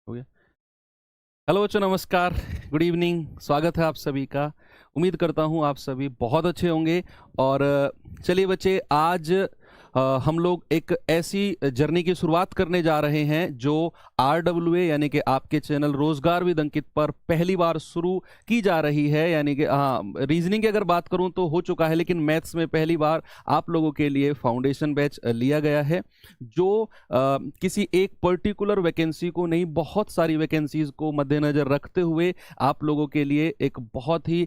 हो गया। हेलो बच्चों, नमस्कार, गुड इवनिंग। स्वागत है आप सभी का। उम्मीद करता हूँ आप सभी बहुत अच्छे होंगे। और चलिए बच्चे, आज हम लोग एक ऐसी जर्नी की शुरुआत करने जा रहे हैं जो RWA यानी कि आपके चैनल रोजगार विद अंकित पर पहली बार शुरू की जा रही है। यानी कि हाँ, रीजनिंग की अगर बात करूं तो हो चुका है, लेकिन मैथ्स में पहली बार आप लोगों के लिए फाउंडेशन बैच लिया गया है, जो किसी एक पर्टिकुलर वैकेंसी को नहीं, बहुत सारी वैकेंसीज को मद्देनजर रखते हुए आप लोगों के लिए एक बहुत ही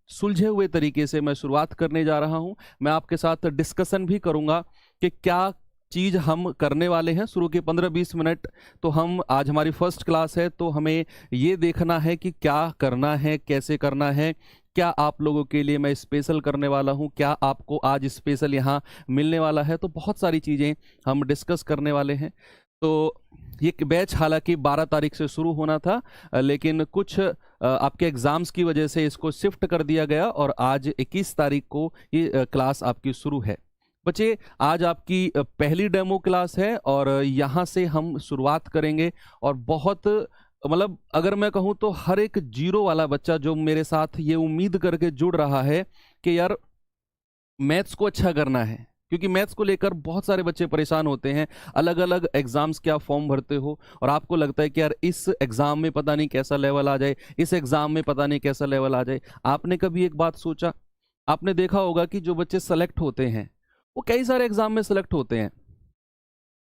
सुलझे हुए तरीके से मैं शुरुआत करने जा रहा हूं। मैं आपके साथ डिस्कशन भी करूंगा कि क्या चीज हम करने वाले हैं। शुरू के 15-20 मिनट तो हम, आज हमारी फर्स्ट क्लास है तो हमें ये देखना है कि क्या करना है, कैसे करना है, क्या आप लोगों के लिए मैं स्पेशल करने वाला हूं, क्या आपको आज स्पेशल यहाँ मिलने वाला है। तो बहुत सारी चीज़ें हम डिस्कस करने वाले हैं। तो ये बैच हालांकि 12 तारीख से शुरू होना था, लेकिन कुछ आपके एग्जाम्स की वजह से इसको शिफ्ट कर दिया गया और आज 21 तारीख को ये क्लास आपकी शुरू है। बच्चे, आज आपकी पहली डेमो क्लास है और यहाँ से हम शुरुआत करेंगे। और बहुत मतलब अगर मैं कहूँ तो हर एक जीरो वाला बच्चा जो मेरे साथ ये उम्मीद करके जुड़ रहा है कि यार मैथ्स को अच्छा करना है, क्योंकि मैथ्स को लेकर बहुत सारे बच्चे परेशान होते हैं। अलग अलग एग्जाम्स के आप फॉर्म भरते हो और आपको लगता है कि यार इस एग्जाम में पता नहीं कैसा लेवल आ जाए, इस एग्जाम में पता नहीं कैसा लेवल आ जाए। आपने कभी एक बात सोचा, आपने देखा होगा कि जो बच्चे सेलेक्ट होते हैं वो कई सारे एग्जाम में सेलेक्ट होते हैं,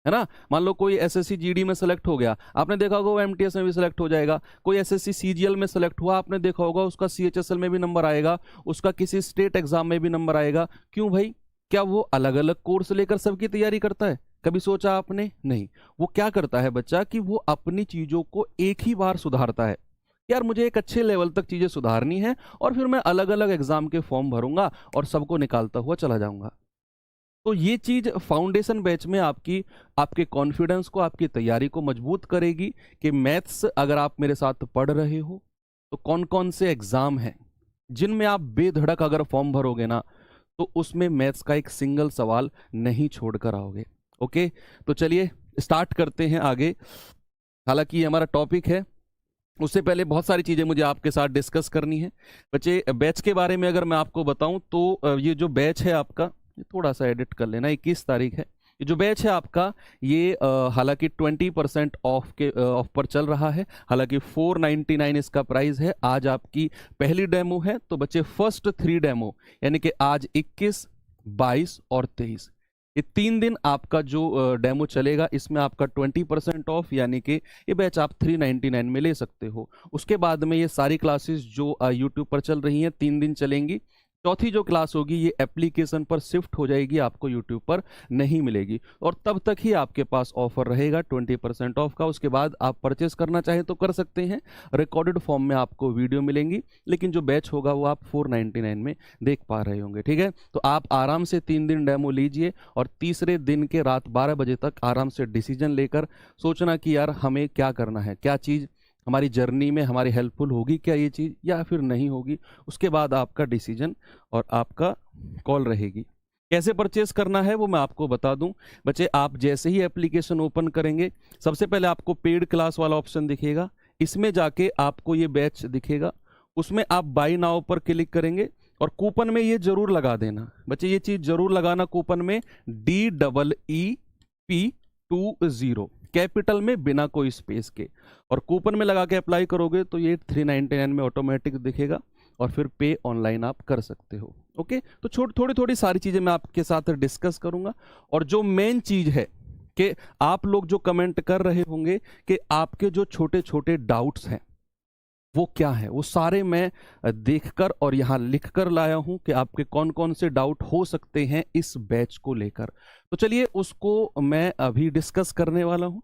है ना। मान लो कोई एसएससी जीडी में सेलेक्ट हो गया, आपने देखा होगा वो एमटीएस में भी सेलेक्ट हो जाएगा। कोई एसएससी सीजीएल में सेलेक्ट हुआ, आपने देखा होगा उसका सीएचएसएल में भी नंबर आएगा, उसका किसी स्टेट एग्जाम में भी नंबर आएगा। क्यों भाई? क्या वो अलग अलग कोर्स लेकर सबकी तैयारी करता है? कभी सोचा आपने? नहीं। वो क्या करता है बच्चा कि वो अपनी चीजों को एक ही बार सुधारता है। यार मुझे एक अच्छे लेवल तक चीजें सुधारनी है और फिर मैं अलग अलग एग्जाम के फॉर्म भरूंगा और सबको निकालता हुआ चला जाऊंगा। तो ये चीज फाउंडेशन बैच में आपकी, आपके कॉन्फिडेंस को, आपकी तैयारी को मजबूत करेगी कि मैथ्स अगर आप मेरे साथ पढ़ रहे हो तो कौन कौन से एग्जाम हैं जिनमें आप बेधड़क अगर फॉर्म भरोगे ना तो उसमें मैथ्स का एक सिंगल सवाल नहीं छोड़कर आओगे। ओके, तो चलिए स्टार्ट करते हैं आगे। हालांकि ये हमारा टॉपिक है, उससे पहले बहुत सारी चीज़ें मुझे आपके साथ डिस्कस करनी है। बच्चे, बैच के बारे में अगर मैं आपको बताऊं तो ये जो बैच है आपका, ये थोड़ा सा एडिट कर लेना, 21 तारीख है। ये जो बैच है आपका, ये हालांकि 20% ऑफ के ऑफ पर चल रहा है। हालांकि 499 इसका प्राइस है। आज आपकी पहली डेमो है, तो बच्चे फर्स्ट 3 डेमो यानी कि आज 21, 22 और 23, ये 3 दिन आपका जो डेमो चलेगा, इसमें आपका 20% ऑफ, यानी कि ये बैच आप 399 में ले सकते हो। उसके बाद में ये सारी क्लासेस जो यूट्यूब पर चल रही हैं 3 दिन चलेंगी। चौथी जो क्लास होगी ये एप्लीकेशन पर शिफ्ट हो जाएगी, आपको यूट्यूब पर नहीं मिलेगी और तब तक ही आपके पास ऑफर रहेगा 20% ऑफ का। उसके बाद आप परचेस करना चाहें तो कर सकते हैं, रिकॉर्डेड फॉर्म में आपको वीडियो मिलेंगी, लेकिन जो बैच होगा वो आप 499 में देख पा रहे होंगे। ठीक है, तो आप आराम से 3 दिन डेमो लीजिए और तीसरे दिन के रात 12 बजे तक आराम से डिसीजन लेकर सोचना कि यार हमें क्या करना है, क्या चीज़ हमारी जर्नी में हमारी हेल्पफुल होगी, क्या ये चीज़, या फिर नहीं होगी। उसके बाद आपका डिसीजन और आपका कॉल रहेगी। कैसे परचेस करना है वो मैं आपको बता दूं। बच्चे, आप जैसे ही एप्लीकेशन ओपन करेंगे, सबसे पहले आपको पेड क्लास वाला ऑप्शन दिखेगा, इसमें जाके आपको ये बैच दिखेगा, उसमें आप बाई नाउ पर क्लिक करेंगे और कूपन में ये जरूर लगा देना। बच्चे, ये चीज़ जरूर लगाना कूपन में, DEEP20 कैपिटल में बिना कोई स्पेस के, और कूपन में लगा के अप्लाई करोगे तो ये 399 में ऑटोमेटिक दिखेगा और फिर पे ऑनलाइन आप कर सकते हो। ओके, तो थोड़ी थोड़ी सारी चीज़ें मैं आपके साथ डिस्कस करूंगा। और जो मेन चीज़ है कि आप लोग जो कमेंट कर रहे होंगे कि आपके जो छोटे छोटे डाउट्स हैं वो क्या है, वो सारे मैं देखकर और यहाँ लिख कर लाया हूं कि आपके कौन कौन से डाउट हो सकते हैं इस बैच को लेकर। तो चलिए उसको मैं अभी डिस्कस करने वाला हूं।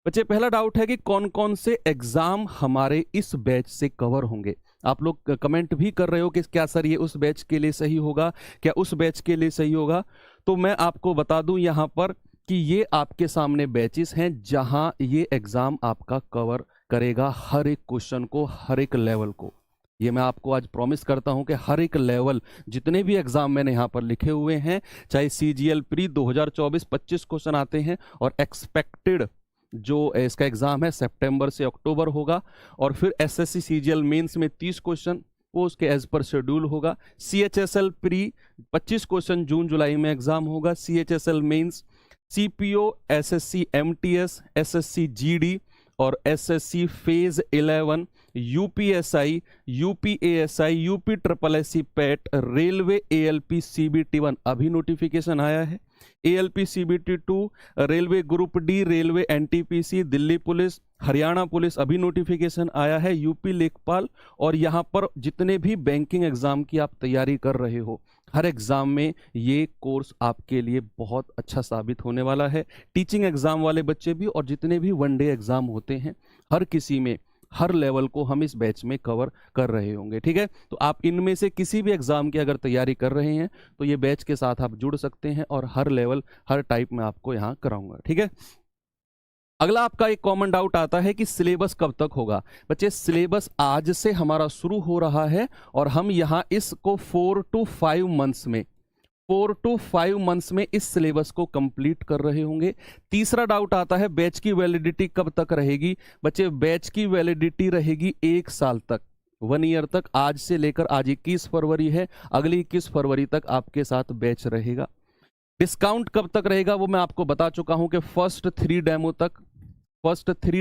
बच्चे, पहला डाउट है कि कौन कौन से एग्जाम हमारे इस बैच से कवर होंगे। आप लोग कमेंट भी कर रहे हो कि क्या सर ये उस बैच के लिए सही होगा, क्या उस बैच के लिए सही होगा। तो मैं आपको बता दूं यहाँ पर कि ये आपके सामने बैचेस हैं जहां ये एग्जाम आपका कवर करेगा, हर एक क्वेश्चन को, हर एक लेवल को। ये मैं आपको आज प्रॉमिस करता हूं कि हर एक लेवल, जितने भी एग्जाम मैंने यहाँ पर लिखे हुए हैं, चाहे CGL प्री 2024-25 क्वेश्चन आते हैं और एक्सपेक्टेड जो इसका एग्ज़ाम है सितंबर से अक्टूबर होगा। और फिर एसएससी सीजीएल मेंस में 30 क्वेश्चन वो उसके एज पर शेड्यूल होगा। सीएचएसएल प्री 25 क्वेश्चन जून जुलाई में एग्जाम होगा। CHSL mains, CPO, SSC MTS, SSC GD और SSC phase 11, UPSI, UPASI, UP triple SC PET, railway ALP CBT 1 अभी नोटिफिकेशन आया है, ALP CBT 2, railway group D, railway NTPC, Delhi police, Haryana police अभी notification आया है, यूपी लेखपाल। और यहाँ पर जितने भी बैंकिंग एग्जाम की आप तैयारी कर रहे हो, हर एग्जाम में ये कोर्स आपके लिए बहुत अच्छा साबित होने वाला है। टीचिंग एग्जाम वाले बच्चे भी और जितने भी वनडे एग्जाम होते हैं, हर किसी में हर लेवल को हम इस बैच में कवर कर रहे होंगे। ठीक है, तो आप इनमें से किसी भी एग्जाम की अगर तैयारी कर रहे हैं तो ये बैच के साथ आप जुड़ सकते हैं और हर लेवल हर टाइप में आपको यहाँ कराऊंगा। ठीक है, अगला आपका एक कॉमन डाउट आता है कि सिलेबस कब तक होगा। बच्चे सिलेबस आज से हमारा शुरू हो रहा है और हम यहाँ इसको 4 to 5 मंथ्स में 4 to 5 मंथ्स में इस सिलेबस को कंप्लीट कर रहे होंगे। तीसरा डाउट आता है बैच की वैलिडिटी कब तक रहेगी। बच्चे बैच की वैलिडिटी रहेगी 1 साल तक, 1 ईयर तक। आज से लेकर आज 21 फरवरी है, अगली 21 फरवरी तक आपके साथ बैच रहेगा। डिस्काउंट कब तक रहेगा वो मैं आपको बता चुका हूं कि फर्स्ट 3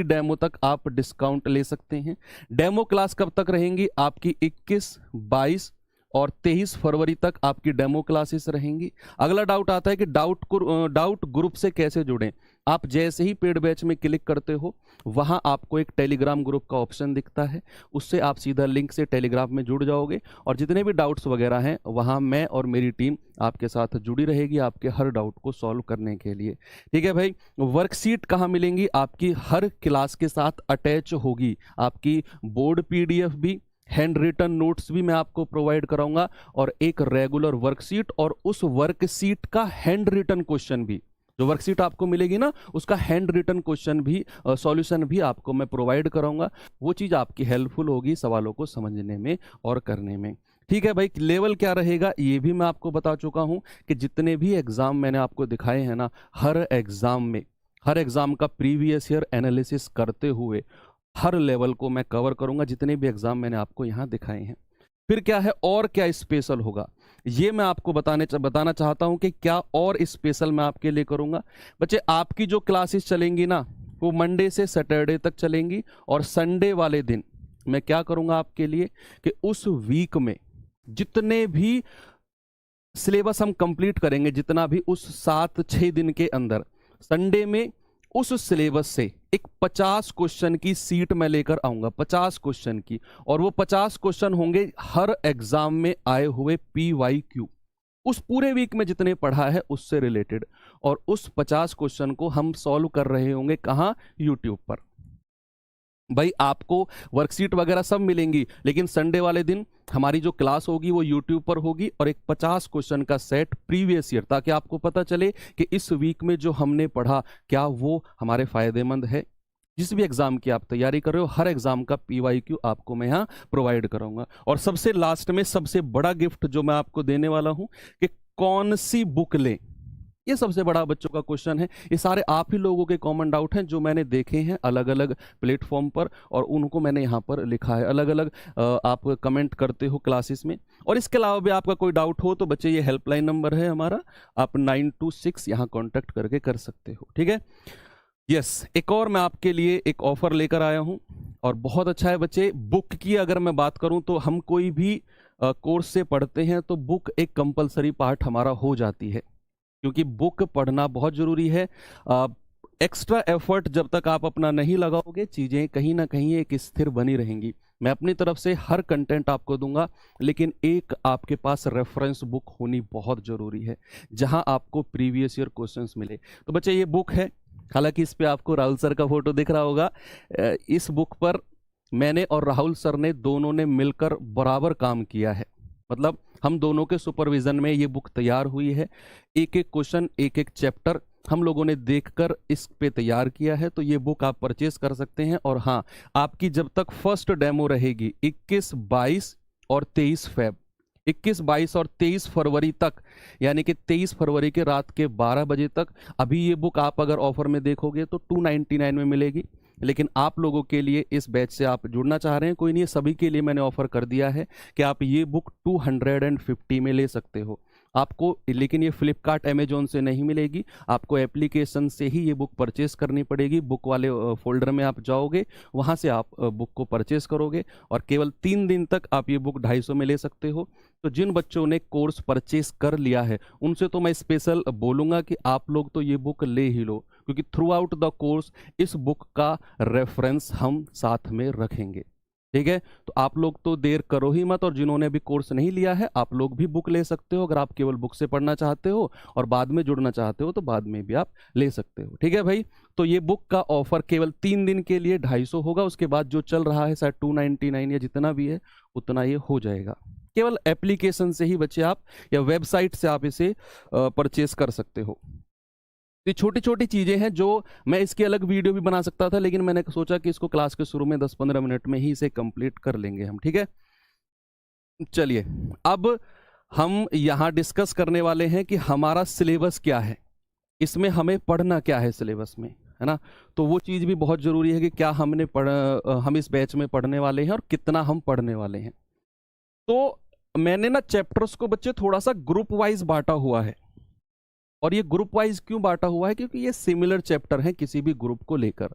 डेमो तक आप डिस्काउंट ले सकते हैं। डेमो क्लास कब तक रहेंगी आपकी 21, 22 और 23 फरवरी तक आपकी डेमो क्लासेस रहेंगी। अगला डाउट आता है कि डाउट ग्रुप से कैसे जुड़ें। आप जैसे ही पेड बैच में क्लिक करते हो वहां आपको एक टेलीग्राम ग्रुप का ऑप्शन दिखता है, उससे आप सीधा लिंक से टेलीग्राम में जुड़ जाओगे और जितने भी डाउट्स वगैरह हैं वहां मैं और मेरी टीम आपके साथ जुड़ी रहेगी आपके हर डाउट को सॉल्व करने के लिए। ठीक है भाई, वर्कशीट कहाँ मिलेंगी? आपकी हर क्लास के साथ अटैच होगी आपकी बोर्ड पीडीएफ भी, हैंड रिटन नोट्स भी मैं आपको प्रोवाइड कराऊंगा और एक रेगुलर वर्कशीट और उस वर्कशीट का हैंड रिटन क्वेश्चन भी, जो वर्कशीट आपको मिलेगी ना उसका हैंड रिटन क्वेश्चन भी सॉल्यूशन भी आपको मैं प्रोवाइड कराऊंगा। वो चीज़ आपकी हेल्पफुल होगी सवालों को समझने में और करने में। ठीक है भाई, लेवल क्या रहेगा ये भी मैं आपको बता चुका हूं कि जितने भी एग्जाम मैंने आपको दिखाए हैं ना, हर एग्जाम का प्रीवियस ईयर एनालिसिस करते हुए हर लेवल को मैं कवर करूंगा, जितने भी एग्जाम मैंने आपको यहां दिखाए हैं। फिर क्या है और क्या स्पेशल होगा ये मैं आपको बताना चाहता हूं कि क्या और स्पेशल मैं आपके लिए करूंगा। बच्चे आपकी जो क्लासेस चलेंगी ना वो मंडे से सैटरडे तक चलेंगी और संडे वाले दिन मैं क्या करूंगा आपके लिए कि उस वीक में जितने भी सिलेबस हम कंप्लीट करेंगे, जितना भी उस 7-6 दिन के अंदर, संडे में उस सिलेबस से एक 50 क्वेश्चन की सीट मैं लेकर आऊंगा, 50 क्वेश्चन की। और वो 50 क्वेश्चन होंगे हर एग्जाम में आए हुए PYQ, उस पूरे वीक में जितने पढ़ा है उससे रिलेटेड। और उस 50 क्वेश्चन को हम सॉल्व कर रहे होंगे कहाँ? यूट्यूब पर। भाई आपको वर्कशीट वगैरह सब मिलेंगी, लेकिन संडे वाले दिन हमारी जो क्लास होगी वो यूट्यूब पर होगी और एक 50 क्वेश्चन का सेट प्रीवियस ईयर, ताकि आपको पता चले कि इस वीक में जो हमने पढ़ा क्या वो हमारे फायदेमंद है। जिस भी एग्जाम की आप तैयारी कर रहे हो हर एग्जाम का PYQ आपको मैं यहाँ प्रोवाइड कराऊंगा। और सबसे लास्ट में सबसे बड़ा गिफ्ट जो मैं आपको देने वाला हूँ कि कौन सी बुक लें, ये सबसे बड़ा बच्चों का क्वेश्चन है। ये सारे आप ही लोगों के कॉमन डाउट हैं जो मैंने देखे हैं अलग अलग प्लेटफॉर्म पर और उनको मैंने यहाँ पर लिखा है। अलग अलग आप कमेंट करते हो क्लासेस में। और इसके अलावा भी आपका कोई डाउट हो तो बच्चे ये हेल्पलाइन नंबर है हमारा, आप 926 यहाँ कॉन्टैक्ट करके कर सकते हो। ठीक है, यस, एक और मैं आपके लिए एक ऑफर लेकर आया हूँ और बहुत अच्छा है बच्चे। बुक की अगर मैं बात करूँ तो हम कोई भी कोर्स से पढ़ते हैं तो बुक एक कंपलसरी पार्ट हमारा हो जाती है, क्योंकि बुक पढ़ना बहुत जरूरी है। एक्स्ट्रा एफर्ट जब तक आप अपना नहीं लगाओगे चीज़ें कहीं ना कहीं एक स्थिर बनी रहेंगी। मैं अपनी तरफ से हर कंटेंट आपको दूंगा, लेकिन एक आपके पास रेफरेंस बुक होनी बहुत ज़रूरी है जहां आपको प्रीवियस ईयर क्वेश्चंस मिले। तो बच्चे ये बुक है, हालांकि इस पे आपको राहुल सर का फोटो दिख रहा होगा। इस बुक पर मैंने और राहुल सर ने दोनों ने मिलकर बराबर काम किया है, मतलब हम दोनों के सुपरविजन में ये बुक तैयार हुई है। एक एक क्वेश्चन एक एक चैप्टर हम लोगों ने देखकर इस पे तैयार किया है। तो ये बुक आप परचेज कर सकते हैं। और हाँ, आपकी जब तक फर्स्ट डेमो रहेगी 21, 22 और 23 फेब, 21, 22 और 23 फरवरी तक, यानी कि 23 फरवरी के रात के 12 बजे तक। अभी ये बुक आप अगर ऑफर में देखोगे तो 299 में मिलेगी, लेकिन आप लोगों के लिए इस बैच से आप जुड़ना चाह रहे हैं, कोई नहीं, सभी के लिए मैंने ऑफर कर दिया है कि आप ये बुक 250 में ले सकते हो आपको। लेकिन ये फ्लिपकार्ट अमेजोन से नहीं मिलेगी, आपको एप्लीकेशन से ही ये बुक परचेस करनी पड़ेगी। बुक वाले फोल्डर में आप जाओगे, वहाँ से आप बुक को परचेस करोगे और केवल 3 दिन तक आप ये बुक 250 में ले सकते हो। तो जिन बच्चों ने कोर्स परचेस कर लिया है उनसे तो मैं स्पेशल बोलूँगा कि आप लोग तो ये बुक ले ही लो, क्योंकि थ्रू आउट द कोर्स इस बुक का रेफरेंस हम साथ में रखेंगे। ठीक है, तो आप लोग तो देर करो ही मत, और जिन्होंने अभी कोर्स नहीं लिया है आप लोग भी बुक ले सकते हो। अगर आप केवल बुक से पढ़ना चाहते हो और बाद में जुड़ना चाहते हो तो बाद में भी आप ले सकते हो। ठीक है भाई, तो ये बुक का ऑफर केवल 3 दिन के लिए 250 होगा, उसके बाद जो चल रहा है शायद 299 या जितना भी है उतना ये हो जाएगा। केवल एप्लीकेशन से ही बच्चे आप या वेबसाइट से आप इसे परचेस कर सकते हो। ये छोटी छोटी चीजें हैं जो मैं इसकी अलग वीडियो भी बना सकता था, लेकिन मैंने सोचा कि इसको क्लास के शुरू में 10-15 मिनट में ही इसे कंप्लीट कर लेंगे हम। ठीक है, चलिए अब हम यहाँ डिस्कस करने वाले हैं कि हमारा सिलेबस क्या है, इसमें हमें पढ़ना क्या है सिलेबस में, है ना। तो वो चीज़ भी बहुत ज़रूरी है कि क्या हम इस बैच में पढ़ने वाले हैं और कितना हम पढ़ने वाले हैं। तो मैंने ना चैप्टर्स को बच्चे थोड़ा सा ग्रुप वाइज बांटा हुआ है, और ये ग्रुप वाइज क्यों बांटा हुआ है, क्योंकि ये सिमिलर चैप्टर हैं किसी भी ग्रुप को लेकर।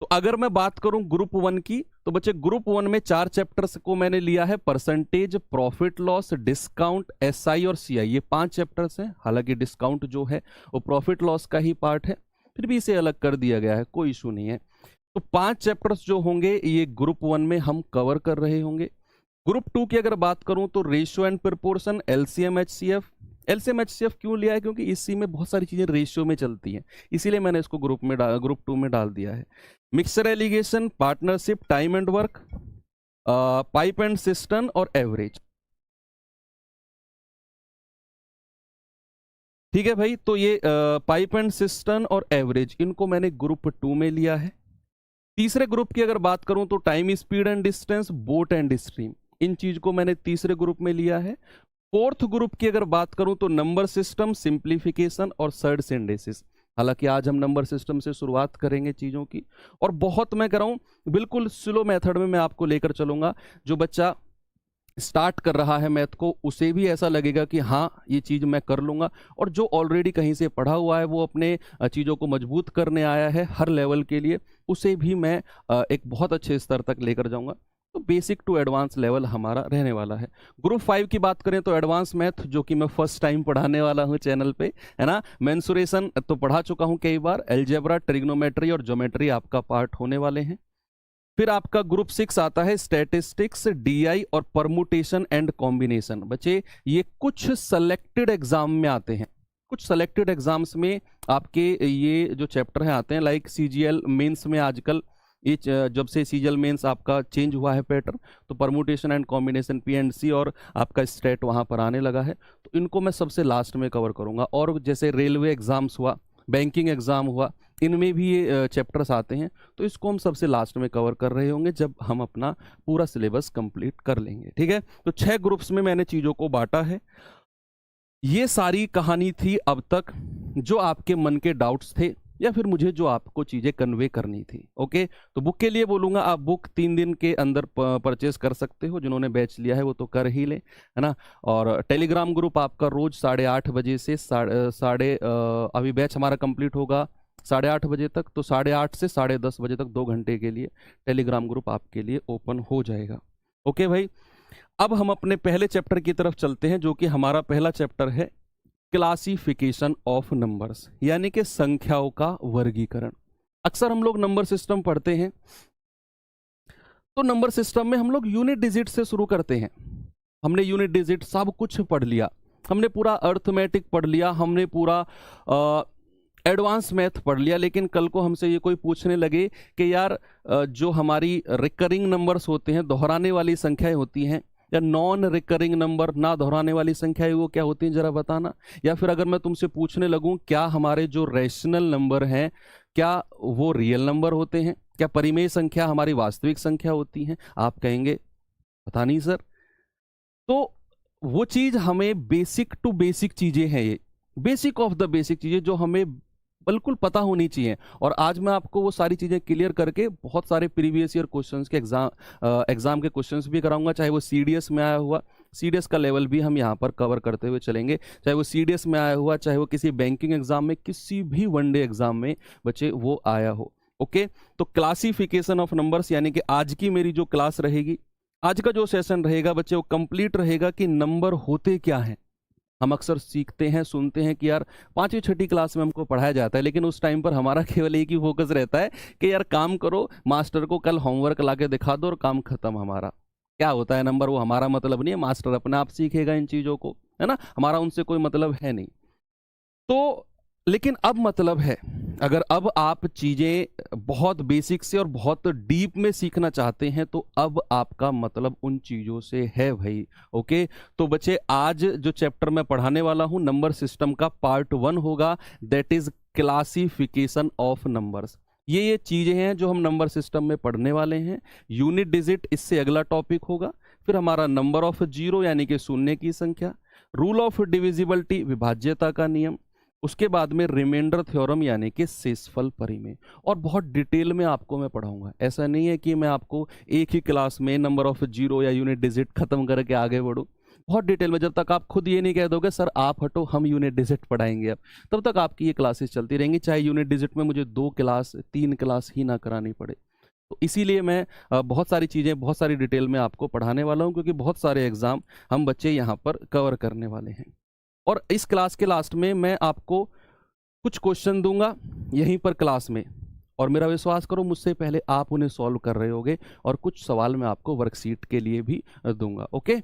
तो अगर मैं बात करूं ग्रुप 1 की, तो बच्चे ग्रुप 1 में 4 चैप्टर्स को मैंने लिया है, percentage, profit loss, discount, SI और सीआई। ये 5 चैप्टर्स हैं, हालांकि डिस्काउंट जो है वो प्रॉफिट लॉस का ही पार्ट है, फिर भी इसे अलग कर दिया गया है, कोई इशू नहीं है। तो 5 चैप्टर्स जो होंगे ये ग्रुप 1 में हम कवर कर रहे होंगे। ग्रुप 2 की अगर बात करूं तो ratio and proportion, LCM HCF. LCM HCF क्यों लिया है, क्योंकि इसी में बहुत सारी चीजें रेशियो में चलती हैं, इसीलिए मैंने इसको ग्रुप 2 में डाल दिया है। Mixture alligation, partnership, time and work, pipe and system और एवरेज। ठीक है भाई, तो ये पाइप एंड सिस्टम और एवरेज इनको मैंने ग्रुप 2 में लिया है। तीसरे ग्रुप की अगर बात करूं तो time, speed and distance, boat and stream, इन चीज को मैंने तीसरे ग्रुप में लिया है। फोर्थ ग्रुप की अगर बात करूं तो नंबर सिस्टम, सिंप्लीफिकेशन और सर्च सिंथेसिस। हालांकि आज हम नंबर सिस्टम से शुरुआत करेंगे चीजों की, और बहुत मैं कर रहा हूं बिल्कुल स्लो मेथड में मैं आपको लेकर चलूंगा। जो बच्चा स्टार्ट कर रहा है मैथ को उसे भी ऐसा लगेगा कि हाँ ये चीज़ मैं कर लूँगा, और जो ऑलरेडी कहीं से पढ़ा हुआ है वो अपने चीज़ों को मजबूत करने आया है हर लेवल के लिए, उसे भी मैं एक बहुत अच्छे स्तर तक लेकर जाऊँगा। तो बेसिक टू एडवांस लेवल हमारा रहने वाला है। ग्रुप 5 की बात करें तो एडवांस मैथ, जो कि मैं फर्स्ट टाइम पढ़ाने वाला हूँ चैनल पे, है ना। मेंसुरेशन तो पढ़ा चुका हूँ कई बार, अलजेब्रा, ट्रिग्नोमेट्री और ज्योमेट्री आपका पार्ट होने वाले हैं। फिर आपका ग्रुप 6 आता है स्टैटिस्टिक्स, डीआई और परमुटेशन एंड कॉम्बिनेशन। बच्चे ये कुछ सेलेक्टेड एग्जाम में आते हैं, कुछ सेलेक्टेड एग्जाम्स में आपके ये जो चैप्टर हैं आते हैं, लाइक सीजीएल मेंस में आजकल ये जब से सीजीएल मेंस आपका चेंज हुआ है पैटर्न, तो परमुटेशन एंड कॉम्बिनेशन पीएनसी और आपका स्टेट वहाँ पर आने लगा है, तो इनको मैं सबसे लास्ट में कवर करूँगा। और जैसे रेलवे एग्जाम्स हुआ, बैंकिंग एग्जाम हुआ, इनमें भी ये चैप्टर्स आते हैं, तो इसको हम सबसे लास्ट में कवर कर रहे होंगे जब हम अपना पूरा सिलेबस कंप्लीट कर लेंगे। ठीक है, तो 6 ग्रुप्स में मैंने चीज़ों को बांटा है। ये सारी कहानी थी अब तक, जो आपके मन के डाउट्स थे या फिर मुझे जो आपको चीज़ें कन्वे करनी थी। ओके, तो बुक के लिए बोलूँगा, आप बुक 3 दिन के अंदर परचेस कर सकते हो, जिन्होंने बैच लिया है वो तो कर ही लें, है ना। और टेलीग्राम ग्रुप आपका रोज 8:30 बजे से अभी बैच हमारा कंप्लीट होगा 8:30 बजे तक, तो 8:30 से 10:30 बजे तक 2 घंटे के लिए टेलीग्राम ग्रुप आपके लिए ओपन हो जाएगा। ओके भाई, अब हम अपने पहले चैप्टर की तरफ चलते हैं, जो कि हमारा पहला चैप्टर है क्लासिफिकेशन ऑफ नंबर्स, यानी कि संख्याओं का वर्गीकरण। अक्सर हम लोग नंबर सिस्टम पढ़ते हैं, तो नंबर सिस्टम में हम लोग यूनिट डिजिट से शुरू करते हैं। हमने यूनिट डिजिट सब कुछ पढ़ लिया, हमने पूरा अर्थमेटिक पढ़ लिया, हमने पूरा एडवांस मैथ पढ़ लिया, लेकिन कल को हमसे ये कोई पूछने लगे कि यार जो हमारी रिकरिंग नंबर्स होते हैं, दोहराने वाली संख्याएं होती हैं, या नॉन रिकरिंग नंबर, ना दोहराने वाली संख्याएं, वो क्या होती हैं जरा बताना। या फिर अगर मैं तुमसे पूछने लगूं क्या हमारे जो रैशनल नंबर हैं क्या वो रियल नंबर होते हैं, क्या परिमेय संख्या हमारी वास्तविक संख्या होती हैं, आप कहेंगे पता नहीं सर। तो वो चीज हमें बेसिक टू बेसिक चीजें हैं, ये बेसिक ऑफ द बेसिक चीजें जो हमें बिल्कुल पता होनी चाहिए। और आज मैं आपको वो सारी चीजें क्लियर करके बहुत सारे प्रीवियस ईयर क्वेश्चंस के एग्जाम के क्वेश्चंस भी कराऊंगा, चाहे वो सीडीएस में आया हुआ, सीडीएस का लेवल भी हम यहाँ पर कवर करते हुए चलेंगे, चाहे वो सीडीएस में आया हुआ, चाहे वो किसी बैंकिंग एग्जाम में, किसी भी वनडे एग्जाम में बच्चे वो आया हो। ओके, तो क्लासिफिकेशन ऑफ नंबर्स यानी कि आज की मेरी जो क्लास रहेगी, आज का जो सेशन रहेगा बच्चे, वो कंप्लीट रहेगा कि नंबर होते क्या हैं। हम अक्सर सीखते हैं, सुनते हैं कि यार 5वीं 6ठी क्लास में हमको पढ़ाया जाता है, लेकिन उस टाइम पर हमारा केवल एक ही फोकस रहता है कि यार काम करो, मास्टर को कल होमवर्क ला के दिखा दो और काम खत्म। हमारा क्या होता है नंबर, वो हमारा मतलब नहीं है, मास्टर अपने आप सीखेगा इन चीज़ों को, है ना, हमारा उनसे कोई मतलब है नहीं। तो लेकिन अब मतलब है, अगर अब आप चीज़ें बहुत बेसिक से और बहुत डीप में सीखना चाहते हैं तो अब आपका मतलब उन चीज़ों से है भाई। ओके, तो बच्चे आज जो चैप्टर मैं पढ़ाने वाला हूं नंबर सिस्टम का पार्ट 1 होगा, that is classification of numbers. ये चीज़ें हैं जो हम नंबर सिस्टम में पढ़ने वाले हैं। यूनिट डिजिट इससे अगला टॉपिक होगा, फिर हमारा नंबर ऑफ जीरो यानी कि शून्य की संख्या, रूल ऑफ डिविजिबिलिटी विभाज्यता का नियम, उसके बाद में रिमाइंडर थ्योरम यानी कि शेषफल परिमेय, और बहुत डिटेल में आपको मैं पढ़ाऊंगा। ऐसा नहीं है कि मैं आपको एक ही क्लास में नंबर ऑफ जीरो या यूनिट डिजिट खत्म करके आगे बढ़ूं, बहुत डिटेल में। जब तक आप खुद ये नहीं कह दोगे सर आप हटो हम यूनिट डिजिट पढ़ाएंगे अब, तब तक आपकी ये क्लासेस चलती रहेंगी, चाहे यूनिट डिजिट में मुझे 2 क्लास 3 क्लास ही ना करानी पड़े। तो इसीलिए मैं बहुत सारी चीज़ें बहुत सारी डिटेल में आपको पढ़ाने वाला हूँ, क्योंकि बहुत सारे एग्जाम हम बच्चे यहाँ पर कवर करने वाले हैं। और इस क्लास के लास्ट में मैं आपको कुछ क्वेश्चन दूंगा यहीं पर क्लास में, और मेरा विश्वास करो मुझसे पहले आप उन्हें सॉल्व कर रहे होगे, और कुछ सवाल मैं आपको वर्कशीट के लिए भी दूंगा। ओके,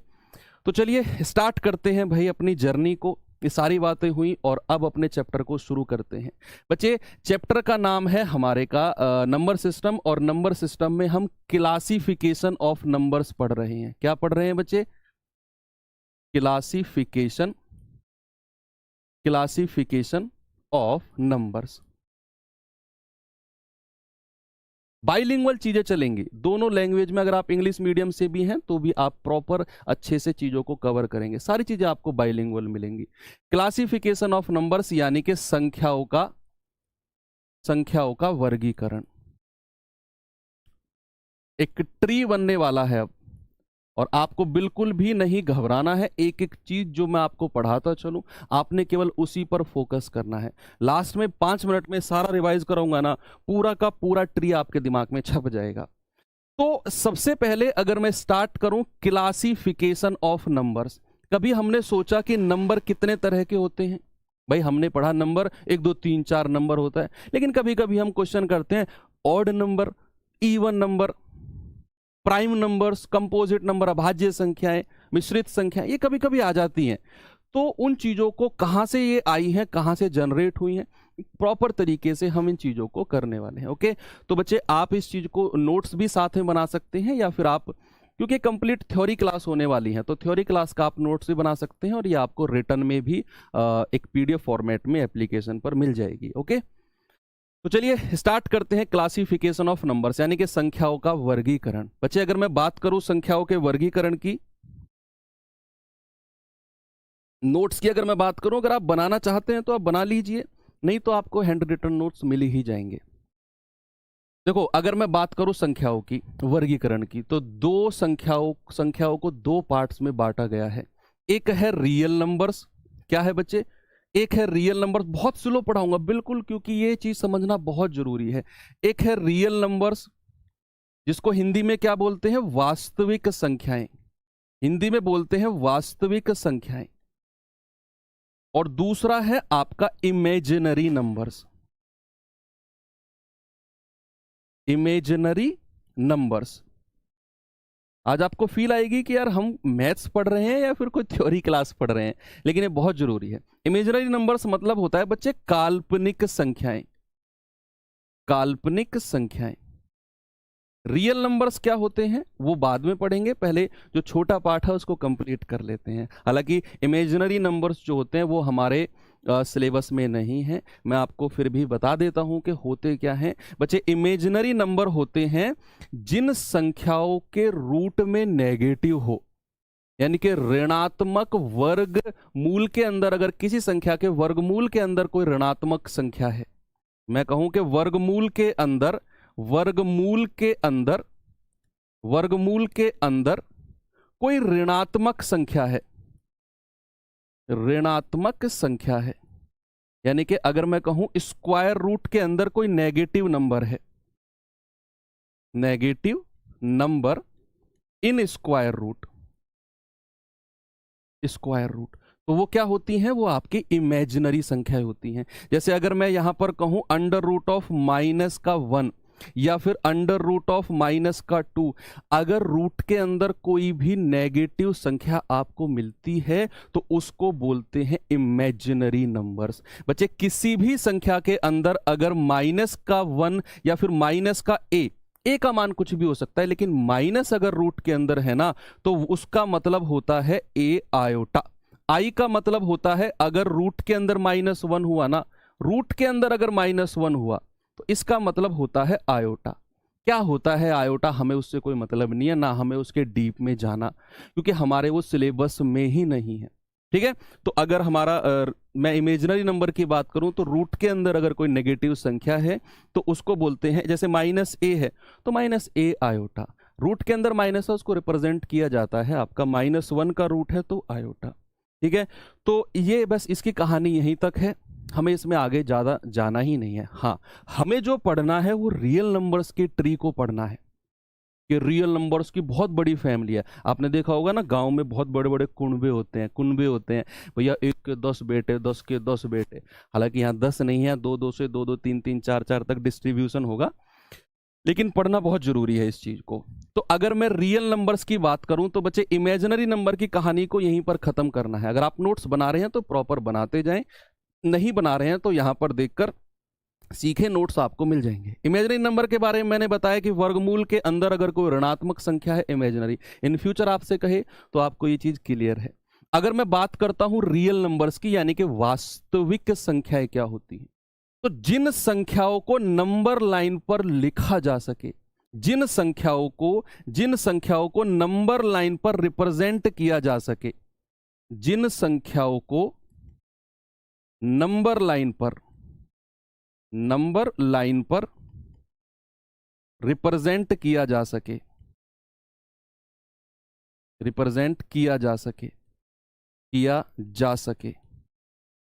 तो चलिए स्टार्ट करते हैं भाई अपनी जर्नी को। ये सारी बातें हुई और अब अपने चैप्टर को शुरू करते हैं। बच्चे चैप्टर का नाम है हमारे का नंबर सिस्टम, और नंबर सिस्टम में हम क्लासिफिकेशन ऑफ नंबर्स पढ़ रहे हैं। क्या पढ़ रहे हैं बच्चे? Classification of numbers. बाइलिंगुअल चीजें चलेंगी दोनों लैंग्वेज में, अगर आप इंग्लिश मीडियम से भी हैं तो भी आप प्रॉपर अच्छे से चीजों को कवर करेंगे, सारी चीजें आपको बाइलिंगुअल मिलेंगी। क्लासिफिकेशन ऑफ नंबर्स यानी कि संख्याओं का वर्गीकरण। एक ट्री बनने वाला है अब, और आपको बिल्कुल भी नहीं घबराना है। एक एक चीज जो मैं आपको पढ़ाता चलूं, आपने केवल उसी पर फोकस करना है। लास्ट में 5 मिनट में सारा रिवाइज कराऊंगा ना, पूरा का पूरा ट्री आपके दिमाग में छप जाएगा। तो सबसे पहले अगर मैं स्टार्ट करूं क्लासिफिकेशन ऑफ नंबर्स, कभी हमने सोचा कि नंबर कितने तरह के होते हैं? भाई हमने पढ़ा नंबर 1 2 3 4 नंबर होता है, लेकिन कभी कभी हम क्वेश्चन करते हैं odd number, even number, prime numbers, composite number, अभाज्य संख्याएं, मिश्रित संख्याएं, ये कभी कभी आ जाती हैं। तो उन चीज़ों को कहाँ से ये आई हैं, कहाँ से जनरेट हुई हैं, प्रॉपर तरीके से हम इन चीज़ों को करने वाले हैं। ओके, तो बच्चे आप इस चीज़ को नोट्स भी साथ में बना सकते हैं, या फिर आप, क्योंकि कंप्लीट थ्योरी क्लास होने वाली है तो थ्योरी क्लास का आप नोट्स भी बना सकते हैं, और ये आपको रिटर्न में भी एक PDF फॉर्मेट में एप्लीकेशन पर मिल जाएगी। ओके, तो चलिए स्टार्ट करते हैं क्लासिफिकेशन ऑफ नंबर्स यानी कि संख्याओं का वर्गीकरण। बच्चे अगर मैं बात करूं संख्याओं के वर्गीकरण की, नोट्स की अगर मैं बात करूं, अगर आप बनाना चाहते हैं तो आप बना लीजिए, नहीं तो आपको हैंड रिटन नोट्स मिल ही जाएंगे। देखो अगर मैं बात करूं संख्याओं की वर्गीकरण की, तो दो संख्याओं को 2 पार्ट्स में बांटा गया है। एक है रियल नंबर्स, क्या है बच्चे? एक है रियल नंबर्स, बहुत स्लो पढ़ाऊंगा बिल्कुल, क्योंकि ये चीज समझना बहुत जरूरी है। एक है रियल नंबर्स, जिसको हिंदी में क्या बोलते हैं? वास्तविक संख्याएं, हिंदी में बोलते हैं वास्तविक संख्याएं। और दूसरा है आपका इमेजिनरी नंबर्स, इमेजिनरी नंबर्स। आज आपको फील आएगी कि यार हम मैथ्स पढ़ रहे हैं या फिर कोई थ्योरी क्लास पढ़ रहे हैं, लेकिन ये बहुत जरूरी है। इमेजिनरी नंबर्स मतलब होता है बच्चे काल्पनिक संख्याएं, काल्पनिक संख्याएं। रियल नंबर्स क्या होते हैं वो बाद में पढ़ेंगे, पहले जो छोटा पार्ट है उसको कंप्लीट कर लेते हैं। हालांकि इमेजिनरी नंबर्स जो होते हैं वो हमारे सिलेबस में नहीं है, मैं आपको फिर भी बता देता हूं कि होते क्या हैं। बच्चे इमेजिनरी नंबर होते हैं जिन संख्याओं के रूट में नेगेटिव हो, यानी कि ऋणात्मक वर्गमूल के अंदर अगर किसी संख्या के वर्गमूल के अंदर कोई ऋणात्मक संख्या है, मैं कहूं कि वर्गमूल के अंदर कोई ऋणात्मक संख्या है, यानी कि अगर मैं कहूं स्क्वायर रूट के अंदर कोई नेगेटिव नंबर है, negative number in square root, तो वो क्या होती हैं? वो आपकी इमेजिनरी संख्याएं होती हैं। जैसे अगर मैं यहां पर कहूं अंडर रूट ऑफ माइनस का 1 या फिर अंडर रूट ऑफ माइनस का 2, अगर रूट के अंदर कोई भी नेगेटिव संख्या आपको मिलती है तो उसको बोलते हैं इमेजिनरी नंबर्स। बच्चे, किसी भी संख्या के अंदर अगर माइनस का 1 या फिर माइनस का ए का मान कुछ भी हो सकता है, लेकिन माइनस अगर रूट के अंदर है ना, तो उसका मतलब होता है ए आयोटा। आई का मतलब होता है अगर रूट के अंदर -1 हुआ ना, रूट के अंदर अगर -1 हुआ तो इसका मतलब होता है आयोटा। क्या होता है आयोटा, हमें उससे कोई मतलब नहीं है, ना हमें उसके डीप में जाना, क्योंकि हमारे वो सिलेबस में ही नहीं है। ठीक है, तो अगर हमारा मैं इमेजिनरी नंबर की बात करूं तो रूट के अंदर अगर कोई नेगेटिव संख्या है तो उसको बोलते हैं, जैसे -a है तो -a आयोटा, रूट के अंदर माइनस है उसको रिप्रेजेंट किया जाता है, आपका -1 का रूट है तो आयोटा। ठीक है, तो ये बस इसकी कहानी यहीं तक है, हमें इसमें आगे ज़्यादा जाना ही नहीं है। हाँ, हमें जो पढ़ना है वो रियल नंबर्स की ट्री को पढ़ना है, कि रियल नंबर्स की बहुत बड़ी फैमिली है। आपने देखा होगा ना, गांव में बहुत बड़े बड़े कुनबे होते हैं, भैया 1 के 10 बेटे, 10 के 10 बेटे। हालांकि यहाँ 10 नहीं है, 2 2 से 2 2 3 3 4 4 तक डिस्ट्रीब्यूशन होगा, लेकिन पढ़ना बहुत जरूरी है इस चीज को। तो अगर मैं रियल नंबर्स की बात करूं तो बच्चे, इमेजिनरी नंबर की कहानी को यहीं पर खत्म करना है। अगर आप नोट्स बना रहे हैं तो प्रॉपर बनाते जाएं, नहीं बना रहे हैं तो यहां पर देखकर सीखे नोट्स आपको मिल जाएंगे। इमेजिनरी नंबर के बारे में मैंने बताया कि वर्गमूल के अंदर अगर कोई ऋणात्मक संख्या है इमेजिनरी, इन फ्यूचर आपसे कहे तो आपको ये चीज क्लियर है। अगर मैं बात करता हूं रियल नंबर्स की, यानी कि वास्तविक संख्याएं क्या होती हैं, तो जिन संख्याओं को नंबर लाइन पर लिखा जा सके, जिन संख्याओं को नंबर लाइन पर रिप्रेजेंट किया जा सके, जिन संख्याओं को नंबर लाइन पर रिप्रेजेंट किया जा सके,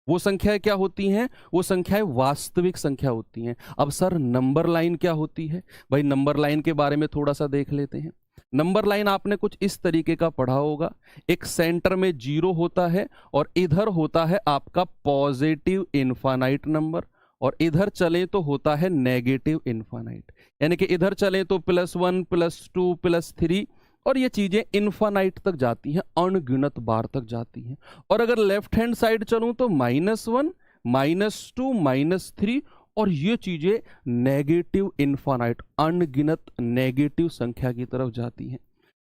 वो संख्याएं क्या होती हैं? वो संख्याएं वास्तविक संख्या होती हैं। अब सर नंबर लाइन क्या होती है? भाई नंबर लाइन के बारे में थोड़ा सा देख लेते हैं। नंबर लाइन आपने कुछ इस तरीके का पढ़ा होगा, एक सेंटर में 0 होता है और इधर होता है आपका पॉजिटिव इनफाइनाइट नंबर, और इधर चले तो होता है नेगेटिव इनफाइनाइट, यानी कि इधर चले तो +1 +2 +3, और ये चीजें इनफाइनाइट तक जाती हैं, अनगिनत बार तक जाती हैं। और अगर लेफ्ट हैंड साइड चलूं तो -1 -2 -3, और ये चीजें नेगेटिव इनफाइनाइट, अनगिनत नेगेटिव संख्या की तरफ जाती हैं।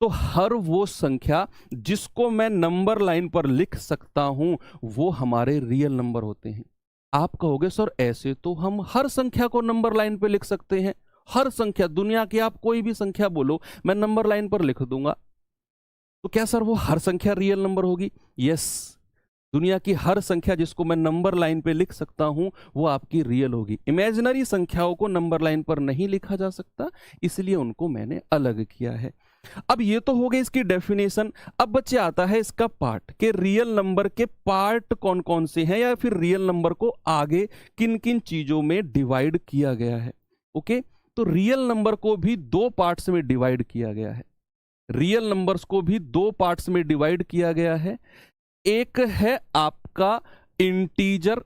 तो हर वो संख्या जिसको मैं नंबर लाइन पर लिख सकता हूं वो हमारे रियल नंबर होते हैं। आप कहोगे सर ऐसे तो हम हर संख्या को नंबर लाइन पे लिख सकते हैं, हर संख्या, दुनिया की आप कोई भी संख्या बोलो मैं नंबर लाइन पर लिख दूंगा, तो क्या सर वो हर संख्या रियल नंबर होगी? यस, दुनिया की हर संख्या जिसको मैं नंबर लाइन पे लिख सकता हूं वो आपकी रियल होगी। इमेजिनरी संख्याओं को नंबर लाइन पर नहीं लिखा जा सकता, इसलिए उनको मैंने अलग किया है। अब ये तो हो गई इसकी डेफिनेशन। अब बच्चे आता है इसका पार्ट, कि रियल नंबर के पार्ट कौन कौन से हैं, या फिर रियल नंबर को आगे किन किन चीजों में डिवाइड किया गया है। ओके, तो रियल नंबर को भी 2 पार्ट्स में डिवाइड किया गया है। रियल नंबर्स को भी 2 पार्ट्स में डिवाइड किया गया है। एक है आपका इंटीजर,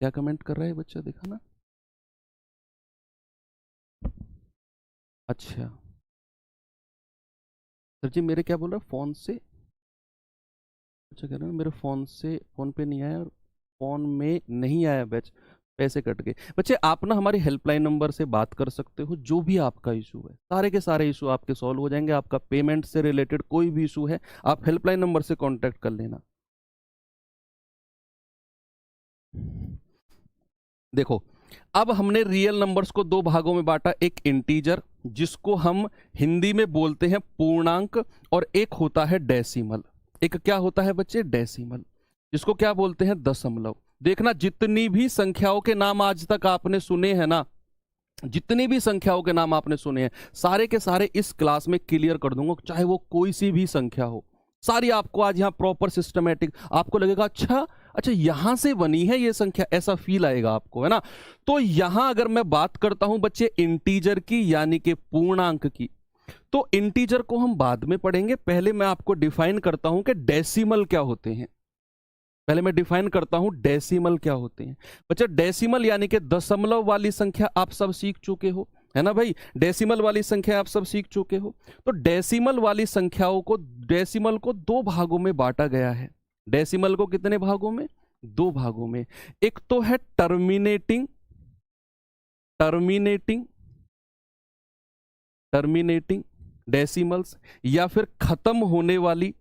क्या कमेंट कर रहा है बच्चा, देखा ना? अच्छा सर जी, मेरे क्या बोल रहा है फोन से, अच्छा कह रहे हैं मेरे फोन से, फोन पे नहीं आया और फोन में नहीं आया बैच, पैसे कट गए। बच्चे आप ना हमारे हेल्पलाइन नंबर से बात कर सकते हो, जो भी आपका इशू है, सारे के सारे इशू आपके सॉल्व हो जाएंगे। आपका पेमेंट से रिलेटेड कोई भी इशू है आप हेल्पलाइन नंबर से कांटेक्ट कर लेना। देखो, अब हमने रियल नंबर्स को 2 भागों में बांटा, एक इंटीजर जिसको हम हिंदी में बोलते हैं पूर्णांक, और एक होता है डेसिमल। एक क्या होता है बच्चे? डेसिमल, जिसको क्या बोलते हैं? दशमलव। देखना, जितनी भी संख्याओं के नाम आज तक आपने सुने हैं ना, जितनी भी संख्याओं के नाम आपने सुने हैं, सारे के सारे इस क्लास में क्लियर कर दूंगा, चाहे वो कोई सी भी संख्या हो, सारी आपको आज यहाँ प्रॉपर सिस्टमेटिक। आपको लगेगा अच्छा अच्छा यहां से बनी है ये संख्या, ऐसा फील आएगा आपको, है ना। तो यहां अगर मैं बात करता हूं बच्चे इंटीजर की, यानी कि पूर्णांक की, तो इंटीजर को हम बाद में पढ़ेंगे। पहले मैं आपको डिफाइन करता हूं कि डेसिमल क्या होते हैं। पहले मैं डिफाइन करता हूं डेसिमल क्या होते हैं। बच्चा डेसिमल यानी कि दशमलव वाली संख्या आप सब सीख चुके हो, है ना भाई। डेसिमल वाली संख्या आप सब सीख चुके हो। तो डेसिमल वाली संख्याओं को, डेसिमल को दो भागों में बांटा गया है। डेसिमल को कितने भागों में? दो भागों में। एक तो है टर्मिनेटिंग, टर्मिनेटिंग टर्मिनेटिंग डेसिमल्स, या फिर खत्म होने वाली।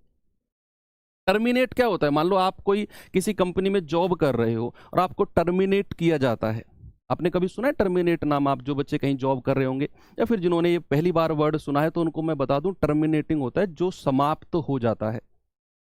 टर्मिनेट क्या होता है? मान लो आप कोई किसी कंपनी में जॉब कर रहे हो और आपको टर्मिनेट किया जाता है। आपने कभी सुना है टर्मिनेट नाम? आप जो बच्चे कहीं जॉब कर रहे होंगे या फिर जिन्होंने ये पहली बार वर्ड सुना है, तो उनको मैं बता दूं, टर्मिनेटिंग होता है जो समाप्त हो जाता है,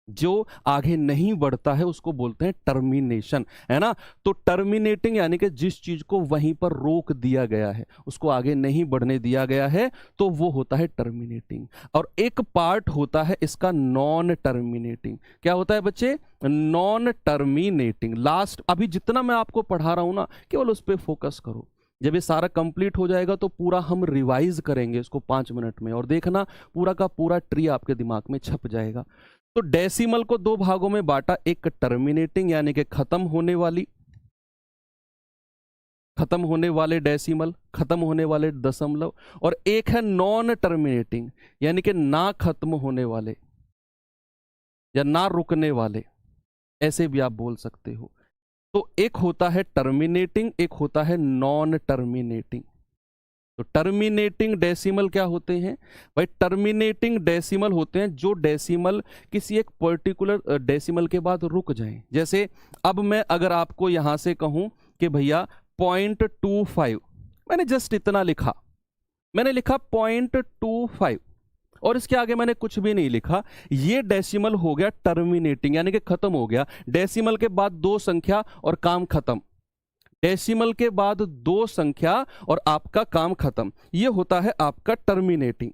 जो आगे नहीं बढ़ता है, उसको बोलते हैं टर्मिनेशन, है ना। तो टर्मिनेटिंग यानी कि जिस चीज को वहीं पर रोक दिया गया है, उसको आगे नहीं बढ़ने दिया गया है, तो वो होता है टर्मिनेटिंग। और एक पार्ट होता है इसका नॉन टर्मिनेटिंग। क्या होता है बच्चे? Non terminating. लास्ट अभी जितना मैं आपको पढ़ा रहा हूं ना, केवल उस पर फोकस करो। जब ये सारा कंप्लीट हो जाएगा तो पूरा हम रिवाइज करेंगे इसको 5 मिनट में, और देखना पूरा का पूरा ट्री आपके दिमाग में छप जाएगा। तो डेसिमल को दो भागों में बांटा, एक टर्मिनेटिंग यानी कि खत्म होने वाली, खत्म होने वाले डेसिमल, खत्म होने वाले दशमलव, और एक है नॉन टर्मिनेटिंग यानी कि ना खत्म होने वाले या ना रुकने वाले, ऐसे भी आप बोल सकते हो। तो एक होता है टर्मिनेटिंग, एक होता है नॉन टर्मिनेटिंग। तो टर्मिनेटिंग डेसिमल क्या होते हैं भाई? टर्मिनेटिंग डेसिमल होते हैं जो डेसिमल किसी एक पर्टिकुलर डेसिमल के बाद रुक जाएं। जैसे अब मैं अगर आपको यहां से कहूं कि भैया 0.25, मैंने जस्ट इतना लिखा, मैंने लिखा 0.25 और इसके आगे मैंने कुछ भी नहीं लिखा, ये डेसिमल हो गया टर्मिनेटिंग यानी कि खत्म हो गया। डेसिमल के बाद दो संख्या और काम खत्म, डेसिमल के बाद दो संख्या और आपका काम खत्म, ये होता है आपका टर्मिनेटिंग।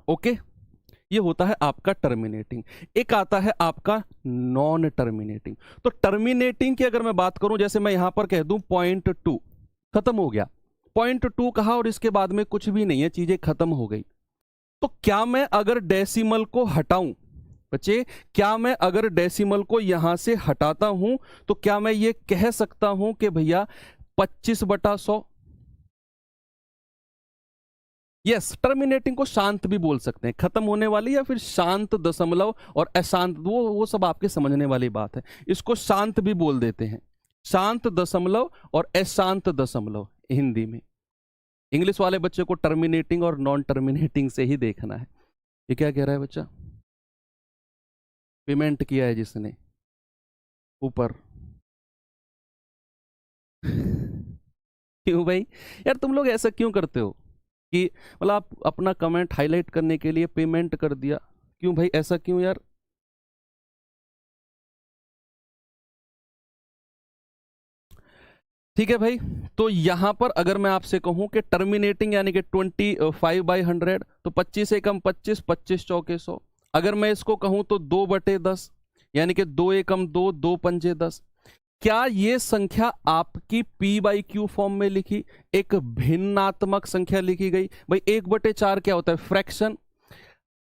ओके, ये होता है आपका टर्मिनेटिंग। एक आता है आपका नॉन टर्मिनेटिंग। तो टर्मिनेटिंग की अगर मैं बात करूं, जैसे मैं यहां पर कह दूं 0.2, खत्म हो गया, 0.2 कहा और इसके बाद में कुछ भी नहीं है, चीजें खत्म हो गई। तो क्या मैं अगर डेसिमल को हटाऊं बच्चे, क्या मैं अगर डेसिमल को यहां से हटाता हूं तो क्या मैं ये कह सकता हूं कि भैया 25/100? यस, टर्मिनेटिंग को शांत भी बोल सकते हैं, खत्म होने वाली या फिर शांत दशमलव और अशांत, वो सब आपके समझने वाली बात है। इसको शांत भी बोल देते हैं, शांत दशमलव और अशांत दशमलव हिंदी में। इंग्लिश वाले बच्चे को टर्मिनेटिंग और नॉन टर्मिनेटिंग से ही देखना है। ये क्या कह रहा है बच्चा? पेमेंट किया है जिसने ऊपर। क्यों भाई यार, तुम लोग ऐसा क्यों करते हो कि मतलब आप अपना कमेंट हाईलाइट करने के लिए पेमेंट कर दिया? क्यों भाई, ऐसा क्यों यार? ठीक है भाई, तो यहां पर अगर मैं आपसे कहूं कि टर्मिनेटिंग यानी कि 25/100, तो 25 एकम 25, 25 चौके 100। अगर मैं इसको कहूं तो 2/10 यानी कि 2 एकम 2, 2 पंजे 10। क्या ये संख्या आपकी p/q फॉर्म में लिखी, एक भिन्नात्मक संख्या लिखी गई? भाई 1/4 क्या होता है? फ्रैक्शन।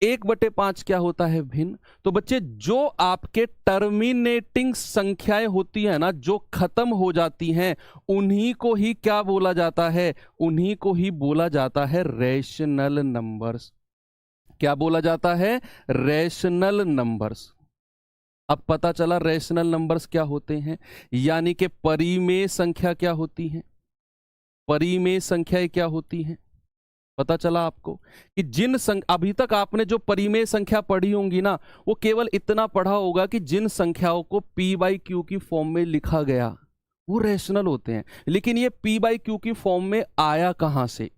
1/5 क्या होता है? भिन्न। तो बच्चे जो आपके टर्मिनेटिंग संख्याएं होती है ना, जो खत्म हो जाती हैं, उन्हीं को ही क्या बोला जाता है? उन्हीं को ही बोला जाता है रैशनल नंबर्स। क्या बोला जाता है? Rational numbers. अब पता चला रैशनल नंबर्स क्या होते हैं, यानी कि परिमेय संख्या क्या होती है, परिमेय संख्याएं क्या होती हैं। पता चला आपको कि जिन अभी तक आपने जो परिमेय संख्या पढ़ी होंगी ना, वो केवल इतना पढ़ा होगा कि जिन संख्याओं को p/q की फॉर्म में लिखा गया, वो रैशनल होते हैं। लेकिन ये पी बाई क्यू की फॉर्म में आया कहां से,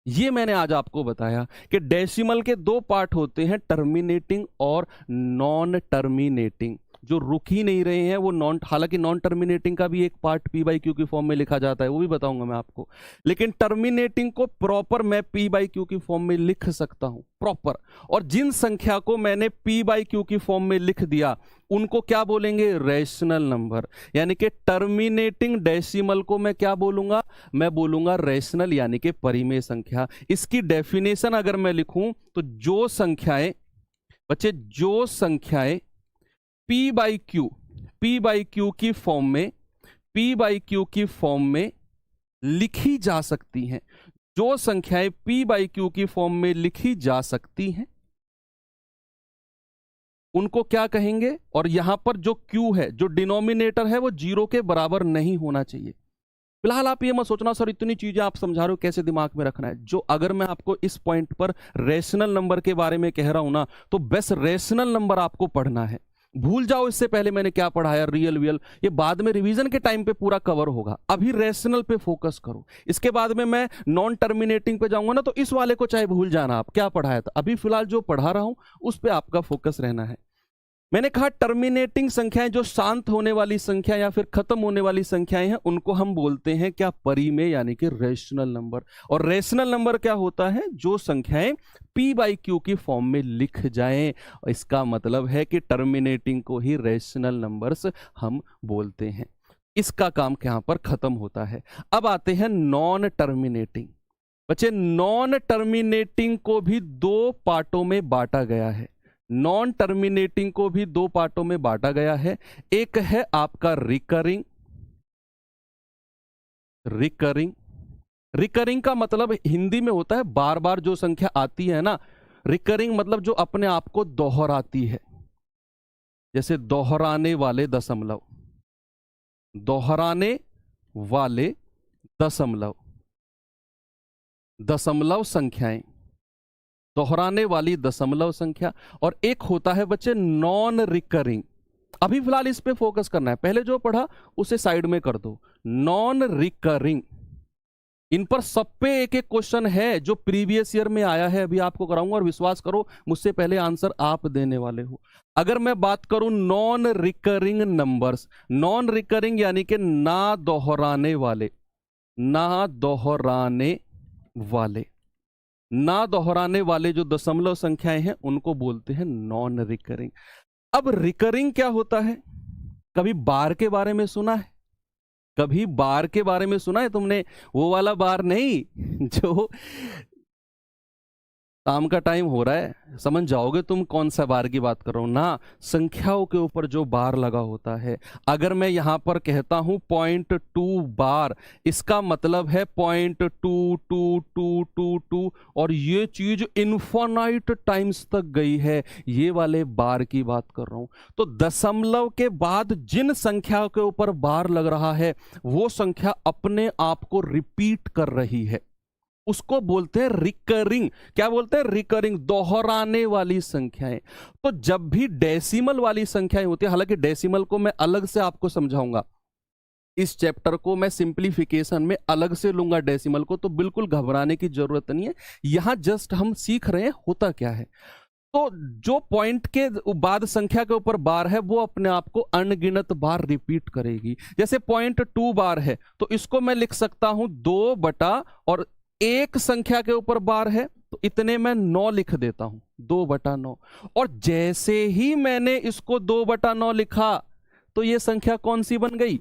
ये मैंने आज आपको बताया कि डेसिमल के दो पार्ट होते हैं, टर्मिनेटिंग और नॉन टर्मिनेटिंग। जो रुक ही नहीं रहे हैं वो नॉन, हालांकि नॉन टर्मिनेटिंग का भी एक पार्ट पी बाई क्यू की फॉर्म में लिखा जाता है, वो भी बताऊंगा मैं आपको। लेकिन टर्मिनेटिंग को प्रॉपर मैं पी बाई क्यू की फॉर्म में लिख सकता हूं प्रॉपर। और जिन संख्या को मैंने पी बाई क्यू की फॉर्म में लिख दिया उनको क्या बोलेंगे, रैशनल नंबर। यानी कि टर्मिनेटिंग डेसिमल को मैं क्या बोलूंगा, मैं बोलूंगा रैशनल, यानी कि परिमेय संख्या। इसकी डेफिनेशन अगर मैं लिखूं तो जो संख्याएं बच्चे, जो संख्याएं P बाई क्यू की फॉर्म में, P बाई क्यू की फॉर्म में लिखी जा सकती हैं, जो संख्याएं P बाई क्यू की फॉर्म में लिखी जा सकती हैं उनको क्या कहेंगे। और यहां पर जो Q है, जो डिनोमिनेटर है, वो 0 के बराबर नहीं होना चाहिए। फिलहाल आप ये मत सोचना सर इतनी चीजें आप समझा रहे हो कैसे दिमाग में रखना है। जो अगर मैं आपको इस पॉइंट पर रैशनल नंबर के बारे में कह रहा हूं ना, तो बस रैशनल नंबर आपको पढ़ना है। भूल जाओ इससे पहले मैंने क्या पढ़ाया, रियल वियल, ये बाद में रिवीजन के टाइम पे पूरा कवर होगा। अभी रैशनल पे फोकस करो। इसके बाद में मैं नॉन टर्मिनेटिंग पे जाऊंगा ना, तो इस वाले को चाहे भूल जाना आप क्या पढ़ाया था। अभी फिलहाल जो पढ़ा रहा हूं उस पे आपका फोकस रहना है। मैंने कहा टर्मिनेटिंग संख्याएं, जो शांत होने वाली संख्या या फिर खत्म होने वाली संख्याएं हैं, उनको हम बोलते हैं क्या, परिमेय, यानी कि रैशनल नंबर। और रैशनल नंबर क्या होता है, जो संख्याएं P बाई क्यू की फॉर्म में लिख जाएं। इसका मतलब है कि टर्मिनेटिंग को ही रैशनल नंबर्स हम बोलते हैं। इसका काम यहां पर खत्म होता है। अब आते हैं नॉन टर्मिनेटिंग। बच्चे नॉन टर्मिनेटिंग को भी दो पार्टों में बांटा गया है। नॉन टर्मिनेटिंग को भी दो पार्टों में बांटा गया है। एक है आपका रिकरिंग। रिकरिंग का मतलब हिंदी में होता है बार बार जो संख्या आती है ना। रिकरिंग मतलब जो अपने आप को दोहराती है, जैसे दोहराने वाले दशमलव, दोहराने वाले दशमलव, दशमलव संख्याएं, दोहराने वाली दशमलव संख्या। और एक होता है बच्चे नॉन रिकरिंग। अभी फिलहाल इस पे फोकस करना है, पहले जो पढ़ा उसे साइड में कर दो। नॉन रिकरिंग, इन पर सब पे एक एक क्वेश्चन है जो प्रीवियस ईयर में आया है, अभी आपको कराऊंगा। और विश्वास करो मुझसे पहले आंसर आप देने वाले हो। अगर मैं बात करूं non recurring numbers, non recurring यानी कि ना दोहराने वाले, ना दोहराने वाले, ना दोहराने वाले जो दशमलव संख्याएं हैं उनको बोलते हैं नॉन रिकरिंग। अब रिकरिंग क्या होता है, कभी बार के बारे में सुना है, कभी बार के बारे में सुना है तुमने, वो वाला बार नहीं जो शाम का टाइम हो रहा है, समझ जाओगे तुम कौन सा बार की बात कर रहा हूं ना, संख्याओं के ऊपर जो बार लगा होता है। अगर मैं यहां पर कहता हूं 0.2 बार, इसका मतलब है 0.222222, और ये चीज इनफाइनाइट टाइम्स तक गई है, ये वाले बार की बात कर रहा हूं। तो दशमलव के बाद जिन संख्याओं के ऊपर बार लग रहा है वो संख्या अपने आप को रिपीट कर रही है, उसको बोलते हैं रिकरिंग। क्या बोलते हैं, रिकरिंग, दोहराने वाली संख्याएं। तो जब भी डेसिमल वाली संख्याएं होती है, हालांकि डेसिमल को मैं अलग से आपको समझाऊंगा, इस चैप्टर को मैं सिंप्लीफिकेशन में अलग से लूंगा डेसिमल को, तो बिल्कुल घबराने की जरूरत नहीं है। यहां जस्ट हम सीख रहे हैं होता क्या है। तो जो पॉइंट के बाद संख्या के ऊपर बार है वो अपने आप को अनगिनत बार रिपीट करेगी। जैसे 0.2 बार है तो इसको मैं लिख सकता हूं 2 बटा, और एक संख्या के ऊपर बार है तो इतने में 9 लिख देता हूं, 2 बटा 9। और जैसे ही मैंने इसको 2 बटा 9 लिखा तो ये संख्या कौन सी बन गई,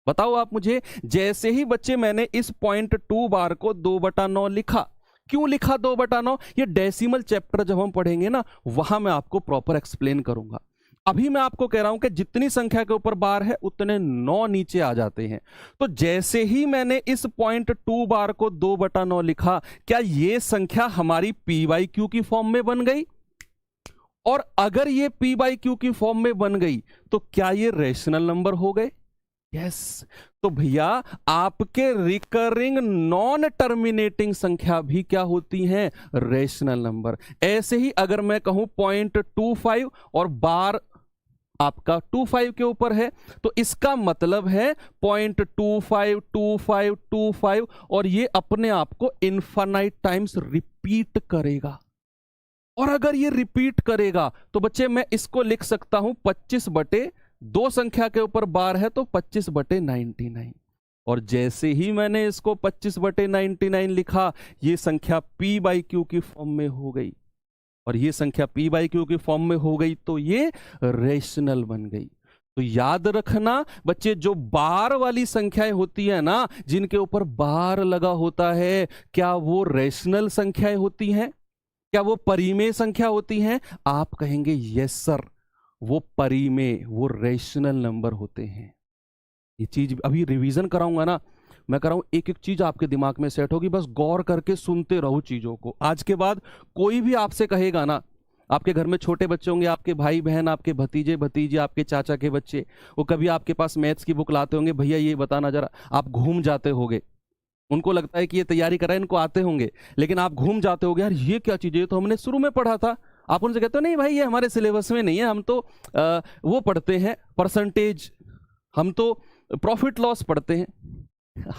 बताओ आप मुझे। जैसे ही बच्चे मैंने इस 0.2 बार को 2 बटा 9 लिखा, क्यों लिखा 2 बटा 9, ये डेसिमल चैप्टर जब हम पढ़ेंगे ना वहां मैं आपको प्रॉपर एक्सप्लेन करूंगा। अभी मैं आपको कह रहा हूं कि जितनी संख्या के ऊपर बार है उतने 9 नीचे आ जाते हैं। तो जैसे ही मैंने इस 0.2 बार को 2 बटा 9 लिखा, क्या ये संख्या हमारी P बाई क्यू की फॉर्म में बन गई? और अगर ये P बाई क्यू की फॉर्म में बन गई तो क्या ये रैशनल नंबर हो गए? यस। तो भैया आपके रिकरिंग नॉन टर्मिनेटिंग संख्या भी क्या होती हैं, रैशनल नंबर। ऐसे ही अगर मैं कहूं 0.25 और बार आपका 25 के ऊपर है, तो इसका मतलब है 0.252525 और ये अपने आप को इनफाइनाइट टाइम्स रिपीट करेगा। और अगर ये रिपीट करेगा तो बच्चे मैं इसको लिख सकता हूं 25/2 संख्या के ऊपर बार है तो 25/99। और जैसे ही मैंने इसको 25/99 लिखा, ये संख्या p बाई क्यू की फॉर्म में हो गई। और ये संख्या p बाई क्यू की फॉर्म में हो गई तो ये रेशनल बन गई। तो याद रखना बच्चे, जो बार वाली संख्याएं होती है ना, जिनके ऊपर बार लगा होता है, क्या वो रेशनल संख्याएं होती हैं? क्या वो परिमेय संख्या होती हैं? आप कहेंगे यस सर, वो परिमेय, वो रेशनल नंबर होते हैं। ये चीज अभी रिवीजन कराऊंगा ना, मैं कराऊं, एक एक चीज आपके दिमाग में सेट होगी, बस गौर करके सुनते रहो चीजों को। आज के बाद कोई भी आपसे कहेगा ना, आपके घर में छोटे बच्चे होंगे, आपके भाई बहन, आपके भतीजे भतीजे, आपके चाचा के बच्चे, वो कभी आपके पास मैथ्स की बुक लाते होंगे, भैया ये बताना जरा, आप घूम जाते होगे। उनको लगता है कि ये तैयारी कर रहे हैं, इनको आते होंगे, लेकिन आप घूम जाते होगे, यार ये क्या चीज है, तो हमने शुरू में पढ़ा था। आप उनसे कहते हो नहीं भाई ये हमारे सिलेबस में नहीं है, हम तो वो पढ़ते हैं परसेंटेज, हम तो प्रॉफिट लॉस पढ़ते हैं।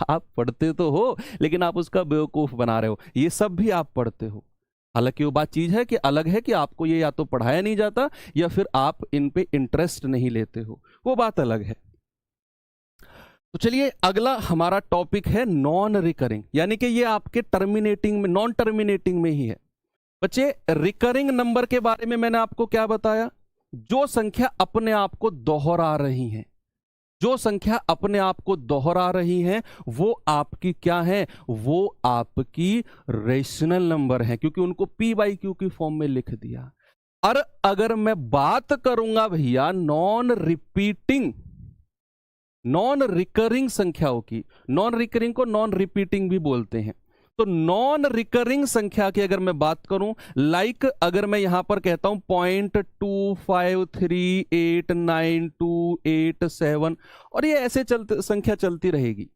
आप पढ़ते तो हो, लेकिन आप उसका बेवकूफ बना रहे हो। ये सब भी आप पढ़ते हो, हालांकि वो बात चीज है कि अलग है कि आपको ये या तो पढ़ाया नहीं जाता या फिर आप इन पे इंटरेस्ट नहीं लेते हो, वो बात अलग है। तो चलिए अगला हमारा टॉपिक है नॉन रिकरिंग, यानी कि ये आपके टर्मिनेटिंग में, नॉन टर्मिनेटिंग में ही है। बच्चे रिकरिंग नंबर के बारे में मैंने आपको क्या बताया? जो संख्या अपने आप को दोहरा रही है, जो संख्या अपने आप को दोहरा रही है वो आपकी क्या है? वो आपकी रेशनल नंबर है, क्योंकि उनको p बाई क्यू की फॉर्म में लिख दिया। और अगर मैं बात करूंगा भैया नॉन रिपीटिंग, नॉन रिकरिंग संख्याओं की, नॉन रिकरिंग को नॉन रिपीटिंग भी बोलते हैं, तो नॉन रिकरिंग संख्या की अगर मैं बात करूं, लाइक अगर मैं यहां पर कहता हूं 0.25389287 और ये ऐसे चलते संख्या चलती रहेगी,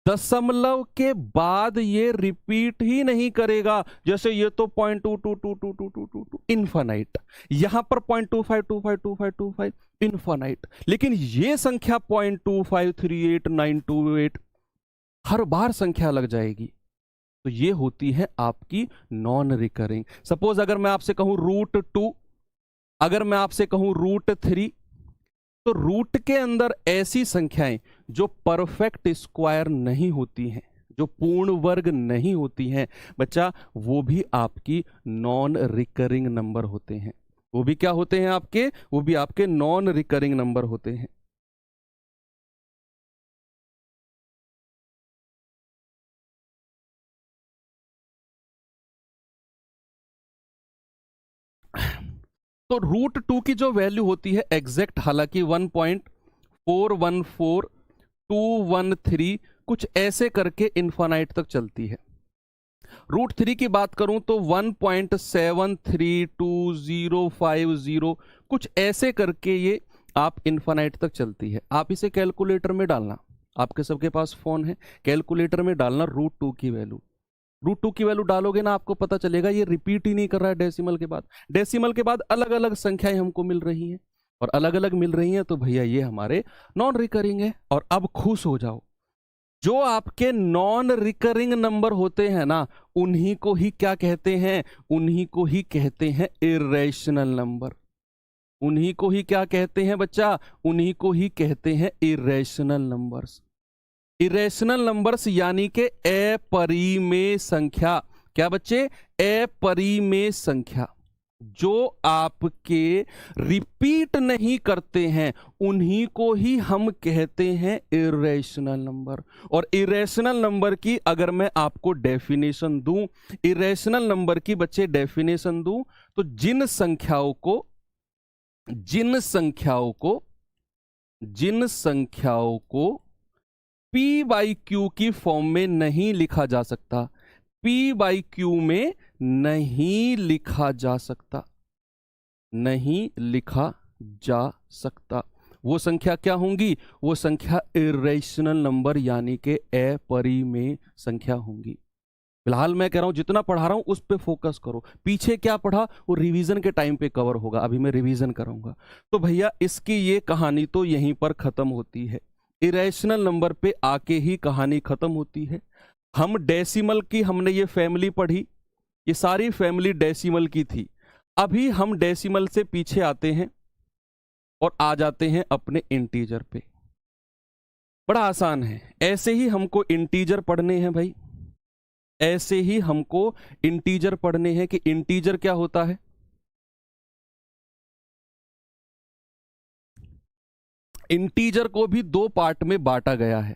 दशमलव के बाद ये रिपीट ही नहीं करेगा। जैसे ये तो 0.222222 इनफाइनाइट, यहां पर 0.252525 इनफाइनाइट, लेकिन ये संख्या 0.2538928 हर बार संख्या लग जाएगी। तो ये होती है आपकी नॉन रिकरिंग। सपोज अगर मैं आपसे कहूं √2, अगर मैं आपसे कहूं √3, तो रूट के अंदर ऐसी संख्याएं जो परफेक्ट स्क्वायर नहीं होती हैं, जो पूर्ण वर्ग नहीं होती हैं बच्चा, वो भी आपकी नॉन रिकरिंग नंबर होते हैं। वो भी क्या होते हैं आपके? वो भी आपके नॉन रिकरिंग नंबर होते हैं। तो √2 की जो वैल्यू होती है एग्जैक्ट, हालांकि 1.414213 कुछ ऐसे करके इनफाइनाइट तक चलती है। √3 की बात करूं तो 1.732050 कुछ ऐसे करके ये आप इनफाइनाइट तक चलती है। आप इसे कैलकुलेटर में डालना, आपके सबके पास फोन है, कैलकुलेटर में डालना √2 की वैल्यू। √2 की वैल्यू डालोगे ना, आपको पता चलेगा ये रिपीट ही नहीं कर रहा है डेसिमल के बाद। डेसिमल के बाद अलग अलग संख्याएं हमको मिल रही हैं, और अलग अलग मिल रही हैं, तो भैया ये हमारे नॉन रिकरिंग है। और अब खुश हो जाओ, जो आपके नॉन रिकरिंग नंबर होते हैं ना, उन्हीं को ही क्या कहते हैं? उन्हीं को ही कहते हैं इरेशनल नंबर। उन्हीं को ही क्या कहते हैं बच्चा? उन्हीं को ही कहते हैं इरेशनल नंबर्स। इरेशनल नंबर्स यानी कि अपरिमेय संख्या। क्या बच्चे? अपरिमेय संख्या, जो आपके रिपीट नहीं करते हैं, उन्हीं को ही हम कहते हैं इरेशनल नंबर। और इरेशनल नंबर की अगर मैं आपको डेफिनेशन दूं, इरेशनल नंबर की बच्चे डेफिनेशन दूं, तो जिन संख्याओं को p बाई क्यू की फॉर्म में नहीं लिखा जा सकता, p बाई क्यू में नहीं लिखा जा सकता, नहीं लिखा जा सकता, वो संख्या क्या होंगी? वो संख्या इरेशनल नंबर यानी कि अपरिमेय संख्या होंगी। फिलहाल मैं कह रहा हूं जितना पढ़ा रहा हूं उस पे फोकस करो, पीछे क्या पढ़ा वो रिवीजन के टाइम पे कवर होगा, अभी मैं रिवीजन करूंगा। तो भैया इसकी ये कहानी तो यहीं पर खत्म होती है, इरेशनल नंबर पे आके ही कहानी खत्म होती है। हम डेसिमल की हमने ये फैमिली पढ़ी, ये सारी फैमिली डेसिमल की थी। अभी हम डेसिमल से पीछे आते हैं और आ जाते हैं अपने इंटीजर पे। बड़ा आसान है, ऐसे ही हमको इंटीजर पढ़ने हैं भाई, ऐसे ही हमको इंटीजर पढ़ने हैं कि इंटीजर क्या होता है। इंटीजर को भी दो पार्ट में बांटा गया है,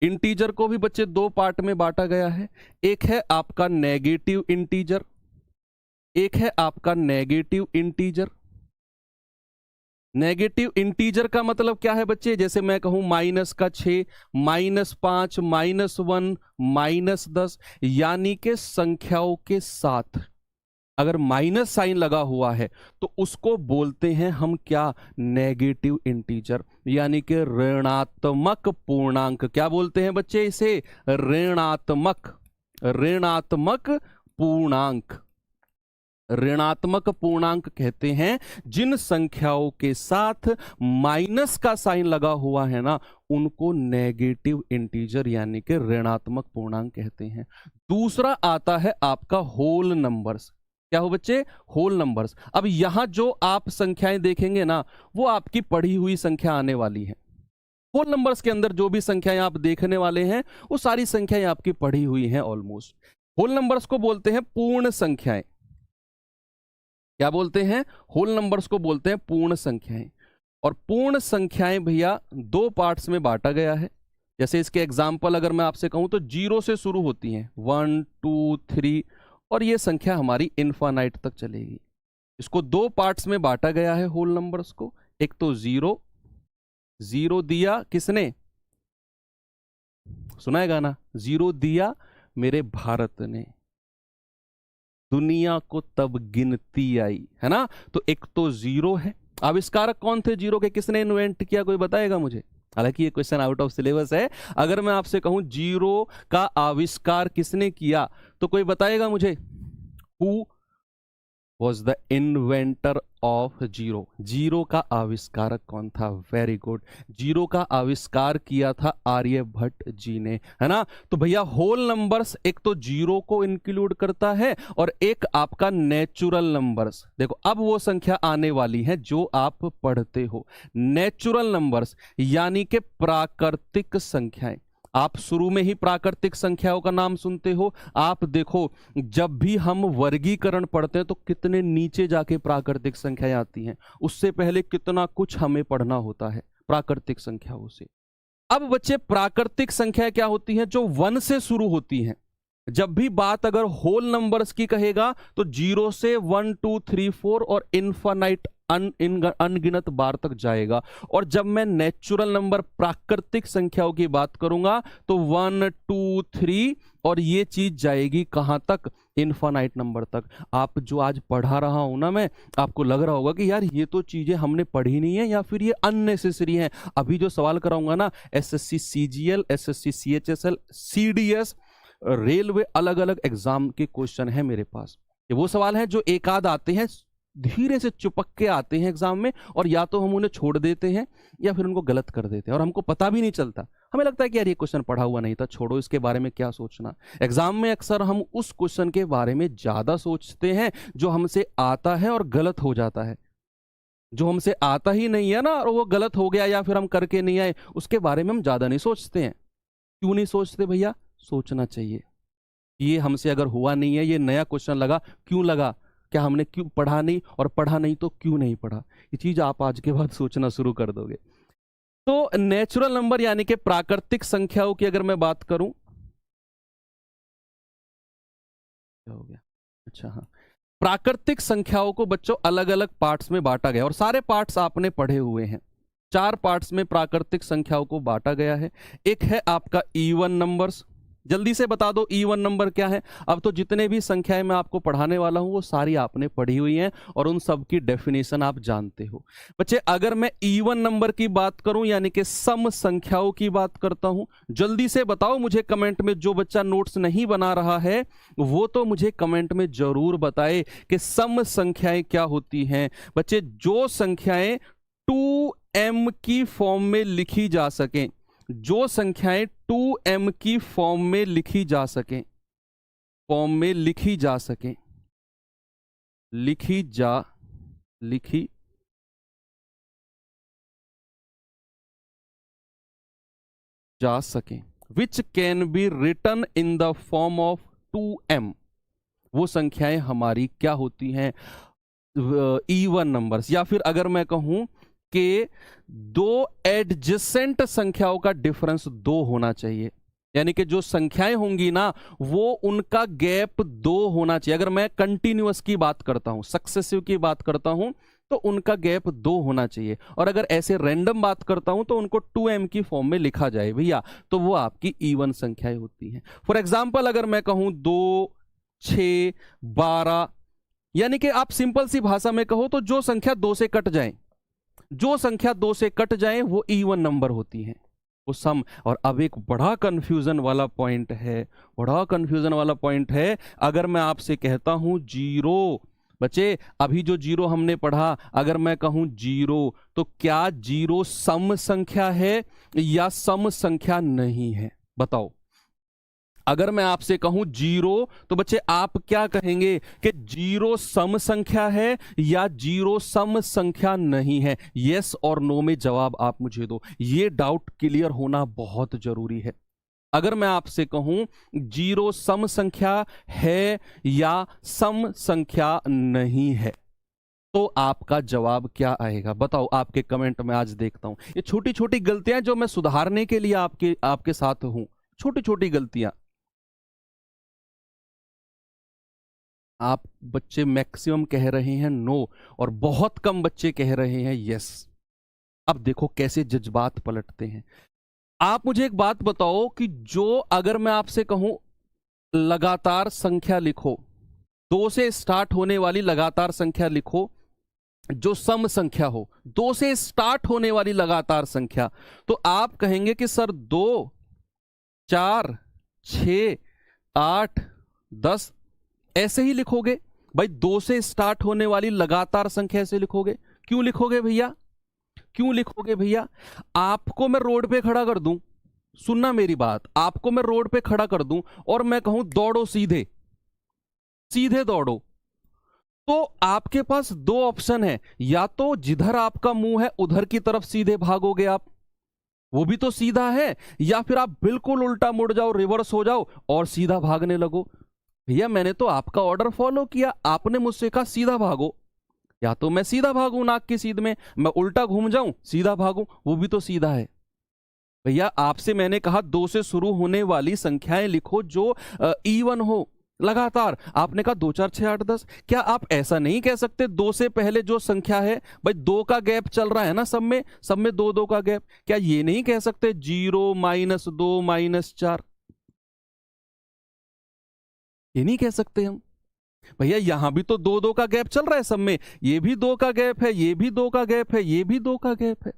इंटीजर को भी बच्चे दो पार्ट में बांटा गया है। एक है आपका नेगेटिव इंटीजर, एक है आपका नेगेटिव इंटीजर। नेगेटिव इंटीजर का मतलब क्या है बच्चे, जैसे मैं कहूं -6, -5, -1, -10, यानी के संख्याओं के साथ अगर माइनस साइन लगा हुआ है तो उसको बोलते हैं हम क्या, नेगेटिव इंटीजर, यानी कि ऋणात्मक पूर्णांक। क्या बोलते हैं बच्चे इसे, ऋणात्मक, ऋणात्मक पूर्णांक। ऋणात्मक पूर्णांक कहते हैं जिन संख्याओं के साथ माइनस का साइन लगा हुआ है ना, उनको नेगेटिव इंटीजर यानी कि ऋणात्मक पूर्णांक कहते हैं। दूसरा आता है आपका होल नंबर्स। क्या हो बच्चे, होल नंबर्स। अब यहां जो आप संख्याएं देखेंगे ना, वो आपकी पढ़ी हुई संख्या आने वाली है। होल नंबर्स के अंदर जो भी संख्याएं आप देखने वाले हैं वो सारी संख्याएं आपकी पढ़ी हुई हैं ऑलमोस्ट। होल नंबर्स को बोलते हैं पूर्ण संख्याएं। क्या बोलते हैं, होल नंबर्स को बोलते हैं पूर्ण संख्याएं। और पूर्ण संख्याएं भैया दो पार्ट्स में बांटा गया है। जैसे इसके एग्जाम्पल अगर मैं आपसे कहूं तो 0 से शुरू होती हैं, 1 2 3, और ये संख्या हमारी इनफाइनाइट तक चलेगी। इसको दो पार्ट्स में बांटा गया है होल नंबर्स को। एक तो 0, 0 दिया किसने, सुना है गाना, 0 दिया मेरे भारत ने, दुनिया को तब गिनती आई, है ना। तो एक तो 0 है। आविष्कारक कौन थे 0 के, किसने इन्वेंट किया, कोई बताएगा मुझे। हालांकि ये क्वेश्चन आउट ऑफ सिलेबस है। अगर मैं आपसे कहूं 0 का आविष्कार किसने किया तो कोई बताएगा मुझे, who was the inventor of 0। 0 का आविष्कारक कौन था, वेरी गुड, 0 का आविष्कार किया था आर्यभट्ट जी ने, है ना। तो भैया होल नंबर्स एक तो 0 को इंक्लूड करता है और एक आपका नेचुरल नंबर्स। देखो अब वो संख्या आने वाली है जो आप पढ़ते हो, नेचुरल नंबर्स यानी कि प्राकृतिक संख्याएं। आप शुरू में ही प्राकृतिक संख्याओं का नाम सुनते हो। आप देखो जब भी हम वर्गीकरण पढ़ते हैं तो कितने नीचे जाके प्राकृतिक संख्याएं आती हैं, उससे पहले कितना कुछ हमें पढ़ना होता है प्राकृतिक संख्याओं से। अब बच्चे प्राकृतिक संख्या क्या होती है, जो 1 से शुरू होती हैं। जब भी बात अगर होल नंबर्स की कहेगा तो 0 से 1 2 3 4 और इनफाइनाइट अनगिनत बार तक जाएगा। और जब मैं नेचुरल नंबर प्राकृतिक संख्याओं की बात करूंगा तो 1 2 3 और ये चीज जाएगी कहां तक, इनफाइनाइट नंबर तक। आप जो आज पढ़ा रहा हूं ना मैं, आपको लग रहा होगा कि यार ये तो चीजें हमने पढ़ी नहीं है या फिर ये अननेसेसरी है। अभी जो सवाल कराऊंगा ना, SSC CGL, SSC CHSL, CDS, railway, अलग अलग एग्जाम के क्वेश्चन है मेरे पास। ये वो सवाल हैं जो एक आध आते हैं, धीरे से चिपक के आते हैं एग्जाम में, और या तो हम उन्हें छोड़ देते हैं या फिर उनको गलत कर देते हैं और हमको पता भी नहीं चलता। हमें लगता है कि यार ये क्वेश्चन पढ़ा हुआ नहीं था, छोड़ो इसके बारे में क्या सोचना। एग्जाम में अक्सर हम उस क्वेश्चन के बारे में ज्यादा सोचते हैं जो हमसे आता है और गलत हो जाता है। जो हमसे आता ही नहीं है ना और वो गलत हो गया या फिर हम करके नहीं आए, उसके बारे में हम ज्यादा नहीं सोचते हैं। क्यों नहीं सोचते भैया, सोचना चाहिए। ये हमसे अगर हुआ नहीं है, ये नया क्वेश्चन लगा, क्यों लगा, क्या हमने क्यों पढ़ा नहीं, और पढ़ा नहीं तो क्यों नहीं पढ़ा, ये चीज आप आज के बाद सोचना शुरू कर दोगे। तो नेचुरल नंबर यानी कि प्राकृतिक संख्याओं की अगर मैं बात करूं, क्या हो गया, अच्छा हाँ, प्राकृतिक संख्याओं को बच्चों अलग अलग पार्ट्स में बांटा गया और सारे पार्ट्स आपने पढ़े हुए हैं। 4 पार्ट्स में प्राकृतिक संख्याओं को बांटा गया है। एक है आपका इवन नंबर्स, जल्दी से बता दो इवन नंबर क्या है। अब तो जितने भी संख्याएं मैं आपको पढ़ाने वाला हूं वो सारी आपने पढ़ी हुई हैं और उन सब की डेफिनेशन आप जानते हो। बच्चे अगर मैं इवन नंबर की बात करूं यानी कि सम संख्याओं की बात करता हूं, जल्दी से बताओ मुझे कमेंट में। जो बच्चा नोट्स नहीं बना रहा है वो तो मुझे कमेंट में जरूर बताए कि सम संख्याएं क्या होती हैं। बच्चे जो संख्याएं 2m की फॉर्म में लिखी जा सकें, जो संख्याएं 2m की फॉर्म में लिखी जा सकें, फॉर्म में लिखी जा सकें, लिखी जा सकें, which can be written in the form of 2m, वो संख्याएं हमारी क्या होती हैं? Even numbers. या फिर अगर मैं कहूं कि दो एडजेसेंट संख्याओं का डिफरेंस 2 होना चाहिए, यानी कि जो संख्याएं होंगी ना वो उनका गैप 2 होना चाहिए। अगर मैं कंटिन्यूअस की बात करता हूं, सक्सेसिव की बात करता हूं, तो उनका गैप 2 होना चाहिए। और अगर ऐसे रैंडम बात करता हूं तो उनको 2m की फॉर्म में लिखा जाए भैया, तो वो आपकी इवन संख्याएं होती हैं। फॉर एग्जाम्पल अगर मैं कहूं 2, 6, 12, यानी कि आप सिंपल सी भाषा में कहो तो जो संख्या 2 से कट जाए, जो संख्या 2 से कट जाए वो इवन नंबर होती है, वो सम। और अब एक बड़ा कंफ्यूजन वाला पॉइंट है, बड़ा कंफ्यूजन वाला पॉइंट है। अगर मैं आपसे कहता हूं 0, बच्चे अभी जो 0 हमने पढ़ा, अगर मैं कहूं 0 तो क्या 0 सम संख्या है या सम संख्या नहीं है? बताओ। अगर मैं आपसे कहूं 0 तो बच्चे आप क्या कहेंगे कि 0 सम संख्या है या 0 सम संख्या नहीं है? यस और नो में जवाब आप मुझे दो। ये डाउट क्लियर होना बहुत जरूरी है। अगर मैं आपसे कहूं 0 सम संख्या है या सम संख्या नहीं है, तो आपका जवाब क्या आएगा? बताओ आपके कमेंट में। आज देखता हूं ये छोटी छोटी गलतियां जो मैं सुधारने के लिए आपके साथ हूं, छोटी छोटी गलतियां। आप बच्चे मैक्सिमम कह रहे हैं नो और बहुत कम बच्चे कह रहे हैं यस। अब देखो कैसे जज्बात पलटते हैं। आप मुझे एक बात बताओ कि जो अगर मैं आपसे कहूं लगातार संख्या लिखो, 2 से स्टार्ट होने वाली लगातार संख्या लिखो जो सम संख्या हो, 2 से स्टार्ट होने वाली लगातार संख्या, तो आप कहेंगे कि सर 2, 4, 6, 8, 10 ऐसे ही लिखोगे? भाई 2 से स्टार्ट होने वाली लगातार संख्या ऐसे लिखोगे? क्यों लिखोगे भैया? क्यों लिखोगे भैया? आपको मैं रोड पे खड़ा कर दूं, सुनना मेरी बात, आपको मैं रोड पे खड़ा कर दूं और मैं कहूं दौड़ो सीधे, सीधे दौड़ो, तो आपके पास 2 ऑप्शन है। या तो जिधर आपका मुंह है उधर की तरफ सीधे भागोगे आप, वो भी तो सीधा है, या फिर आप बिल्कुल उल्टा मुड़ जाओ, रिवर्स हो जाओ और सीधा भागने लगो। भैया मैंने तो आपका ऑर्डर फॉलो किया, आपने मुझसे कहा सीधा भागो, या तो मैं सीधा भागूं नाक की सीध में, मैं उल्टा घूम जाऊं सीधा भागूं, वो भी तो सीधा है। भैया आपसे मैंने कहा 2 से शुरू होने वाली संख्याएं लिखो जो इवन हो लगातार, आपने कहा 2, 4, 6, 8, 10। क्या आप ऐसा नहीं कह सकते 2 से पहले जो संख्या है, भाई 2 का गैप चल रहा है ना, सब में 2 का गैप, क्या ये नहीं कह सकते 0, -2, -4? ये नहीं कह सकते हम? भैया यहां भी तो 2 का गैप चल रहा है सब में, ये भी 2 का गैप है, ये भी 2 का गैप है, ये भी 2 का गैप है,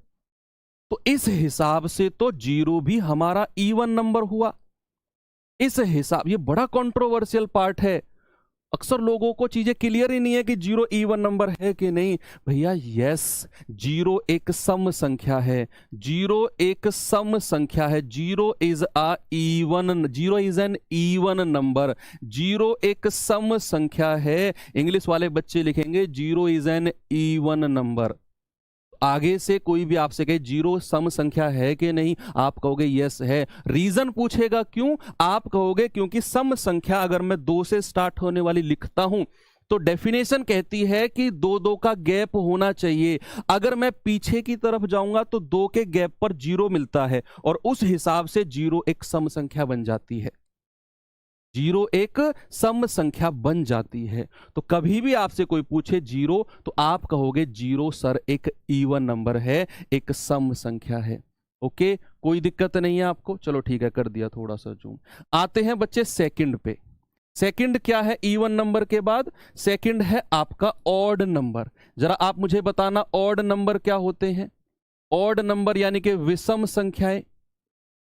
तो इस हिसाब से तो 0 भी हमारा इवन नंबर हुआ। इस हिसाब, ये बड़ा कंट्रोवर्शियल पार्ट है, अक्सर लोगों को चीजें क्लियर ही नहीं है कि 0 इवन नंबर है कि नहीं। भैया यस, 0 एक सम संख्या है, 0 एक सम संख्या है, 0 इज एन इवन नंबर, 0 एक सम संख्या है। इंग्लिश वाले बच्चे लिखेंगे 0 इज एन इवन नंबर। आगे से कोई भी आपसे कहे 0 सम संख्या है कि नहीं, आप कहोगे यस है। रीजन पूछेगा क्यों, आप कहोगे क्योंकि सम संख्या अगर मैं 2 से स्टार्ट होने वाली लिखता हूं तो डेफिनेशन कहती है कि 2 का गैप होना चाहिए। अगर मैं पीछे की तरफ जाऊंगा तो 2 के गैप पर 0 मिलता है और उस हिसाब से 0 एक सम संख्या बन जाती है, 0 एक सम संख्या बन जाती है। तो कभी भी आपसे कोई पूछे 0 तो आप कहोगे 0 सर एक इवन नंबर है, एक सम संख्या है। ओके, कोई दिक्कत नहीं है आपको, चलो ठीक है, कर दिया थोड़ा सा जूम। आते हैं बच्चे सेकंड पे। सेकंड क्या है इवन नंबर के बाद? सेकंड है आपका ऑड नंबर। जरा आप मुझे बताना ऑड नंबर क्या होते हैं? ऑड नंबर यानी कि विषम संख्याएं।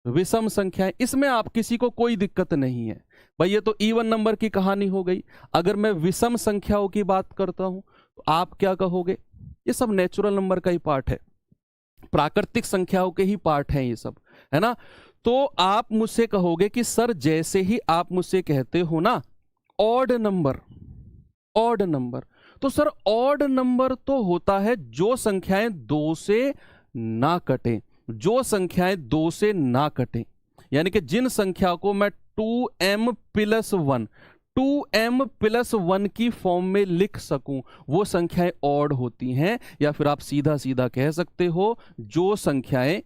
विषम संख्याएं, इसमें आप किसी को कोई दिक्कत नहीं है भाई, ये तो इवन नंबर की कहानी हो गई। अगर मैं विषम संख्याओं की बात करता हूं तो आप क्या कहोगे? ये सब नेचुरल नंबर का ही पार्ट है, प्राकृतिक संख्याओं के ही पार्ट हैं ये सब, है ना। तो आप मुझसे कहोगे कि सर जैसे ही आप मुझसे कहते हो ना ऑड नंबर, ऑड नंबर, तो सर ऑड नंबर तो होता है जो संख्याएं 2 से ना कटें, जो संख्याएं 2 से ना कटें, यानी कि जिन संख्या को मैं 2m प्लस 1 2m प्लस 1 की फॉर्म में लिख सकूं वो संख्याएं ऑड होती हैं। या फिर आप सीधा सीधा कह सकते हो जो संख्याएं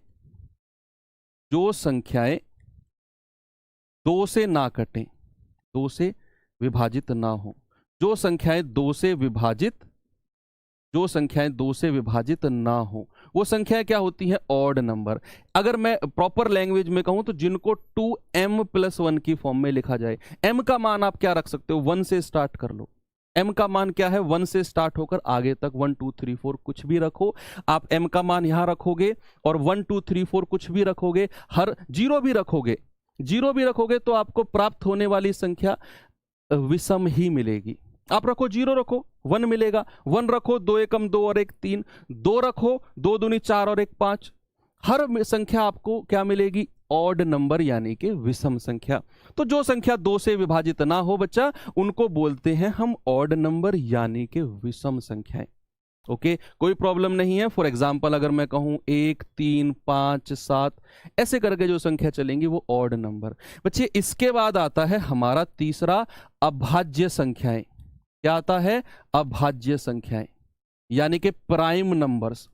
2 से ना कटें, 2 से विभाजित ना हो, जो संख्याएं 2 से विभाजित ना हो वो संख्याएं क्या होती हैं? Odd number. अगर मैं प्रॉपर लैंग्वेज में कहूं तो जिनको 2m प्लस 1 की फॉर्म में लिखा जाए, m का मान आप क्या रख सकते हो? 1 से स्टार्ट कर लो। m का मान क्या है? 1 से स्टार्ट होकर आगे तक 1 2 3 4 कुछ भी रखो, आप m का मान यहां रखोगे और 1 2 3 4 कुछ भी रखोगे, हर जीरो भी रखोगे तो आपको प्राप्त होने वाली संख्या विषम ही मिलेगी। आप रखो 0 रखो 1 मिलेगा, 1 रखो 2 एकम 2 और 1 3, 2 रखो 2 दूनी 4 और 1 5, हर संख्या आपको क्या मिलेगी? ऑड नंबर यानी कि विषम संख्या। तो जो संख्या 2 से विभाजित ना हो बच्चा उनको बोलते हैं हम ऑड नंबर यानी कि विषम संख्याएं। ओके, कोई प्रॉब्लम नहीं है। फॉर एग्जाम्पल अगर मैं कहूं 1 3 5 7 ऐसे करके जो संख्या चलेंगी वो ऑड नंबर। बच्चे इसके बाद आता है हमारा तीसरा अभाज्य संख्याएं। क्या आता है? अभाज्य संख्याएं यानी कि प्राइम नंबर्स।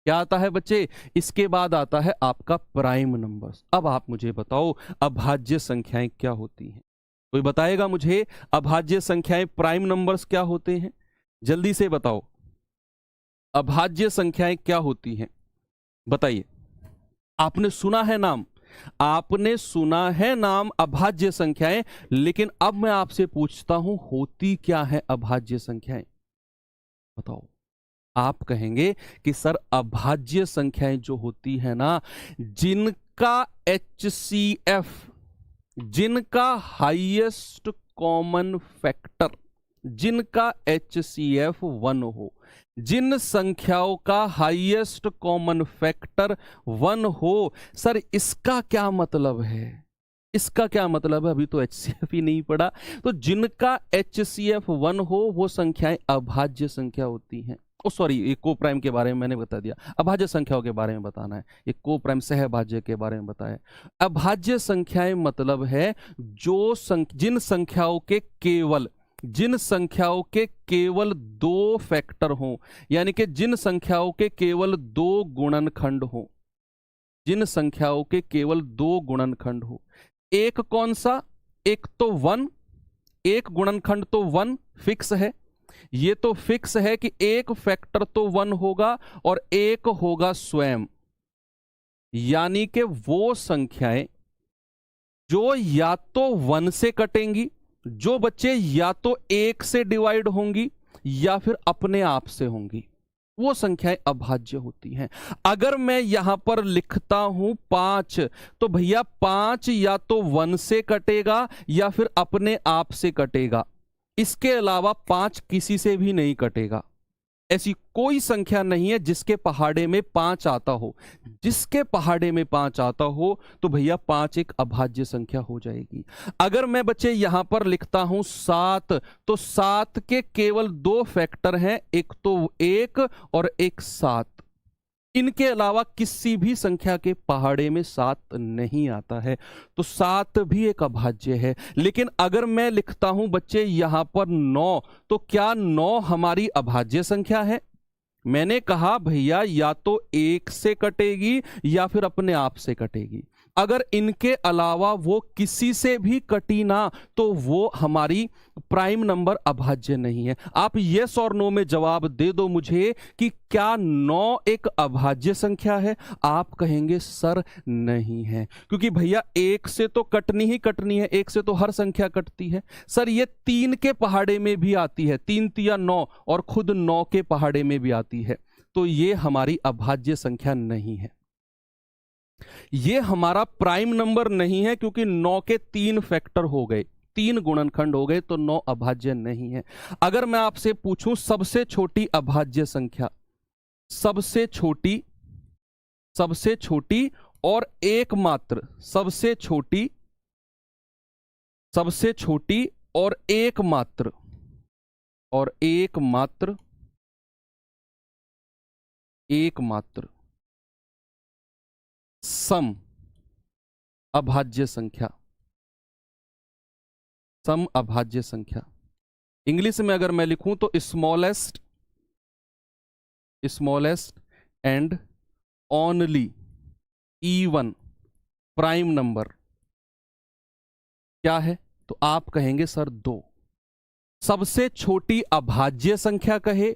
क्या आता है बच्चे? इसके बाद आता है आपका प्राइम नंबर्स। अब आप मुझे बताओ अभाज्य संख्याएं क्या होती हैं? कोई बताएगा मुझे अभाज्य संख्याएं प्राइम नंबर्स क्या होते हैं? जल्दी से बताओ, अभाज्य संख्याएं क्या होती हैं? बताइए। आपने सुना है नाम, आपने सुना है नाम अभाज्य संख्याएं, लेकिन अब मैं आपसे पूछता हूं होती क्या है अभाज्य संख्याएं? बताओ। आप कहेंगे कि सर अभाज्य संख्याएं जो होती है ना, जिनका HCF, जिनका हाईएस्ट कॉमन फैक्टर, जिनका HCF 1 हो, जिन संख्याओं का हाईएस्ट कॉमन फैक्टर 1 हो, सर इसका क्या मतलब है? इसका क्या मतलब है? अभी तो HCF ही नहीं पड़ा। तो जिनका HCF 1 हो वो संख्याएं अभाज्य संख्या होती हैं। ओ सॉरी, ये को प्राइम के बारे में मैंने बता दिया, अभाज्य संख्याओं के बारे में बताना है। ये को प्राइम सहभाज्य के बारे में बताया। अभाज्य संख्याएं मतलब है जो जिन संख्याओं के केवल 2 फैक्टर हों, यानी कि जिन संख्याओं के केवल 2 गुणनखंड हो, जिन संख्याओं के केवल 2 गुणनखंड हो। एक कौन सा? एक तो 1, एक गुणनखंड तो 1 फिक्स है, ये तो फिक्स है कि एक फैक्टर तो 1 होगा और एक होगा स्वयं, यानी कि वो संख्याएं जो या तो 1 से कटेंगी, जो बच्चे या तो 1 से डिवाइड होंगी या फिर अपने आप से होंगी, वो संख्याएं अभाज्य होती हैं। अगर मैं यहां पर लिखता हूं 5, तो भैया 5 या तो 1 से कटेगा या फिर अपने आप से कटेगा, इसके अलावा 5 किसी से भी नहीं कटेगा। ऐसी कोई संख्या नहीं है जिसके पहाड़े में 5 आता हो। जिसके पहाड़े में 5 आता हो तो भैया 5 एक अभाज्य संख्या हो जाएगी। अगर मैं बच्चे यहां पर लिखता हूं 7, तो 7 के केवल 2 फैक्टर हैं, एक तो 1 और एक 7। इनके अलावा किसी भी संख्या के पहाड़े में 7 नहीं आता है, तो 7 भी एक अभाज्य है। लेकिन अगर मैं लिखता हूं बच्चे यहां पर 9, तो क्या 9 हमारी अभाज्य संख्या है? मैंने कहा भैया या तो 1 से कटेगी या फिर अपने आप से कटेगी। अगर इनके अलावा वो किसी से भी कटी ना तो वो हमारी प्राइम नंबर अभाज्य नहीं है। आप यस और नो में जवाब दे दो मुझे कि क्या 9 एक अभाज्य संख्या है। आप कहेंगे सर नहीं है, क्योंकि भैया 1 से तो कटनी ही कटनी है, 1 से तो हर संख्या कटती है। सर ये 3 के पहाड़े में भी आती है, 3 तिया 9, और खुद 9 के पहाड़े में भी आती है, तो ये हमारी अभाज्य संख्या नहीं है। ये हमारा प्राइम नंबर नहीं है, क्योंकि 9 के 3 फैक्टर हो गए, 3 गुणनखंड हो गए, तो 9 अभाज्य नहीं है। अगर मैं आपसे पूछूं सबसे छोटी अभाज्य संख्या, सबसे छोटी और एकमात्र, सबसे छोटी और एकमात्र सम अभाज्य संख्या, सम अभाज्य संख्या। इंग्लिश में अगर मैं लिखूं तो smallest and only even prime number क्या है, तो आप कहेंगे सर 2। सबसे छोटी अभाज्य संख्या कहे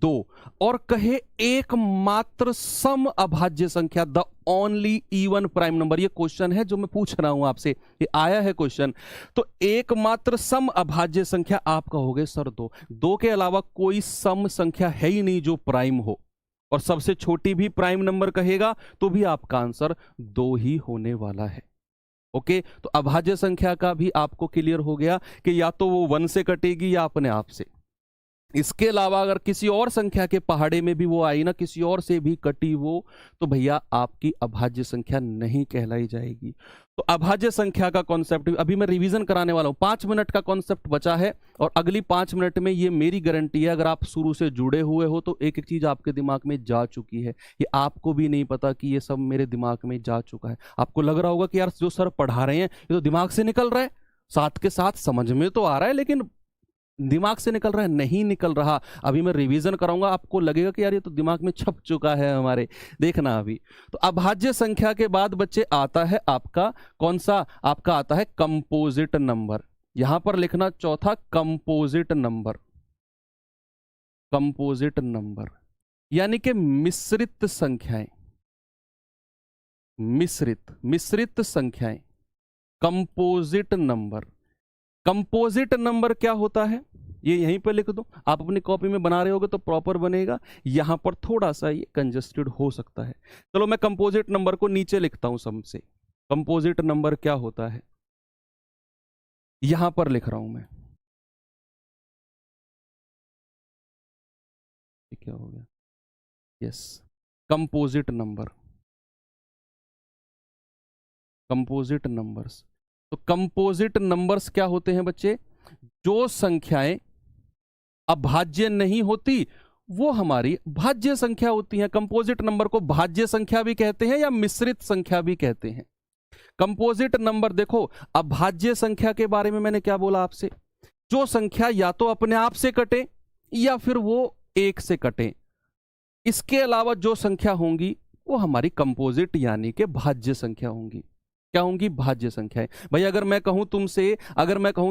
2, और कहे एकमात्र सम अभाज्य संख्या, the only even prime number. ये क्वेश्चन है जो मैं पूछ रहा हूं आपसे, ये आया है क्वेश्चन। तो एकमात्र सम अभाज्य संख्या आप कहोगे सर 2। 2 के अलावा कोई सम संख्या है ही नहीं जो प्राइम हो, और सबसे छोटी भी प्राइम नंबर कहेगा तो भी आपका आंसर 2 ही होने वाला है। ओके, तो अभाज्य संख्या का भी आपको क्लियर हो गया कि या तो वो 1 से कटेगी या अपने आप से। इसके अलावा अगर किसी और संख्या के पहाड़े में भी वो आई ना, किसी और से भी कटी वो, तो भैया आपकी अभाज्य संख्या नहीं कहलाई जाएगी। तो अभाज्य संख्या का कॉन्सेप्ट अभी मैं रिवीजन कराने वाला हूं। 5 मिनट का कॉन्सेप्ट बचा है, और अगली 5 मिनट में ये मेरी गारंटी है, अगर आप शुरू से जुड़े हुए हो तो एक एक चीज आपके दिमाग में जा चुकी है। ये आपको भी नहीं पता कि ये सब मेरे दिमाग में जा चुका है। आपको लग रहा होगा कि यार जो सर पढ़ा रहे हैं ये तो दिमाग से निकल रहा है, साथ के साथ समझ में तो आ रहा है, लेकिन दिमाग से निकल रहा है, नहीं निकल रहा। अभी मैं रिवीजन कराऊंगा, आपको लगेगा कि यार ये तो दिमाग में छप चुका है हमारे। देखना अभी तो अभाज्य संख्या के बाद बच्चे आता है आपका कौन सा, आपका आता है कंपोजिट नंबर। यहां पर लिखना चौथा कंपोजिट नंबर, कंपोजिट नंबर यानी कि मिश्रित संख्याएं, मिश्रित संख्याएं, कंपोजिट नंबर। कंपोजिट नंबर क्या होता है ये यहीं पर लिख दो, आप अपनी कॉपी में बना रहे होगे तो प्रॉपर बनेगा, यहां पर थोड़ा सा ये कंजस्टेड हो सकता है। चलो मैं कंपोजिट नंबर को नीचे लिखता हूं सबसे। कंपोजिट नंबर क्या होता है यहां पर लिख रहा हूं मैं, क्या हो गया, yes, composite number, composite numbers. तो कंपोजिट नंबर्स क्या होते हैं बच्चे, जो संख्याएं अभाज्य नहीं होती वो हमारी भाज्य संख्या होती है। कंपोजिट नंबर को भाज्य संख्या भी कहते हैं या मिश्रित संख्या भी कहते हैं। कंपोजिट नंबर देखो, अभाज्य संख्या के बारे में मैंने क्या बोला आपसे, जो संख्या या तो अपने आप से कटे या फिर वो 1 से कटे। इसके अलावा जो संख्या होंगी वो हमारी कंपोजिट यानी कि भाज्य संख्या होंगी। क्या होंगी, भाज्य संख्याएं। भाई अगर मैं कहूं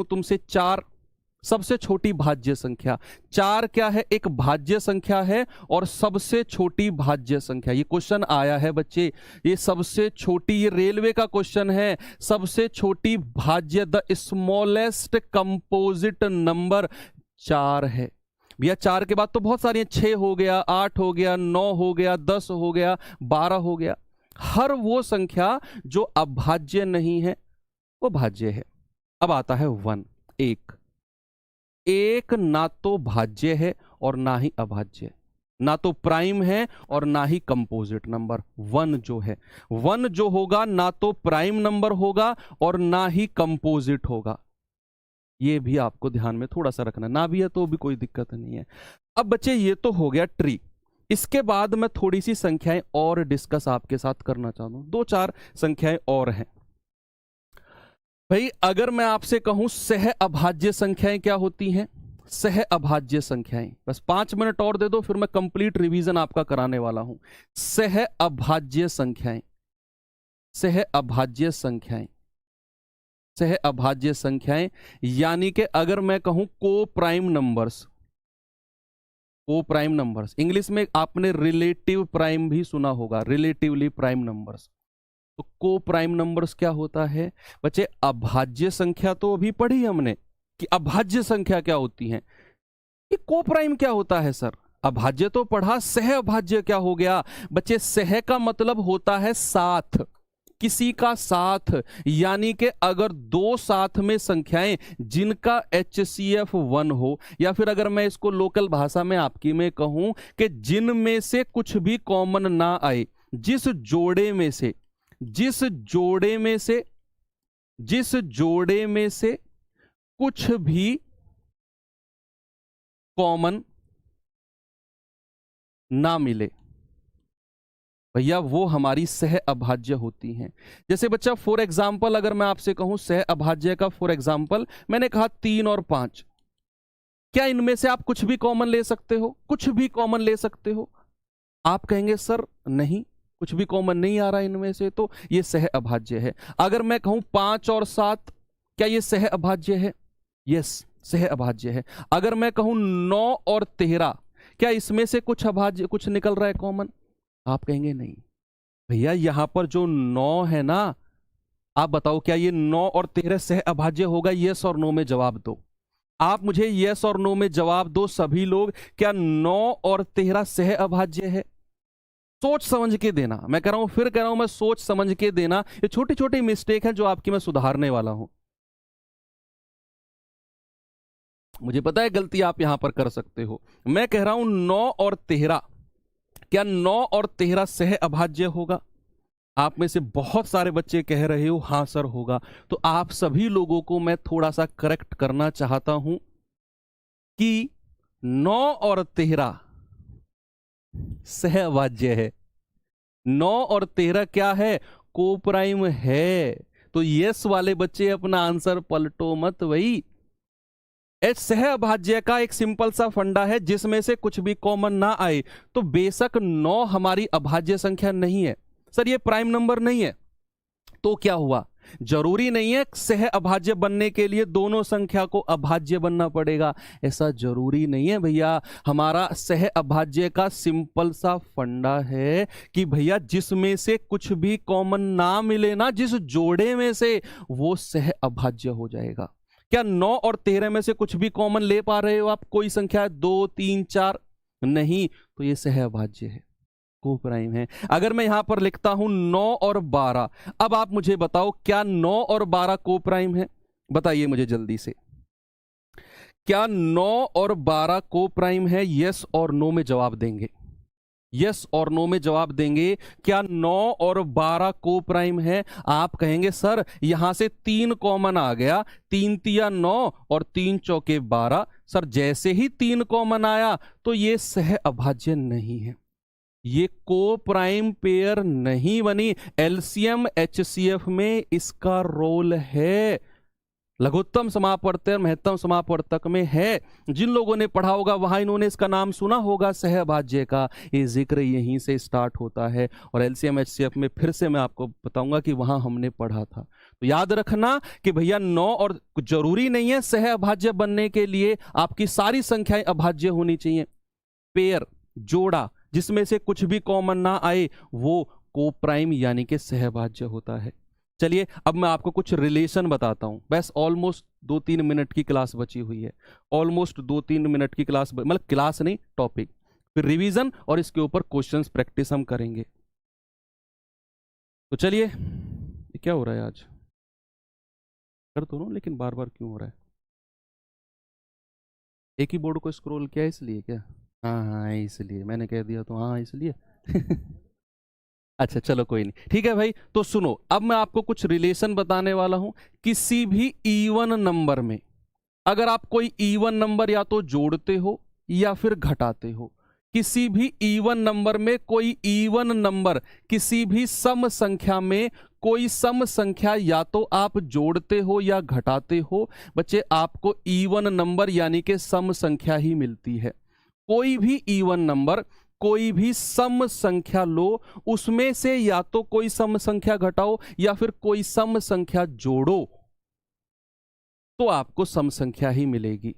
तुमसे 4 सबसे छोटी भाज्य संख्या, 4 क्या है, एक भाज्य संख्या है और सबसे छोटी भाज्य संख्या। ये क्वेश्चन आया है बच्चे, ये सबसे छोटी, ये रेलवे का क्वेश्चन है, सबसे छोटी भाज्य, द स्मॉलेस्ट कंपोजिट नंबर 4 है। भैया 4 के बाद तो बहुत सारी, 6 हो गया, 8 हो गया, 9 हो गया, 10 हो गया, 12 हो गया। हर वो संख्या जो अभाज्य नहीं है वो भाज्य है। अब आता है 1, एक ना तो भाज्य है और ना ही अभाज्य, ना तो प्राइम है और ना ही कंपोजिट नंबर। 1 जो है, 1 जो होगा ना तो प्राइम नंबर होगा और ना ही कंपोजिट होगा। ये भी आपको ध्यान में थोड़ा सा रखना, ना भी है तो भी कोई दिक्कत नहीं है। अब बच्चे ये तो हो गया ट्री। इसके बाद मैं थोड़ी सी संख्याएं और डिस्कस आपके साथ करना चाहता हूं, 2-4 संख्याएं और हैं। भाई अगर मैं आपसे कहूं सह अभाज्य संख्याएं क्या होती हैं, सह अभाज्य संख्याएं। बस 5 मिनट और दे दो, फिर मैं कंप्लीट रिवीजन आपका कराने वाला हूं। सह अभाज्य संख्याएं, सह अभाज्य संख्याएं, सह अभाज्य संख्याएं, यानी कि अगर मैं कहूं को प्राइम नंबर्स, को प्राइम नंबर्स, इंग्लिश में आपने रिलेटिव प्राइम भी सुना होगा, रिलेटिवली प्राइम नंबर्स। तो को प्राइम नंबर्स क्या होता है बच्चे? अभाज्य संख्या तो अभी पढ़ी हमने कि अभाज्य संख्या क्या होती है। ये को प्राइम क्या होता है सर? अभाज्य तो पढ़ा, सह अभाज्य क्या हो गया बच्चे? सह का मतलब होता है साथ, किसी का साथ, यानी कि अगर दो साथ में संख्याएं जिनका HCF 1 हो, या फिर अगर मैं इसको लोकल भाषा में आपकी में कहूं कि जिनमें से कुछ भी कॉमन ना आए, जिस जोड़े में से, जिस जोड़े में से, जिस जोड़े में से कुछ भी कॉमन ना मिले भैया, वो हमारी सह अभाज्य होती हैं। जैसे बच्चा फॉर एग्जाम्पल अगर मैं आपसे कहूं सह अभाज्य का फॉर एग्जाम्पल, मैंने कहा 3 और 5, क्या इनमें से आप कुछ भी कॉमन ले सकते हो? कुछ भी कॉमन ले सकते हो? आप कहेंगे सर नहीं, कुछ भी कॉमन नहीं आ रहा इनमें से, तो ये सह अभाज्य है। अगर मैं कहूं 5 और 7, क्या ये सह अभाज्य है? यस, सह अभाज्य है। अगर मैं कहूं 9 और 13, क्या इसमें से कुछ अभाज्य, कुछ निकल रहा है कॉमन? आप कहेंगे नहीं। भैया यहां पर जो 9 है ना, आप बताओ क्या ये 9 और 13 सह अभाज्य होगा? यस और नो में जवाब दो। आप मुझे यस और नो में जवाब दो सभी लोग, क्या 9 और 13 सह अभाज्य है? सोच समझ के देना, मैं कह रहा हूं, फिर कह रहा हूं मैं, सोच समझ के देना। ये छोटी छोटी मिस्टेक है जो आपकी मैं सुधारने वाला हूं। मुझे पता है गलती आप यहां पर कर सकते हो। मैं कह रहा हूं 9 और 13, क्या 9 और 13 सह अभाज्य होगा? आप में से बहुत सारे बच्चे कह रहे हो हां सर होगा। तो आप सभी लोगों को मैं थोड़ा सा करेक्ट करना चाहता हूं कि 9 और 13 सह अभाज्य है। 9 और 13 क्या है? को प्राइम है। तो यस वाले बच्चे अपना आंसर पलटो मत भाई। सह अभाज्य का एक सिंपल सा फंडा है, जिसमें से कुछ भी कॉमन ना आए। तो बेशक 9 हमारी अभाज्य संख्या नहीं है सर, ये प्राइम नंबर नहीं है, तो क्या हुआ? जरूरी नहीं है सह अभाज्य बनने के लिए दोनों संख्या को अभाज्य बनना पड़ेगा, ऐसा जरूरी नहीं है भैया। हमारा सह अभाज्य का सिंपल सा फंडा है कि भैया जिसमें से कुछ भी कॉमन ना मिले ना, जिस जोड़े में से, वो सह अभाज्य हो जाएगा। क्या 9 और 13 में से कुछ भी कॉमन ले पा रहे हो आप? कोई संख्या 2, 3, 4 नहीं, तो ये सह अभाज्य है, को प्राइम है। अगर मैं यहां पर लिखता हूं 9 और 12, अब आप मुझे बताओ क्या 9 और 12 को प्राइम है? बताइए मुझे जल्दी से, क्या 9 और 12 को प्राइम है? यस और नो में जवाब देंगे, यस और नो में जवाब देंगे। क्या 9 और 12 को प्राइम है? आप कहेंगे सर यहां से 3 कॉमन आ गया, 3 तिया 9 और 3 चौके 12। सर जैसे ही 3 कॉमन आया तो ये सह अभाज्य नहीं है, ये को प्राइम पेयर नहीं बनी। एलसीएम HCF में इसका रोल है, लघुत्तम समापवर्तक और महत्तम समापवर्तक में है। जिन लोगों ने पढ़ा होगा वहां इन्होंने इसका नाम सुना होगा सह अभाज्य का। ये जिक्र यहीं से स्टार्ट होता है, और एलसीएम HCF में फिर से मैं आपको बताऊंगा कि वहां हमने पढ़ा था। तो याद रखना कि भैया 9 और, जरूरी नहीं है सह अभाज्य बनने के लिए आपकी सारी संख्याएं अभाज्य होनी चाहिए। पेयर, जोड़ा, जिसमें से कुछ भी कॉमन ना आए, वो को प्राइम यानी कि सह अभाज्य होता है। चलिए अब मैं आपको कुछ रिलेशन बताता हूं। बस ऑलमोस्ट 2-3 मिनट की क्लास बची हुई है, ऑलमोस्ट 2-3 मिनट की क्लास, मतलब क्लास नहीं, टॉपिक, फिर रिवीजन और इसके ऊपर क्वेश्चंस प्रैक्टिस हम करेंगे। तो चलिए, ये क्या हो रहा है आज? कर तो नो, लेकिन बार बार क्यों हो रहा है? एक ही बोर्ड को स्क्रॉल किया इसलिए क्या? हाँ हाँ इसलिए मैंने कह दिया, तो हाँ इसलिए अच्छा चलो कोई नहीं, ठीक है भाई। तो सुनो, अब मैं आपको कुछ रिलेशन बताने वाला हूं। किसी भी इवन नंबर में अगर आप कोई इवन नंबर या तो जोड़ते हो या फिर घटाते हो, किसी भी इवन नंबर में कोई इवन नंबर किसी भी सम संख्या में कोई सम संख्या या तो आप जोड़ते हो या घटाते हो, बच्चे आपको इवन नंबर यानी कि सम संख्या ही मिलती है। कोई भी इवन नंबर, कोई भी सम संख्या लो, उसमें से या तो कोई सम संख्या घटाओ या फिर कोई सम संख्या जोड़ो, तो आपको सम संख्या ही मिलेगी।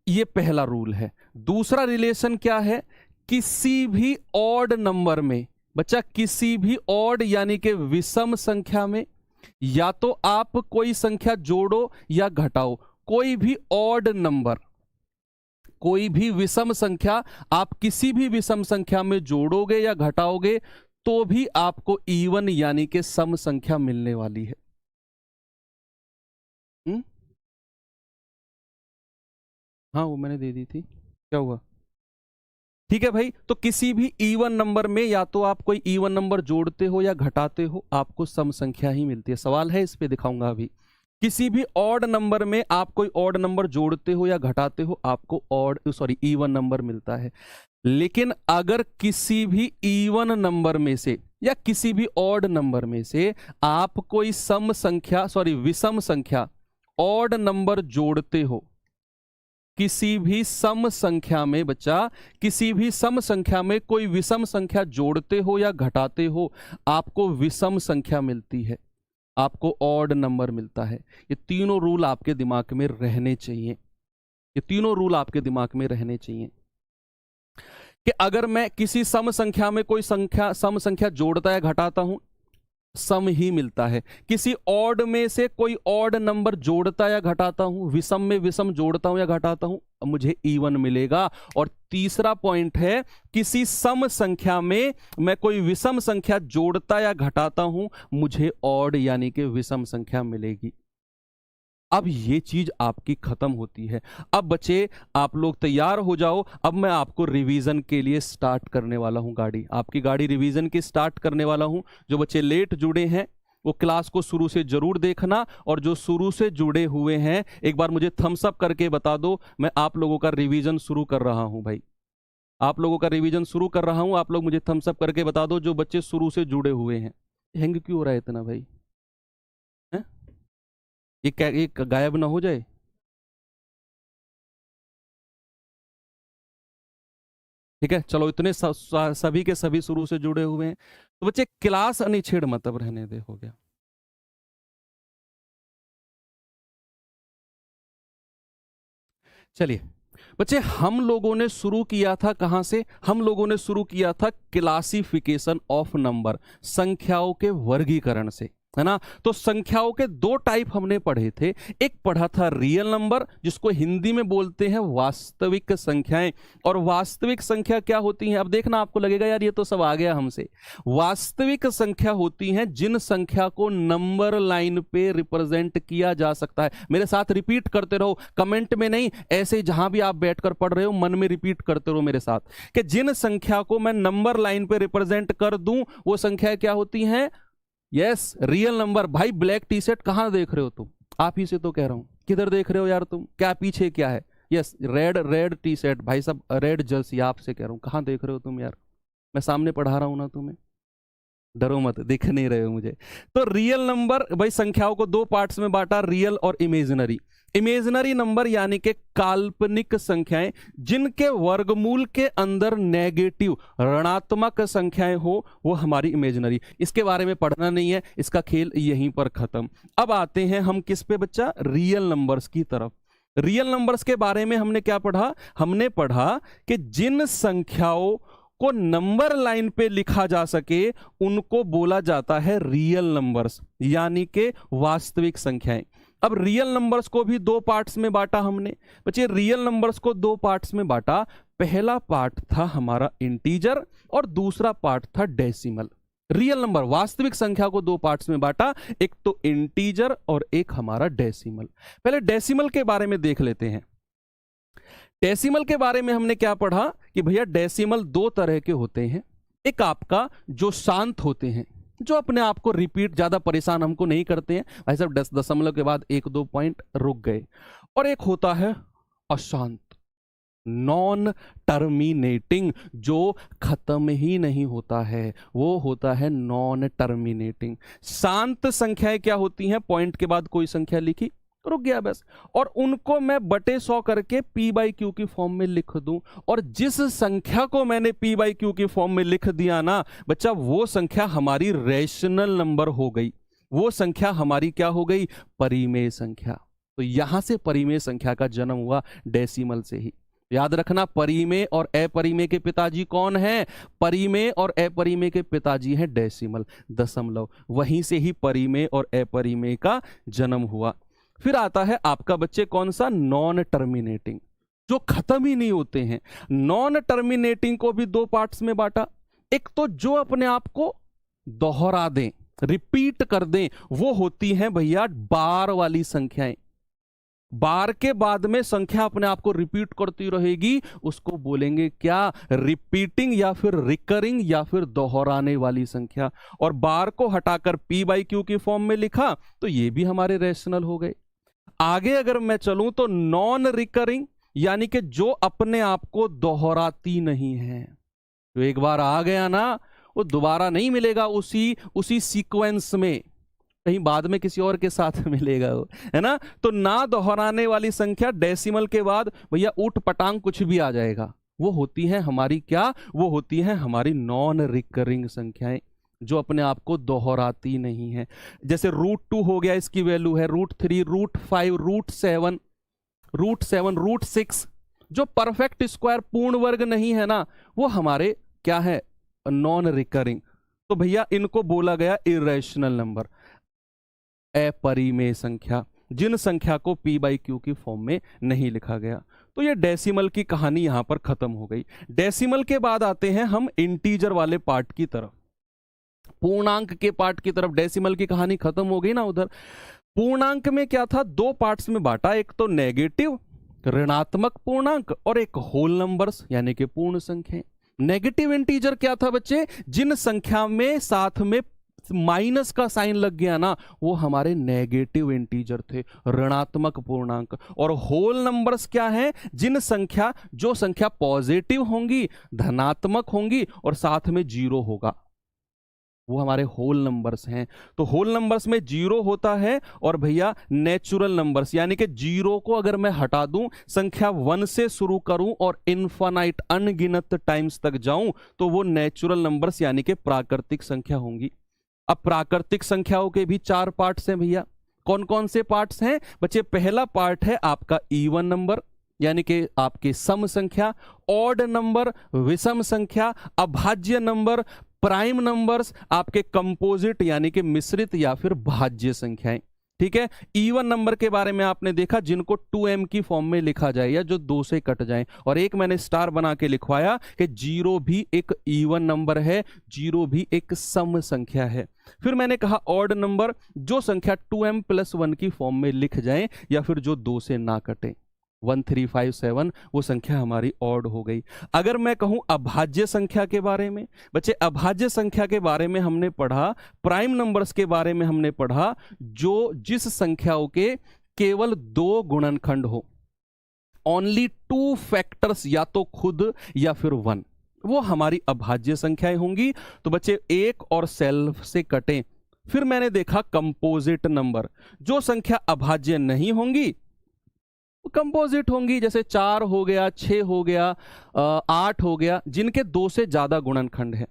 ये पहला रूल है। दूसरा रिलेशन क्या है? किसी भी ऑड नंबर में, बच्चा किसी भी ऑड यानी कि विषम संख्या में या तो आप कोई संख्या जोड़ो या घटाओ, कोई भी ऑड नंबर, कोई भी विषम संख्या आप किसी भी विषम संख्या में जोड़ोगे या घटाओगे तो भी आपको इवन यानी कि सम संख्या मिलने वाली है। हाँ वो मैंने दे दी थी, क्या हुआ? ठीक है भाई, तो किसी भी इवन नंबर में या तो आप कोई इवन नंबर जोड़ते हो या घटाते हो, आपको सम संख्या ही मिलती है। सवाल है इस पे, दिखाऊंगा अभी। किसी भी ऑड नंबर में आप कोई ऑड नंबर जोड़ते हो या घटाते हो, आपको इवन नंबर मिलता है। लेकिन अगर किसी भी इवन नंबर में से या किसी भी ऑड नंबर में से आप कोई विषम संख्या ऑड नंबर जोड़ते हो, किसी भी सम संख्या में, बच्चा किसी भी सम संख्या में कोई विषम संख्या जोड़ते हो या घटाते हो, आपको विषम संख्या मिलती है, आपको ऑड नंबर मिलता है। ये तीनों रूल आपके दिमाग में रहने चाहिए, ये तीनों रूल आपके दिमाग में रहने चाहिए कि अगर मैं किसी सम संख्या में कोई सम संख्या जोड़ता या घटाता हूं, सम ही मिलता है। किसी ऑड में से कोई ऑड नंबर जोड़ता या घटाता हूं, विषम में विषम जोड़ता हूं या घटाता हूं, मुझे इवन मिलेगा। और तीसरा पॉइंट है, किसी सम संख्या में मैं कोई विषम संख्या जोड़ता या घटाता हूं, मुझे ऑड यानी कि विषम संख्या मिलेगी। अब ये चीज आपकी खत्म होती है। अब बच्चे आप लोग तैयार हो जाओ, अब मैं आपको रिवीजन के लिए स्टार्ट करने वाला हूं। आपकी गाड़ी रिवीजन की स्टार्ट करने वाला हूं। जो बच्चे लेट जुड़े हैं वो क्लास को शुरू से जरूर देखना, और जो शुरू से जुड़े हुए हैं एक बार मुझे थम्स अप करके बता दो, मैं आप लोगों का रिवीजन शुरू कर रहा हूं। भाई आप लोगों का रिवीजन शुरू कर रहा हूं, आप लोग मुझे थम्स अप करके बता दो जो बच्चे शुरू से जुड़े हुए हैं। हैंग क्यों हो रहा है इतना भाई? है ये गायब ना हो जाए। ठीक है, चलो इतने सभी के सभी शुरू से जुड़े हुए हैं, तो बच्चे क्लास अनिछेड़ मतलब रहने दे, हो गया। चलिए बच्चे, हम लोगों ने शुरू किया था कहां से? हम लोगों ने शुरू किया था क्लासिफिकेशन ऑफ नंबर, संख्याओं के वर्गीकरण से, है ना। तो संख्याओं के दो टाइप हमने पढ़े थे। एक पढ़ा था रियल नंबर, जिसको हिंदी में बोलते हैं वास्तविक संख्याएं। और वास्तविक संख्या क्या होती हैं? अब देखना, आपको लगेगा यार ये तो सब आ गया हमसे। वास्तविक संख्या होती हैं जिन संख्या को नंबर लाइन पे रिप्रेजेंट किया जा सकता है। मेरे साथ रिपीट करते रहो, कमेंट में नहीं, ऐसे जहां भी आप बैठकर पढ़ रहे हो मन में रिपीट करते रहो मेरे साथ, कि जिन संख्या को मैं नंबर लाइन पे रिप्रेजेंट कर दूं वो संख्या क्या होती हैं? Yes, real number. भाई ब्लैक टी शर्ट कहां देख रहे हो तुम? आप ही से तो कह रहा हूं, किधर देख रहे हो यार तुम? क्या पीछे क्या है? यस, रेड टी शर्ट, भाई सब रेड जर्सी, आपसे कह रहा हूं, कहां देख रहे हो तुम यार? मैं सामने पढ़ा रहा हूं ना तुम्हें, डरो मत, दिख नहीं रहे हो मुझे। तो रियल नंबर, भाई संख्याओं को दो पार्ट्स में बांटा, रियल और इमेजिनरी। इमेजिनरी नंबर यानी कि काल्पनिक संख्याएं, जिनके वर्गमूल के अंदर नेगेटिव ऋणात्मक संख्याएं हो, वो हमारी इमेजिनरी। इसके बारे में पढ़ना नहीं है, इसका खेल यहीं पर खत्म। अब आते हैं हम किस पे बच्चा? रियल नंबर्स की तरफ। रियल नंबर्स के बारे में हमने क्या पढ़ा? हमने पढ़ा कि जिन संख्याओं को नंबर लाइन पे लिखा जा सके उनको बोला जाता है रियल नंबर्स, यानी कि वास्तविक संख्याएं। अब रियल नंबर्स को भी दो पार्ट्स में बांटा हमने। बच्चे रियल नंबर्स को दो पार्ट्स में बांटा। पहला पार्ट था हमारा इंटीजर और दूसरा पार्ट था डेसिमल। रियल नंबर, वास्तविक संख्या को दो पार्ट्स में बांटा, एक तो इंटीजर और एक हमारा डेसिमल। पहले डेसिमल के बारे में देख लेते हैं। डेसिमल के बारे में हमने क्या पढ़ा कि भैया डेसिमल दो तरह के होते हैं। एक आपका जो शांत होते हैं, जो अपने आप को रिपीट, ज्यादा परेशान हमको नहीं करते हैं, भाई साहब दशमलव के बाद एक दो पॉइंट रुक गए। और एक होता है अशांत, नॉन टर्मिनेटिंग, जो खत्म ही नहीं होता है वो होता है नॉन टर्मिनेटिंग। शांत संख्याएं क्या होती हैं? पॉइंट के बाद कोई संख्या लिखी, रुक गया बस, और उनको मैं बटे 100 करके p बाई क्यू की फॉर्म में लिख दूं, और जिस संख्या को मैंने p बाई क्यू की फॉर्म में लिख दिया ना बच्चा, वो संख्या हमारी रैशनल नंबर हो गई, वो संख्या हमारी क्या हो गई? परिमेय संख्या। तो यहां से परिमेय संख्या का जन्म हुआ, डेसिमल से ही। याद रखना, परिमेय और अपरिमेय के पिताजी कौन हैं? परिमेय और अपरिमेय के पिताजी हैं डेसिमल, दशमलव। वहीं से ही परिमेय और अपरिमेय का जन्म हुआ। फिर आता है आपका बच्चे कौन सा? नॉन टर्मिनेटिंग, जो खत्म ही नहीं होते हैं। नॉन टर्मिनेटिंग को भी दो पार्ट्स में बांटा। एक तो जो अपने आप को दोहरा दें, रिपीट कर दें, वो होती हैं भैया बार वाली संख्याएं। बार के बाद में संख्या अपने आप को रिपीट करती रहेगी, उसको बोलेंगे क्या? रिपीटिंग या फिर रिकरिंग या फिर दोहराने वाली संख्या। और बार को हटाकर p बाई क्यू की फॉर्म में लिखा तो ये भी हमारे रैशनल हो गए। आगे अगर मैं चलूं तो नॉन रिकरिंग, यानी कि जो अपने आप को दोहराती नहीं है, जो एक बार आ गया ना वो दोबारा नहीं मिलेगा उसी सीक्वेंस में, कहीं बाद में किसी और के साथ मिलेगा वो, है ना। तो ना दोहराने वाली संख्या, डेसिमल के बाद भैया ऊट पटांग कुछ भी आ जाएगा, वो होती है हमारी क्या? वो होती है हमारी नॉन रिकरिंग संख्याएं, जो अपने आप को दोहराती नहीं है। जैसे √2 हो गया, इसकी वैल्यू है √3, √5, √7, √6। जो परफेक्ट स्क्वायर पूर्ण वर्ग नहीं है ना, वो हमारे क्या है? Non recurring. तो भैया इनको बोला गया इरेशनल नंबर, अपरिमेय संख्या, जिन संख्या को p बाई क्यू की फॉर्म में नहीं लिखा गया। तो ये डेसिमल की कहानी यहां पर खत्म हो गई। डेसिमल के बाद आते हैं हम इंटीजर वाले पार्ट की तरफ, पूर्णांक के पार्ट की तरफ। डेसिमल की कहानी खत्म हो गई ना उधर। पूर्णांक में क्या था? दो पार्ट्स में बांटा, एक तो नेगेटिव ऋणात्मक पूर्णांक और एक होल नंबर्स यानी कि पूर्ण संख्याएं। नेगेटिव इंटीजर क्या था बच्चे? जिन संख्या में साथ में माइनस का साइन लग गया ना, वो हमारे नेगेटिव इंटीजर थे, ऋणात्मक पूर्णांक। और होल नंबर्स क्या है? जो संख्या पॉजिटिव होंगी, धनात्मक होंगी और साथ में जीरो होगा, वो हमारे होल नंबर्स हैं। तो होल नंबर्स में जीरो होता है। और भैया नेचुरल नंबर्स, यानी कि जीरो को अगर मैं हटा दूं, संख्या 1 से शुरू करूं और इनफाइनाइट अनगिनत टाइम्स तक जाऊं, तो वो नेचुरल नंबर्स यानी कि प्राकृतिक संख्या होंगी। अब प्राकृतिक संख्याओं के भी 4 पार्ट्स हैं भैया। कौन कौन से पार्ट्स हैं बच्चे? पहला पार्ट है आपका इवन नंबर, यानी कि आपकी सम संख्या, ऑड नंबर विषम संख्या, अभाज्य नंबर, प्राइम नंबर्स, आपके कंपोजिट यानी कि मिश्रित या फिर भाज्य संख्याएं। ठीक है। इवन नंबर के बारे में आपने देखा, जिनको 2m की फॉर्म में लिखा जाए या जो 2 से कट जाए। और एक मैंने स्टार बना के लिखवाया कि 0 भी एक इवन नंबर है, 0 भी एक सम संख्या है। फिर मैंने कहा ऑड नंबर, जो संख्या 2m + 1 की फॉर्म में लिख जाए या फिर जो 2 से ना कटे, 1 3 5 7, वो संख्या हमारी ऑड हो गई। अगर मैं कहूं अभाज्य संख्या के बारे में, बच्चे अभाज्य संख्या के बारे में हमने पढ़ा, प्राइम नंबर्स के बारे में हमने पढ़ा, जिस संख्याओं के केवल 2 गुणनखंड हो, ओनली 2 फैक्टर्स, या तो खुद या फिर 1, वो हमारी अभाज्य संख्याएं होंगी। तो बच्चे 1 और सेल्फ से कटें। फिर मैंने देखा कंपोजिट नंबर, जो संख्या अभाज्य नहीं होंगी कंपोजिट होंगी, जैसे 4 हो गया, 6 हो गया, 8 हो गया, जिनके 2 से ज्यादा गुणनखंड है।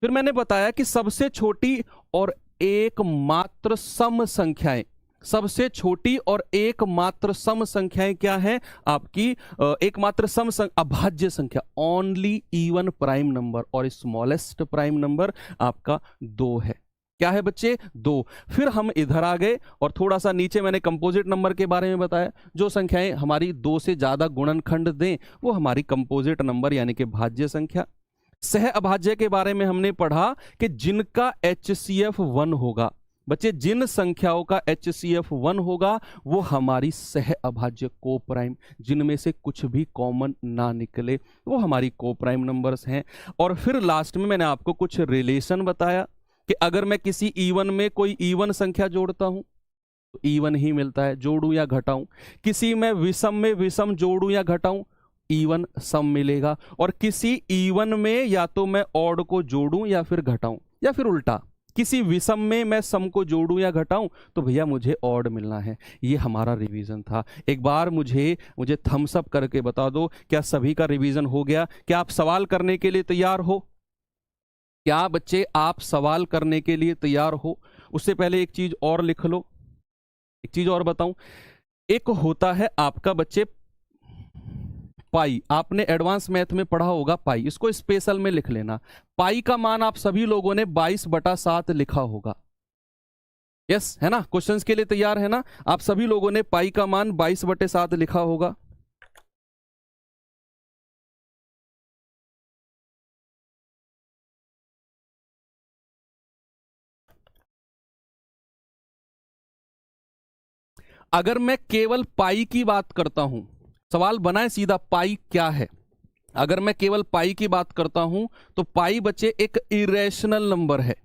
फिर मैंने बताया कि सबसे छोटी और एकमात्र सम संख्याएं, सबसे छोटी और एकमात्र सम संख्याएं क्या है आपकी? एकमात्र सम अभाज्य संख्या, ओनली इवन प्राइम नंबर, और स्मॉलेस्ट प्राइम नंबर आपका 2 है। क्या है बच्चे? 2। फिर हम इधर आ गए और थोड़ा सा नीचे मैंने कंपोजिट नंबर के बारे में बताया, जो संख्याएं हमारी 2 से ज्यादा गुणनखंड दें वो हमारी कंपोजिट नंबर यानी कि भाज्य संख्या। सह अभाज्य के बारे में हमने पढ़ा कि जिनका HCF 1 होगा, बच्चे जिन संख्याओं का HCF 1 होगा वो हमारी सह अभाज्य को प्राइम, जिनमें से कुछ भी कॉमन ना निकले, वो हमारी को प्राइम नंबर्स हैं। और फिर लास्ट में मैंने आपको कुछ रिलेशन बताया कि अगर मैं किसी इवन में कोई इवन संख्या जोड़ता हूं तो इवन ही मिलता है, जोड़ूं या घटाऊं। किसी में विषम जोड़ूं या घटाऊं, इवन सम मिलेगा, और किसी इवन में या तो मैं ऑड को जोड़ूं या फिर घटाऊं, या फिर उल्टा किसी विषम में मैं सम को जोड़ूं या घटाऊं तो भैया मुझे ऑड मिलना है। ये हमारा रिवीजन था। एक बार मुझे थम्स अप करके बता दो, क्या सभी का रिवीजन हो गया? क्या आप सवाल करने के लिए तैयार हो? क्या बच्चे आप सवाल करने के लिए तैयार हो? उससे पहले एक चीज और लिख लो, एक चीज और बताऊं। एक होता है आपका बच्चे पाई, आपने एडवांस मैथ में पढ़ा होगा पाई, इसको स्पेशल में लिख लेना। पाई का मान आप सभी लोगों ने 22/7 लिखा होगा। यस है ना? क्वेश्चंस के लिए तैयार है ना? आप सभी लोगों ने पाई का मान 22/7 लिखा होगा। अगर मैं केवल पाई की बात करता हूं, सवाल बनाए सीधा, पाई क्या है? अगर मैं केवल पाई की बात करता हूं तो पाई बच्चे एक इरेशनल नंबर है।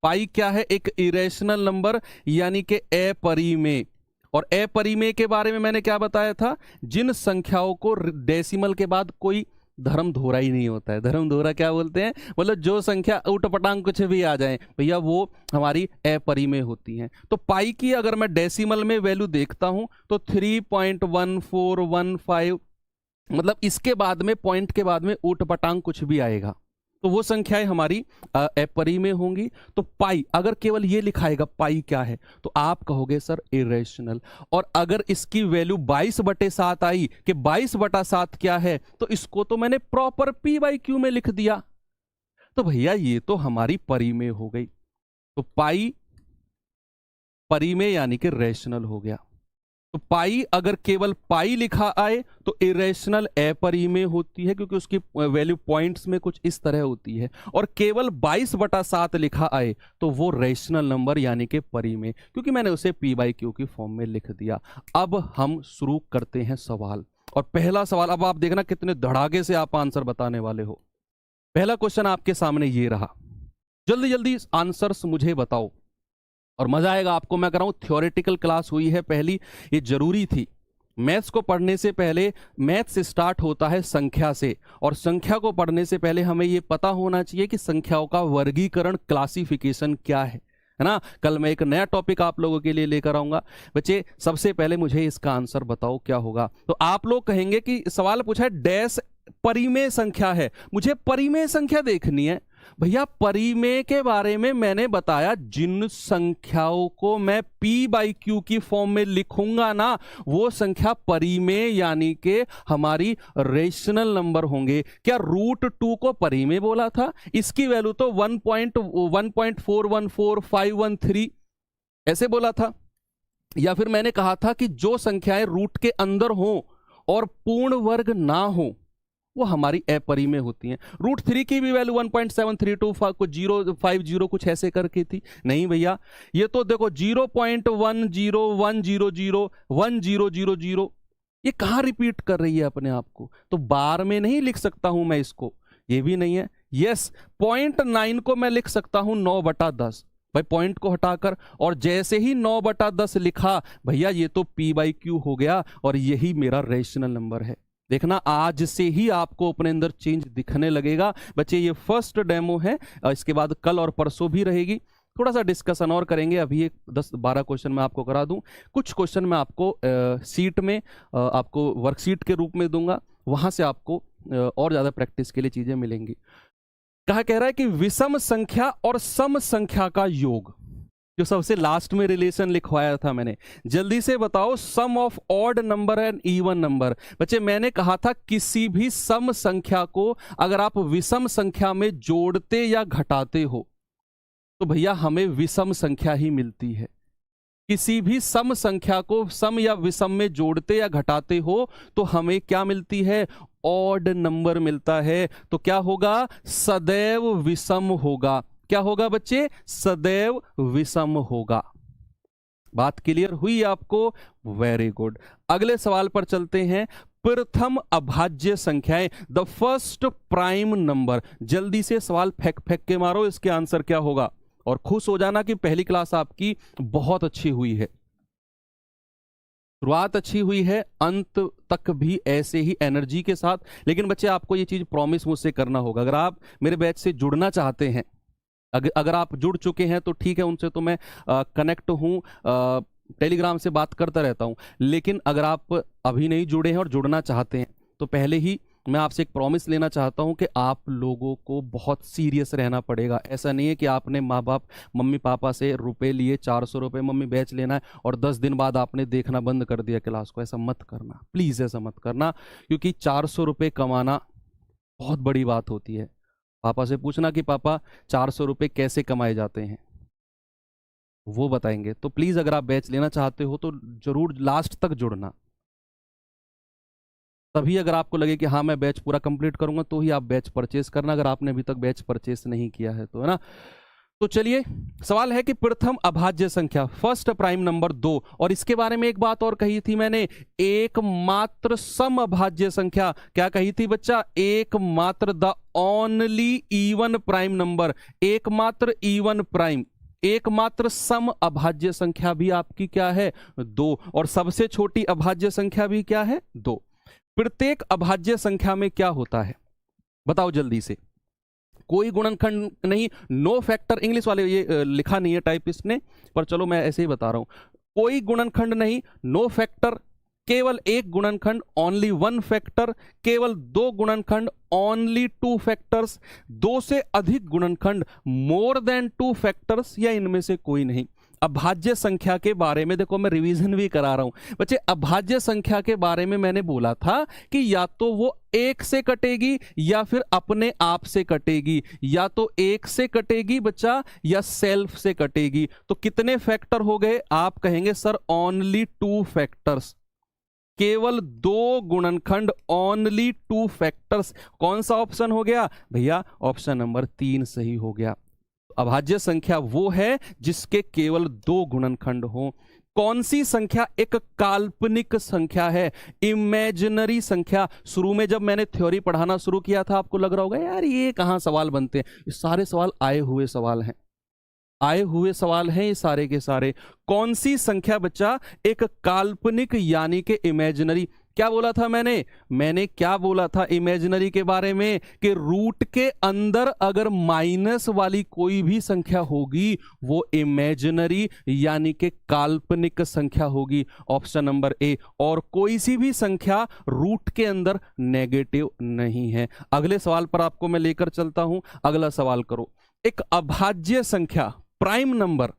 पाई क्या है? एक इरेशनल नंबर, यानी कि अपरिमेय। और अपरिमेय के बारे में मैंने क्या बताया था? जिन संख्याओं को डेसिमल के बाद कोई धर्म धोरा ही नहीं होता है। धर्म धोरा क्या बोलते हैं? मतलब जो संख्या उटपटांग कुछ भी आ जाए भैया वो हमारी अपरिमेय होती हैं। तो पाई की अगर मैं डेसिमल में वैल्यू देखता हूं तो 3.1415, मतलब इसके बाद में पॉइंट के बाद में ऊटपटांग कुछ भी आएगा तो वो संख्याएं हमारी अपरिमेय होंगी। तो पाई अगर केवल ये लिखाएगा पाई क्या है तो आप कहोगे सर इरेशनल। और अगर इसकी वैल्यू 22/7 आई कि 22/7 क्या है, तो इसको तो मैंने प्रॉपर p/q में लिख दिया, तो भैया ये तो हमारी परिमेय हो गई। तो पाई परिमेय यानी कि रेशनल हो गया। तो पाई अगर केवल पाई लिखा आए तो इरेशनल अपरिमेय होती है, क्योंकि उसकी वैल्यू पॉइंट्स में कुछ इस तरह होती है। और केवल 22/7 लिखा आए तो वो रेशनल नंबर यानी कि परिमेय, क्योंकि मैंने उसे p/q की फॉर्म में लिख दिया। अब हम शुरू करते हैं सवाल। और पहला सवाल, अब आप देखना कितने धड़ाके से आप आंसर बताने वाले हो। पहला क्वेश्चन आपके सामने ये रहा, जल्दी जल्दी आंसर्स मुझे बताओ और मजा आएगा आपको। मैं कह रहा हूं थ्योरेटिकल क्लास हुई है पहली, ये जरूरी थी। मैथ्स को पढ़ने से पहले मैथ्स स्टार्ट होता है संख्या से, और संख्या को पढ़ने से पहले हमें ये पता होना चाहिए कि संख्याओं का वर्गीकरण, क्लासिफिकेशन क्या है ना? कल मैं एक नया टॉपिक आप लोगों के लिए लेकर आऊंगा। बच्चे सबसे पहले मुझे इसका आंसर बताओ क्या होगा। तो आप लोग कहेंगे कि सवाल पूछा है डैश परिमेय संख्या है, मुझे परिमेय संख्या देखनी है। भैया परिमेय के बारे में मैंने बताया, जिन संख्याओं को मैं p/q की फॉर्म में लिखूंगा ना वो संख्या परिमेय यानी कि हमारी रेशनल नंबर होंगे। क्या √2 को परिमेय बोला था? इसकी वैल्यू तो 1.414513 ऐसे बोला था। या फिर मैंने कहा था कि जो संख्याएं रूट के अंदर हों और पूर्ण वर्ग ना हो वो हमारी अपरिमेय होती हैं। √3 की भी वैल्यू 1.7325 कुछ 050 कुछ ऐसे करके थी। नहीं भैया, ये तो देखो 0.101001000 ये कहां रिपीट कर रही है अपने आप को? तो बार में नहीं लिख सकता हूं मैं इसको, ये भी नहीं है। यस, 0.9 को मैं लिख सकता हूं 9/10 भाई, पॉइंट को हटाकर। और जैसे ही 9/10 लिखा भैया ये तो p/q हो गया और यही मेरा रेशनल नंबर है। देखना आज से ही आपको अपने अंदर चेंज दिखने लगेगा। बच्चे ये फर्स्ट डेमो है, इसके बाद कल और परसों भी रहेगी, थोड़ा सा डिस्कशन और करेंगे। अभी एक 10-12 क्वेश्चन मैं आपको करा दूं, कुछ क्वेश्चन मैं आपको सीट में आपको वर्कशीट के रूप में दूंगा, वहां से आपको और ज्यादा प्रैक्टिस के लिए चीजें मिलेंगी। कह रहा है कि विषम संख्या और सम संख्या का योग, जो सबसे लास्ट में रिलेशन लिखवाया था मैंने, जल्दी से बताओ sum of odd number and even number. बच्चे मैंने कहा था किसी भी सम संख्या को अगर आप विषम संख्या में जोड़ते या घटाते हो तो भैया हमें विषम संख्या ही मिलती है। किसी भी सम संख्या को सम या विषम में जोड़ते या घटाते हो तो हमें क्या मिलती है? ऑड नंबर मिलता है। तो क्या होगा? सदैव विषम होगा। क्या होगा बच्चे? सदैव विषम होगा। बात क्लियर हुई आपको? Very good. अगले सवाल पर चलते हैं। प्रथम अभाज्य संख्याएं, द फर्स्ट प्राइम नंबर। जल्दी से सवाल फेंक फेंक के मारो, इसके आंसर क्या होगा, और खुश हो जाना कि पहली क्लास आपकी बहुत अच्छी हुई है। शुरुआत अच्छी हुई है, अंत तक भी ऐसे ही एनर्जी के साथ। लेकिन बच्चे आपको ये चीज प्रॉमिस मुझसे करना होगा, अगर आप मेरे बैच से जुड़ना चाहते हैं, अगर आप जुड़ चुके हैं तो ठीक है, उनसे तो मैं कनेक्ट हूँ, टेलीग्राम से बात करता रहता हूँ। लेकिन अगर आप अभी नहीं जुड़े हैं और जुड़ना चाहते हैं तो पहले ही मैं आपसे एक प्रॉमिस लेना चाहता हूं कि आप लोगों को बहुत सीरियस रहना पड़ेगा। ऐसा नहीं है कि आपने माँ बाप मम्मी पापा से रुपए लिए, 400 रुपये मम्मी बैच लेना है और 10 दिन बाद आपने देखना बंद कर दिया क्लास को। ऐसा मत करना, प्लीज़ ऐसा मत करना, क्योंकि 400 रुपये कमाना बहुत बड़ी बात होती है। पापा से पूछना कि पापा 400 रुपये कैसे कमाए जाते हैं, वो बताएंगे। तो प्लीज़ अगर आप बैच लेना चाहते हो तो जरूर लास्ट तक जुड़ना। तभी अगर आपको लगे कि हाँ मैं बैच पूरा कंप्लीट करूंगा तो ही आप बैच परचेस करना, अगर आपने अभी तक बैच परचेस नहीं किया है तो, है ना। तो चलिए, सवाल है कि प्रथम अभाज्य संख्या, फर्स्ट प्राइम नंबर 2, और इसके बारे में एक बात और कही थी मैंने, एकमात्र सम अभाज्य संख्या। क्या कही थी बच्चा? एकमात्र, the only even prime number, एकमात्र इवन प्राइम, एकमात्र सम अभाज्य संख्या भी आपकी क्या है? 2। और सबसे छोटी अभाज्य संख्या भी क्या है? 2। प्रत्येक अभाज्य संख्या में क्या होता है बताओ जल्दी से? कोई गुणनखंड नहीं, नो फैक्टर, इंग्लिश वाले ये लिखा नहीं है टाइपिस्ट ने, पर चलो मैं ऐसे ही बता रहा हूं। कोई गुणनखंड नहीं, नो फैक्टर, केवल एक गुणनखंड, ओनली वन फैक्टर, केवल 2 गुणनखंड, ओनली 2 फैक्टर्स, 2 से अधिक गुणनखंड, मोर देन 2 फैक्टर्स, या इनमें से कोई नहीं। अभाज्य संख्या के बारे में देखो, मैं रिवीजन भी करा रहा हूं बच्चे। अभाज्य संख्या के बारे में मैंने बोला था कि या तो वो 1 से कटेगी या फिर अपने आप से कटेगी, या तो 1 से कटेगी बच्चा या सेल्फ से कटेगी। तो कितने फैक्टर हो गए? आप कहेंगे सर ओनली 2 फैक्टर्स, केवल 2 गुणनखंड, ओनली 2 फैक्टर्स। कौन सा ऑप्शन हो गया भैया? ऑप्शन नंबर 3 सही हो गया। अभाज्य संख्या वो है जिसके केवल 2 गुणनखंड हो। कौन सी संख्या एक काल्पनिक संख्या है, इमेजिनरी संख्या? शुरू में जब मैंने थ्योरी पढ़ाना शुरू किया था आपको लग रहा होगा यार ये कहां सवाल बनते हैं, ये सारे सवाल आए हुए सवाल हैं, आए हुए सवाल हैं ये सारे के सारे। कौन सी संख्या बच्चा एक काल्पनिक यानी कि इमेजिनरी? क्या बोला था मैंने क्या बोला था इमेजिनरी के बारे में? कि रूट के अंदर अगर माइनस वाली कोई भी संख्या होगी वो इमेजिनरी यानी कि काल्पनिक संख्या होगी। Option number A. और कोई सी भी संख्या रूट के अंदर नेगेटिव नहीं है। अगले सवाल पर आपको मैं लेकर चलता हूं। अगला सवाल करो। एक अभाज्य संख्या, प्राइम नंबर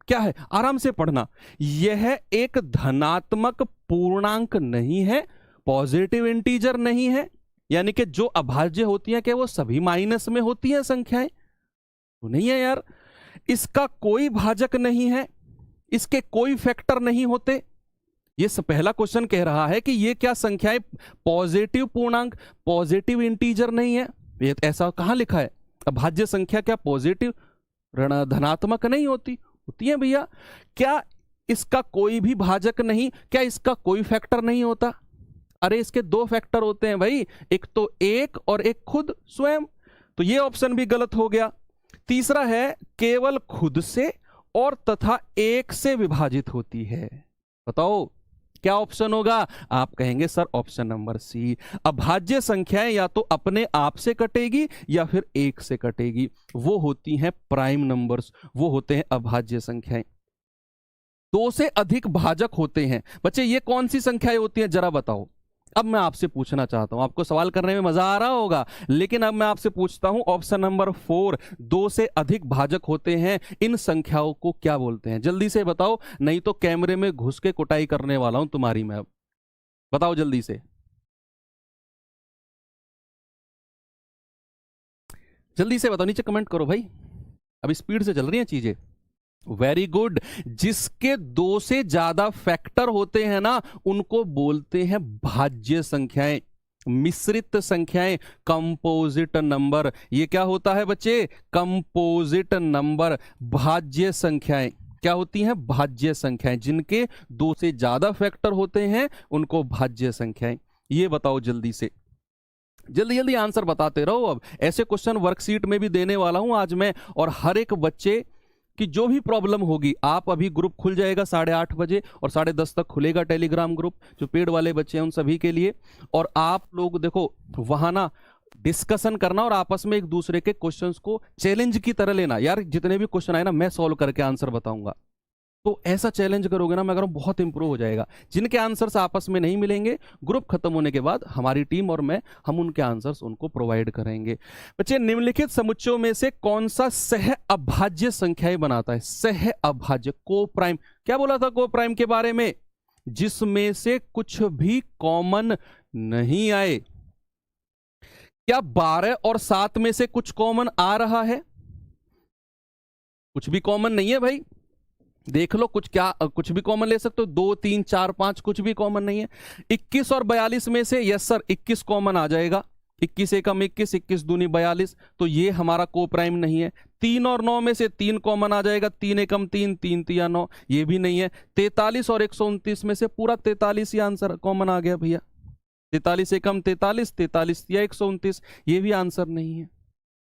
क्या है? आराम से पढ़ना। यह एक धनात्मक पूर्णांक नहीं है, पॉजिटिव इंटीजर नहीं है, यानी कि जो अभाज्य होती हैं क्या वो सभी माइनस में होती हैं संख्याएं? तो नहीं है यार। इसका कोई भाजक नहीं है, इसके कोई फैक्टर नहीं होते। ये पहला क्वेश्चन कह रहा है कि ये क्या संख्याएं पॉजिटिव पूर्णांक, पॉजिटिव इंटीजर नहीं है। ये ऐसा कहां लिखा है? अभाज्य संख्या क्या पॉजिटिव धनात्मक नहीं होती? होती है भैया। क्या इसका कोई भी भाजक नहीं? क्या इसका कोई फैक्टर नहीं होता? अरे इसके 2 फैक्टर होते हैं भाई, एक तो 1 और एक खुद स्वयं। तो ये ऑप्शन भी गलत हो गया। तीसरा है केवल खुद से और तथा 1 से विभाजित होती है। बताओ क्या ऑप्शन होगा? आप कहेंगे सर ऑप्शन नंबर सी। अभाज्य संख्याएं या तो अपने आप से कटेगी या फिर 1 से कटेगी, वो होती हैं प्राइम नंबर्स, वो होते हैं अभाज्य संख्याएं। 2 से अधिक भाजक होते हैं बच्चे, ये कौन सी संख्याएं होती हैं जरा बताओ। अब मैं आपसे पूछना चाहता हूं, आपको सवाल करने में मजा आ रहा होगा, लेकिन अब मैं आपसे पूछता हूं ऑप्शन नंबर 4, 2 से अधिक भाजक होते हैं, इन संख्याओं को क्या बोलते हैं? जल्दी से बताओ, नहीं तो कैमरे में घुस के कुटाई करने वाला हूं तुम्हारी मैं। अब बताओ जल्दी से, जल्दी से बताओ, नीचे कमेंट करो भाई, अभी स्पीड से चल रही हैं चीजें। Very good. जिसके 2 से ज्यादा फैक्टर होते हैं ना उनको बोलते हैं भाज्य संख्याएं, मिश्रित संख्याएं, कंपोजिट नंबर। ये क्या होता है बच्चे? Composite number. भाज्य संख्याएं क्या होती हैं? भाज्य संख्याएं। जिनके 2 से ज्यादा फैक्टर होते हैं उनको भाज्य संख्याएं। ये बताओ जल्दी से, जल्दी जल्दी आंसर बताते रहो। अब ऐसे क्वेश्चन वर्कशीट में भी देने वाला हूं आज मैं, और हर एक बच्चे कि जो भी प्रॉब्लम होगी, आप अभी ग्रुप खुल जाएगा 8:30 बजे और 10:30 तक खुलेगा टेलीग्राम ग्रुप, जो पेड वाले बच्चे हैं उन सभी के लिए। और आप लोग देखो वहां ना डिस्कशन करना और आपस में एक दूसरे के क्वेश्चंस को चैलेंज की तरह लेना। यार जितने भी क्वेश्चन आए ना मैं सॉल्व करके आंसर बताऊंगा, तो ऐसा चैलेंज करोगे ना, मैं कह रहा हूं बहुत इंप्रूव हो जाएगा। जिनके आंसर्स आपस में नहीं मिलेंगे, ग्रुप खत्म होने के बाद हमारी टीम और मैं हम उनके आंसर्स उनको प्रोवाइड करेंगे। बच्चे, निम्नलिखित समुच्चयों में से कौन सा सह अभाज्य संख्याएं बनाता है? सह अभाज्य, को प्राइम। क्या बोला था को प्राइम के बारे में? जिसमें से कुछ भी कॉमन नहीं आए। क्या 12 और 7 में से कुछ कॉमन आ रहा है? कुछ भी कॉमन नहीं है भाई, देख लो कुछ भी कॉमन ले सकते हो, 2 3 4 5 कुछ भी कॉमन नहीं है। 21 और 42 में से यस सर 21 कॉमन आ जाएगा, 21 एकम 21, 21 दूनी 42, तो ये हमारा को प्राइम नहीं है। 3 और 9 में से 3 कॉमन आ जाएगा, 3 एकम 3, 3 तिया 9, ये भी नहीं है। 43 और 129 में से पूरा 43 ही आंसर कॉमन आ गया भैया, 43 एकम 43, 43 तिया 129, ये भी आंसर नहीं है।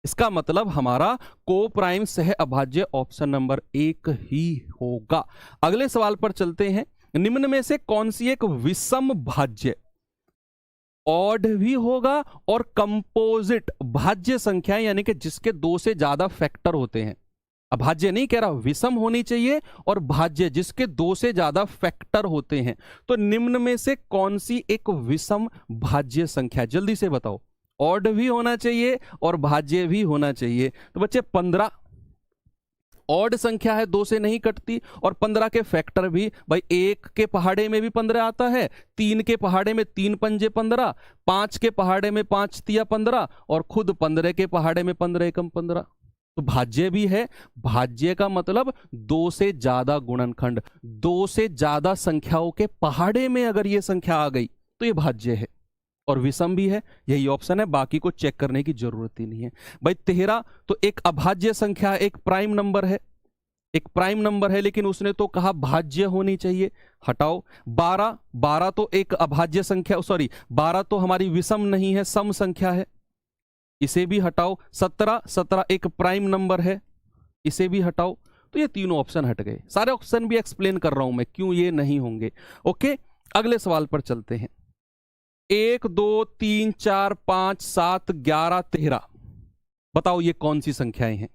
इसका मतलब हमारा को प्राइम सह अभाज्य ऑप्शन नंबर 1 ही होगा। अगले सवाल पर चलते हैं। निम्न में से कौन सी एक विषम भाज्य, ऑड भी होगा और कंपोजिट भाज्य संख्या, यानी कि जिसके 2 से ज्यादा फैक्टर होते हैं। अभाज्य नहीं कह रहा, विषम होनी चाहिए और भाज्य जिसके 2 से ज्यादा फैक्टर होते हैं। तो निम्न में से कौन सी एक विषम भाज्य संख्या, जल्दी से बताओ। ऑड भी होना चाहिए और भाज्य भी होना चाहिए। तो बच्चे 15 ऑड संख्या है, 2 से नहीं कटती, और 15 के फैक्टर भी भाई, 1 के पहाड़े में भी 15 आता है, 3 के पहाड़े में 3 पंजे 15, 5 के पहाड़े में 5 तिया 15, और खुद 15 के पहाड़े में 15 एकम 15। तो भाज्य भी है। भाज्य का मतलब 2 से ज्यादा गुणनखंड, 2 से ज्यादा संख्याओं के पहाड़े में अगर ये संख्या आ गई तो ये भाज्य है। और विषम भी है, यही ऑप्शन है, बाकी को चेक करने की जरूरत ही नहीं है भाई। 13 तो एक अभाज्य संख्या, एक प्राइम नंबर है, एक प्राइम नंबर है, लेकिन उसने तो कहा भाज्य होनी चाहिए, हटाओ। 12 तो एक अभाज्य संख्या, सॉरी 12 तो हमारी विषम नहीं है, सम संख्या है, इसे भी हटाओ। 17 एक प्राइम नंबर है, इसे भी हटाओ। तो ये तीनों ऑप्शन हट गए। सारे ऑप्शन भी एक्सप्लेन कर रहा हूं मैं क्यों ये नहीं होंगे। ओके, अगले सवाल पर चलते हैं। 1 2 3 4 5 7 11 13, बताओ ये कौन सी संख्याएं हैं?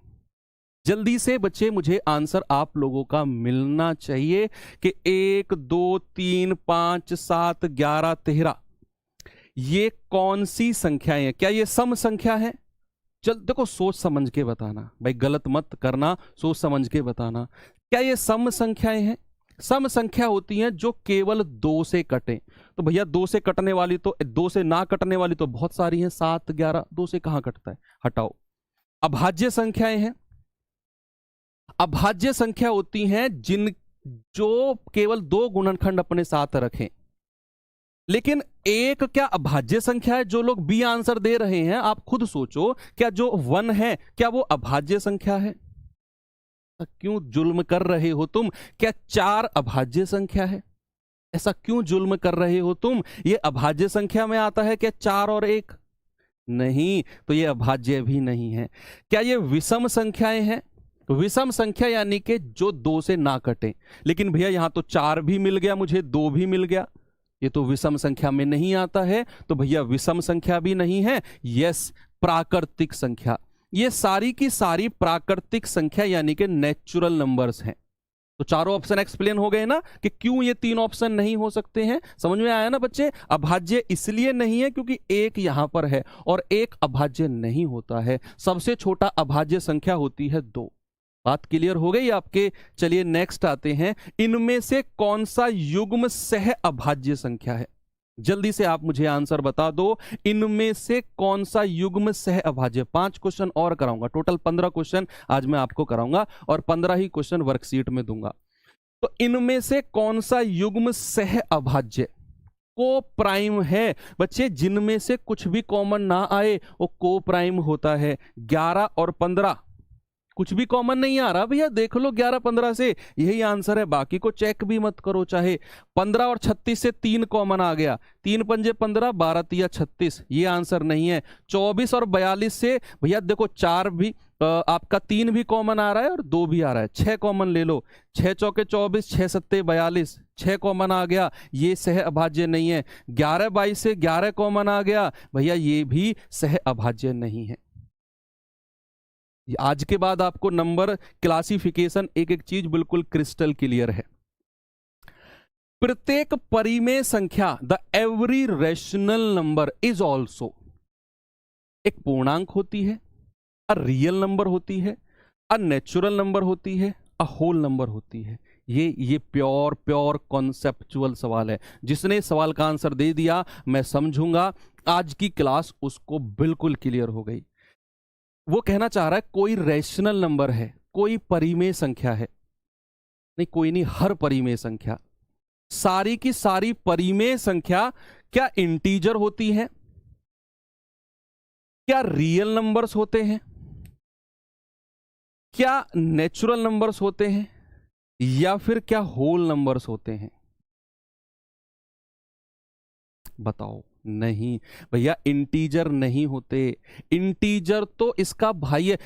जल्दी से बच्चे मुझे आंसर आप लोगों का मिलना चाहिए कि 1 2 3 5 7 11 13 ये कौन सी संख्याएं हैं? क्या ये सम संख्या है? चल देखो, सोच समझ के बताना भाई, गलत मत करना, सोच समझ के बताना। क्या ये सम संख्याएं हैं? सम संख्या होती हैं जो केवल 2 से कटे। तो भैया 2 से कटने वाली तो, 2 से ना कटने वाली तो बहुत सारी हैं, 7 11, 2 से कहां कटता है, हटाओ। अभाज्य संख्याएं हैं। अभाज्य संख्या होती हैं जो केवल 2 गुणनखंड अपने साथ रखें। लेकिन एक क्या अभाज्य संख्या है? जो लोग बी आंसर दे रहे हैं, आप खुद सोचो, क्या जो 1 है क्या वो अभाज्य संख्या है? क्यों जुल्म कर रहे हो तुम? क्या 4 अभाज्य संख्या है? ऐसा क्यों जुल्म कर रहे हो तुम? ये अभाज्य संख्या में आता है क्या 4 और 1? नहीं, तो ये अभाज्य भी नहीं है। क्या ये विषम संख्याएं हैं? विषम संख्या यानी कि जो 2 से ना कटे। लेकिन भैया यहां तो 4 भी मिल गया मुझे, 2 भी मिल गया, ये तो विषम संख्या में नहीं आता है। तो भैया विषम संख्या भी नहीं है। यस, प्राकृतिक संख्या, ये सारी की सारी प्राकृतिक संख्या यानी कि नेचुरल नंबर्स हैं। तो चारों ऑप्शन एक्सप्लेन हो गए ना कि क्यों ये 3 ऑप्शन नहीं हो सकते हैं। समझ में आया ना बच्चे? अभाज्य इसलिए नहीं है क्योंकि 1 यहां पर है और 1 अभाज्य नहीं होता है। सबसे छोटा अभाज्य संख्या होती है 2। बात क्लियर हो गई आपके? चलिए नेक्स्ट आते हैं। इनमें से कौन सा युग्म सह अभाज्य संख्या है? जल्दी से आप मुझे आंसर बता दो, इनमें से कौन सा युग्म सह अभाज्य। 5 क्वेश्चन और कराऊंगा, टोटल 15 क्वेश्चन आज मैं आपको कराऊंगा और 15 ही क्वेश्चन वर्कशीट में दूंगा। तो इनमें से कौन सा युग्म सह अभाज्य को प्राइम है? बच्चे जिनमें से कुछ भी कॉमन ना आए वो को प्राइम होता है। 11 और 15 कुछ भी कॉमन नहीं आ रहा भैया, देख लो 11 15 से यही आंसर है, बाकी को चेक भी मत करो। चाहे 15 और 36 से 3 कॉमन आ गया, 3 पंजे 15, 12 तिया 36, ये आंसर नहीं है। 24 और 42 से भैया देखो 4 भी आपका 3 भी कॉमन आ रहा है और 2 भी आ रहा है, 6 कॉमन ले लो, 6 चौके 24, 6 सत्ते 42, 6 कॉमन आ गया, ये सह अभाज्य नहीं है। 11 22 से 11 कॉमन आ गया, भैया ये भी सह अभाज्य नहीं है। आज के बाद आपको नंबर क्लासिफिकेशन एक एक चीज बिल्कुल क्रिस्टल क्लियर है। प्रत्येक परिमेय संख्या, the every rational number is also, एक पूर्णांक होती है, अ रियल नंबर होती है, अ नेचुरल नंबर होती है, अ होल नंबर होती है। ये प्योर कॉन्सेप्चुअल सवाल है। जिसने सवाल का आंसर दे दिया मैं समझूंगा आज की क्लास उसको बिल्कुल क्लियर हो गई। वो कहना चाह रहा है कोई रैशनल नंबर है, कोई परिमेय संख्या है, नहीं कोई नहीं, हर परिमेय संख्या, सारी की सारी परिमेय संख्या क्या इंटीजर होती है, क्या रियल नंबर्स होते हैं, क्या नेचुरल नंबर्स होते हैं, या फिर क्या होल नंबर्स होते हैं? बताओ। नहीं भैया, इंटीजर नहीं होते। इंटीजर तो इसका भाई है।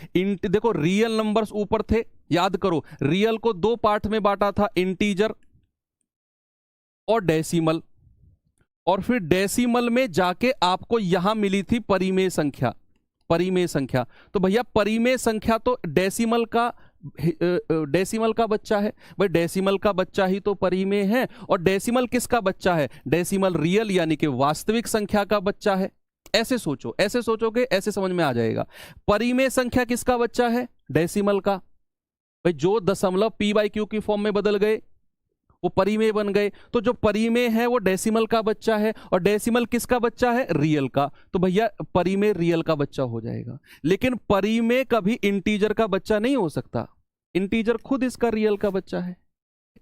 देखो रियल नंबर्स ऊपर थे, याद करो, रियल को 2 पार्ट में बांटा था, इंटीजर और डेसिमल, और फिर डेसिमल में जाके आपको यहां मिली थी परिमेय संख्या। परिमेय संख्या तो भैया परिमेय संख्या तो डेसिमल का बच्चा है भाई, डेसिमल का बच्चा ही तो परिमेय है। और डेसिमल किसका बच्चा है? डेसिमल रियल यानी कि वास्तविक संख्या का बच्चा है। ऐसे सोचो, ऐसे सोचोगे ऐसे समझ में आ जाएगा। परिमेय संख्या किसका बच्चा है? डेसिमल का। भाई जो दशमलव p/q की फॉर्म में बदल गए वो परिमेय बन गए, तो जो परिमेय है वो डेसिमल का बच्चा है, और डेसिमल किसका बच्चा है? रियल का। तो भैया परिमेय रियल का बच्चा हो जाएगा। लेकिन परिमेय कभी इंटीजर का बच्चा नहीं हो सकता, इंटीजर खुद इसका रियल का बच्चा है।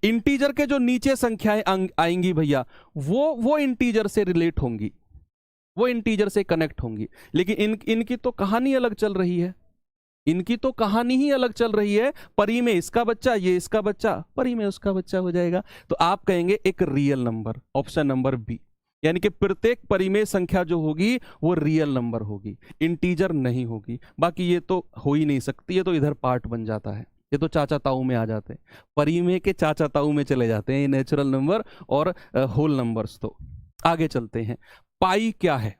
इंटीजर के जो नीचे संख्याएं आएंगी भैया वो इंटीजर से रिलेट होंगी, वो इंटीजर से कनेक्ट होंगी। लेकिन इनकी तो कहानी अलग चल रही है, इनकी तो कहानी ही अलग चल रही है। परिमेय इसका बच्चा, ये इसका बच्चा, परिमेय उसका बच्चा हो जाएगा। तो आप कहेंगे एक real number, option number B, यानी कि प्रत्येक परिमेय संख्या जो होगी वो रियल नंबर होगी, इंटीजर नहीं होगी। बाकी ये तो हो ही नहीं सकती, ये तो इधर पार्ट बन जाता है, ये तो चाचा ताऊ में आ जाते हैं, परिमेय के चाचा ताऊ में चले जाते हैं ये नेचुरल नंबर और होल नंबर्स। तो आगे चलते हैं। पाई क्या है?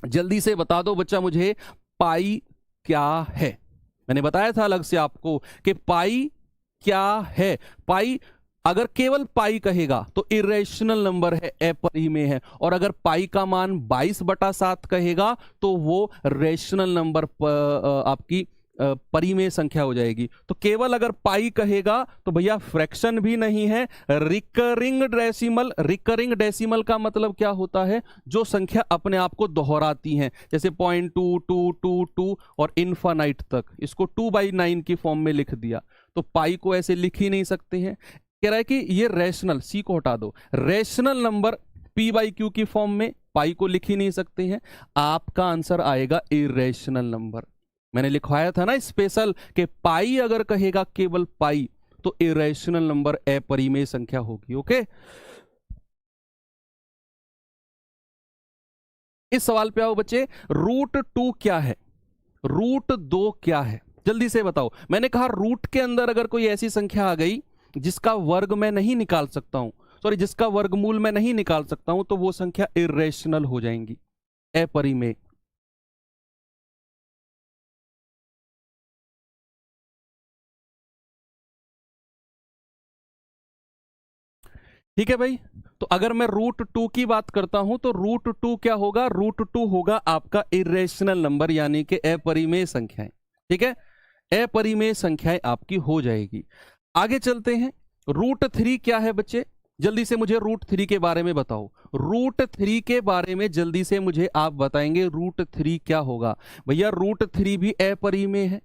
जल्दी से बता दो बच्चा मुझे, पाई क्या है? मैंने बताया था अलग से आपको कि पाई क्या है। पाई अगर केवल पाई कहेगा तो इरेशनल नंबर है, अपरिमेय है। और अगर पाई का मान 22/7 कहेगा तो वो रेशनल नंबर आपकी परिमेय संख्या हो जाएगी। तो केवल अगर पाई कहेगा तो भैया फ्रैक्शन भी नहीं है, रिकरिंग डेसिमल। रिकरिंग डेसिमल का मतलब क्या होता है? जो संख्या अपने आप को दोहराती हैं, जैसे 0.2222 और इन्फानाइट तक, इसको 2/9 की फॉर्म में लिख दिया। तो पाई को ऐसे लिख ही नहीं सकते हैं। कह रहा है कि ये रैशनल, सी को हटा दो, रैशनल नंबर p/q की फॉर्म में पाई को लिख ही नहीं सकते हैं। आपका आंसर आएगा इरेशनल नंबर। मैंने लिखवाया था ना स्पेशल कि पाई अगर कहेगा केवल पाई तो इरेशनल नंबर अपरिमेय संख्या होगी। ओके, इस सवाल पे आओ बच्चे। √2 क्या है? √2 क्या है? जल्दी से बताओ। मैंने कहा रूट के अंदर अगर कोई ऐसी संख्या आ गई जिसका वर्ग मैं नहीं निकाल सकता हूं, सॉरी जिसका वर्गमूल मैं नहीं निकाल सकता हूं, तो वो संख्या इरेशनल हो जाएंगी, अपरिमेय। ठीक है भाई। तो अगर मैं √2 की बात करता हूं तो √2 क्या होगा? √2 होगा आपका इरेशनल नंबर, यानी कि अपरिमेय संख्याएं। ठीक है, अपरिमेय संख्याएं आपकी हो जाएगी। आगे चलते हैं। √3 क्या है बच्चे? जल्दी से मुझे √3 के बारे में बताओ। √3 के बारे में जल्दी से मुझे आप बताएंगे √3 क्या होगा? भैया √3 भी अपरिमेय है।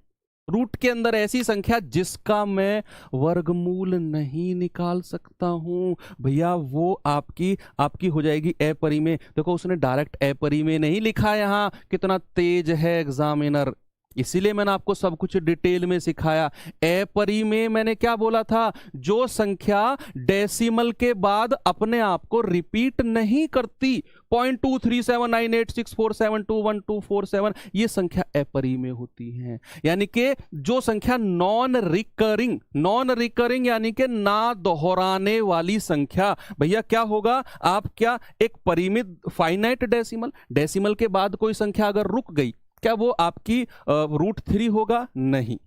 रूट के अंदर ऐसी संख्या जिसका मैं वर्गमूल नहीं निकाल सकता हूं, भैया वो आपकी हो जाएगी अपरिमेय। देखो उसने डायरेक्ट अपरिमेय नहीं लिखा, यहां कितना तेज है एग्जामिनर। इसीलिए मैंने आपको सब कुछ डिटेल में सिखाया। अपरिमेय मैंने क्या बोला था? जो संख्या डेसिमल के बाद अपने आप को रिपीट नहीं करती, 0.2379864721247, ये संख्या अपरिमेय होती है। यानी कि जो संख्या नॉन रिकरिंग यानी कि ना दोहराने वाली संख्या, भैया क्या होगा? आप क्या एक परिमित फाइनाइट डेसिमल के बाद कोई संख्या अगर रुक गई, क्या वो आपकी √3 होगा? नहीं।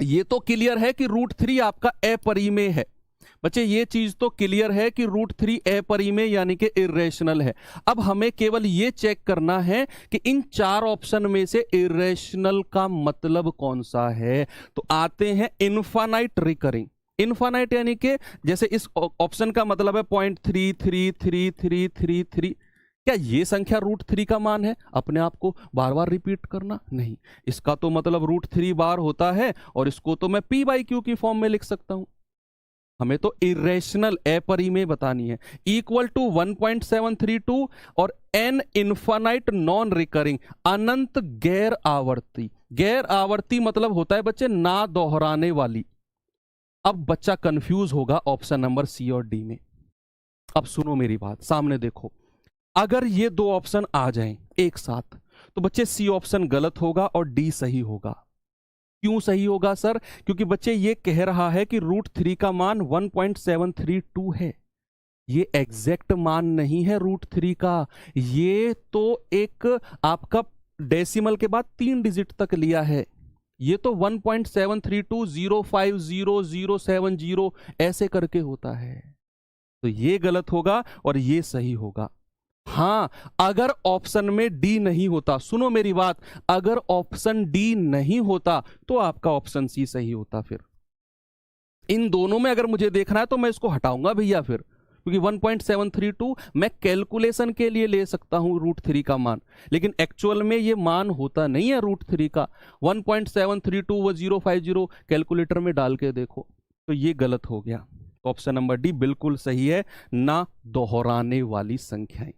ये तो क्लियर है कि √3 आपका अपरिमेय है। बच्चे ये चीज तो क्लियर है कि √3 अपरिमेय यानी कि इरेशनल है। अब हमें केवल ये चेक करना है कि इन 4 ऑप्शन में से इरेशनल का मतलब कौन सा है। तो आते हैं इनफाइनाइट रिकरिंग। इनफाइनाइट यानी कि जैसे इस ऑप्शन का मतलब है 0.3333333। क्या ये संख्या √3 का मान है? अपने आप को बार बार रिपीट करना नहीं। इसका तो मतलब √3 बार होता है, और इसको तो मैं p/q की फॉर्म में लिख सकता हूं। हमें तो इरेशनल अपरिमेय बतानी है। इक्वल टू 1.732 और n इनफाइनाइट नॉन रिकरिंग, अनंत गैर आवर्ती। गैर आवर्ती मतलब होता है बच्चे ना दोहराने वाली। अब बच्चा कंफ्यूज होगा ऑप्शन नंबर सी और डी में। अब सुनो मेरी बात, सामने देखो। अगर ये 2 ऑप्शन आ जाएं एक साथ, तो बच्चे सी ऑप्शन गलत होगा और डी सही होगा। क्यों सही होगा सर? क्योंकि बच्चे ये कह रहा है कि √3 का मान 1.732 है। ये एग्जैक्ट मान नहीं है √3 का। ये तो एक आपका डेसिमल के बाद 3 डिजिट तक लिया है। ये तो 1.732050070 ऐसे करके होता है। तो ये गलत होगा और ये सही होगा। हां, अगर ऑप्शन में डी नहीं होता, सुनो मेरी बात, अगर ऑप्शन डी नहीं होता तो आपका ऑप्शन सी सही होता। फिर इन दोनों में अगर मुझे देखना है तो मैं इसको हटाऊंगा भैया, फिर क्योंकि 1.732 मैं कैलकुलेशन के लिए ले सकता हूं √3 का मान, लेकिन एक्चुअल में ये मान होता नहीं है √3 का। 1.732 वो 050 कैलकुलेटर में डाल के देखो, तो ये गलत हो गया। ऑप्शन नंबर डी बिल्कुल सही है, ना दोहराने वाली संख्याएं।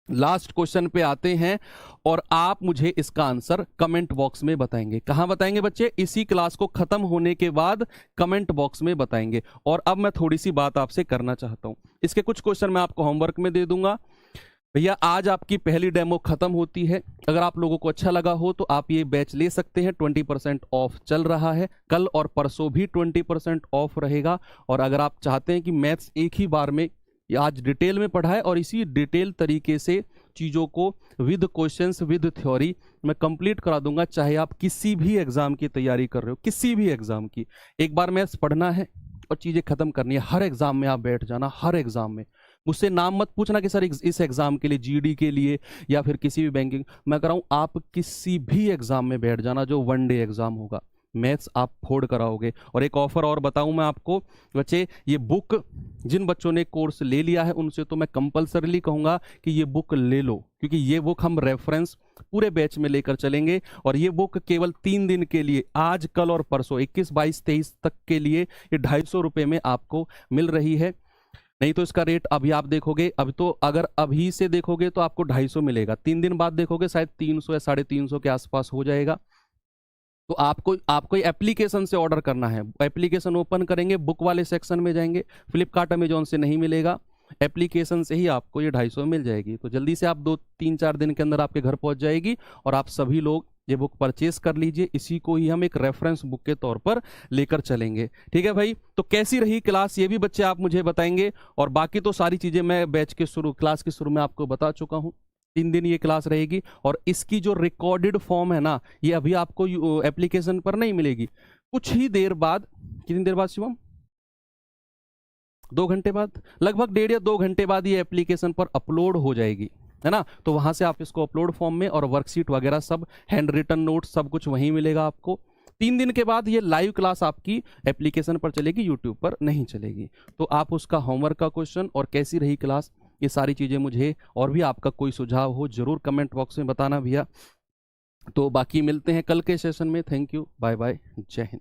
लास्ट क्वेश्चन पे आते हैं और आप मुझे इसका आंसर कमेंट बॉक्स में बताएंगे। कहां बताएंगे बच्चे? इसी क्लास को खत्म होने के बाद कमेंट बॉक्स में बताएंगे। और अब मैं थोड़ी सी बात आपसे करना चाहता हूं। इसके कुछ क्वेश्चन मैं आपको होमवर्क में दे दूंगा। भैया आज आपकी पहली डेमो खत्म होती है। अगर आप लोगों को अच्छा लगा हो तो आप ये बैच ले सकते हैं, 20% ऑफ चल रहा है। कल और परसों भी 20% ऑफ रहेगा। और अगर आप चाहते हैं कि मैथ्स एक ही बार में आज डिटेल में पढ़ाए और इसी डिटेल तरीके से चीज़ों को विद क्वेश्चंस विद थ्योरी मैं कंप्लीट करा दूंगा, चाहे आप किसी भी एग्जाम की तैयारी कर रहे हो, किसी भी एग्जाम की। एक बार मैथ्स पढ़ना है और चीज़ें खत्म करनी है। हर एग्जाम में आप बैठ जाना, हर एग्जाम में। मुझसे नाम मत पूछना कि सर इस एग्जाम के लिए, जीडी के लिए या फिर किसी भी बैंकिंग, मैं कह रहा हूँ आप किसी भी एग्जाम में बैठ जाना जो 1 डे एग्जाम होगा। मैथ्स आप फोड़ कराओगे। और एक ऑफर और बताऊं मैं आपको बच्चे, ये बुक जिन बच्चों ने कोर्स ले लिया है उनसे तो मैं कंपलसरीली कहूंगा कि ये बुक ले लो, क्योंकि ये बुक हम रेफरेंस पूरे बैच में लेकर चलेंगे। और ये बुक केवल 3 दिन के लिए, आज कल और परसों 21, 22, 23 तक के लिए ये 250 रुपये में आपको मिल रही है। नहीं तो इसका रेट अभी आप देखोगे, अभी तो अगर अभी से देखोगे तो आपको 250 मिलेगा, 3 दिन बाद देखोगे शायद 300 या 350 के आसपास हो जाएगा। तो आपको एप्लीकेशन से ऑर्डर करना है। एप्लीकेशन ओपन करेंगे, बुक वाले सेक्शन में जाएंगे, फ्लिपकार्ट अमेजोन से नहीं मिलेगा, एप्लीकेशन से ही आपको ये 250 मिल जाएगी। तो जल्दी से आप 2-3-4 दिन के अंदर आपके घर पहुंच जाएगी और आप सभी लोग ये बुक परचेस कर लीजिए। इसी को ही हम एक रेफरेंस बुक के तौर पर लेकर चलेंगे। ठीक है भाई, तो कैसी रही क्लास ये भी बच्चे आप मुझे बताएंगे। और बाकी तो सारी चीजें मैं बैच के क्लास के शुरू में आपको बता चुका हूँ। 3 दिन ये क्लास रहेगी और इसकी जो रिकॉर्डेड फॉर्म है ना, ये अभी आपको एप्लीकेशन पर नहीं मिलेगी। कुछ ही देर बाद, कितनी देर बाद शिवम? 2 घंटे बाद, लगभग 1.5 या 2 घंटे बाद ये एप्लीकेशन पर अपलोड हो जाएगी, है ना। तो वहां से आप इसको अपलोड फॉर्म में, और वर्कशीट वगैरह सब, हैंड रिटन नोट सब कुछ वहीं मिलेगा आपको। 3 दिन के बाद ये लाइव क्लास आपकी एप्लीकेशन पर चलेगी, यूट्यूब पर नहीं चलेगी। तो आप उसका होमवर्क का क्वेश्चन और कैसी रही क्लास, ये सारी चीज़ें मुझे, और भी आपका कोई सुझाव हो जरूर कमेंट बॉक्स में बताना भैया। तो बाकी मिलते हैं कल के सेशन में। थैंक यू, बाय बाय, जय हिंद।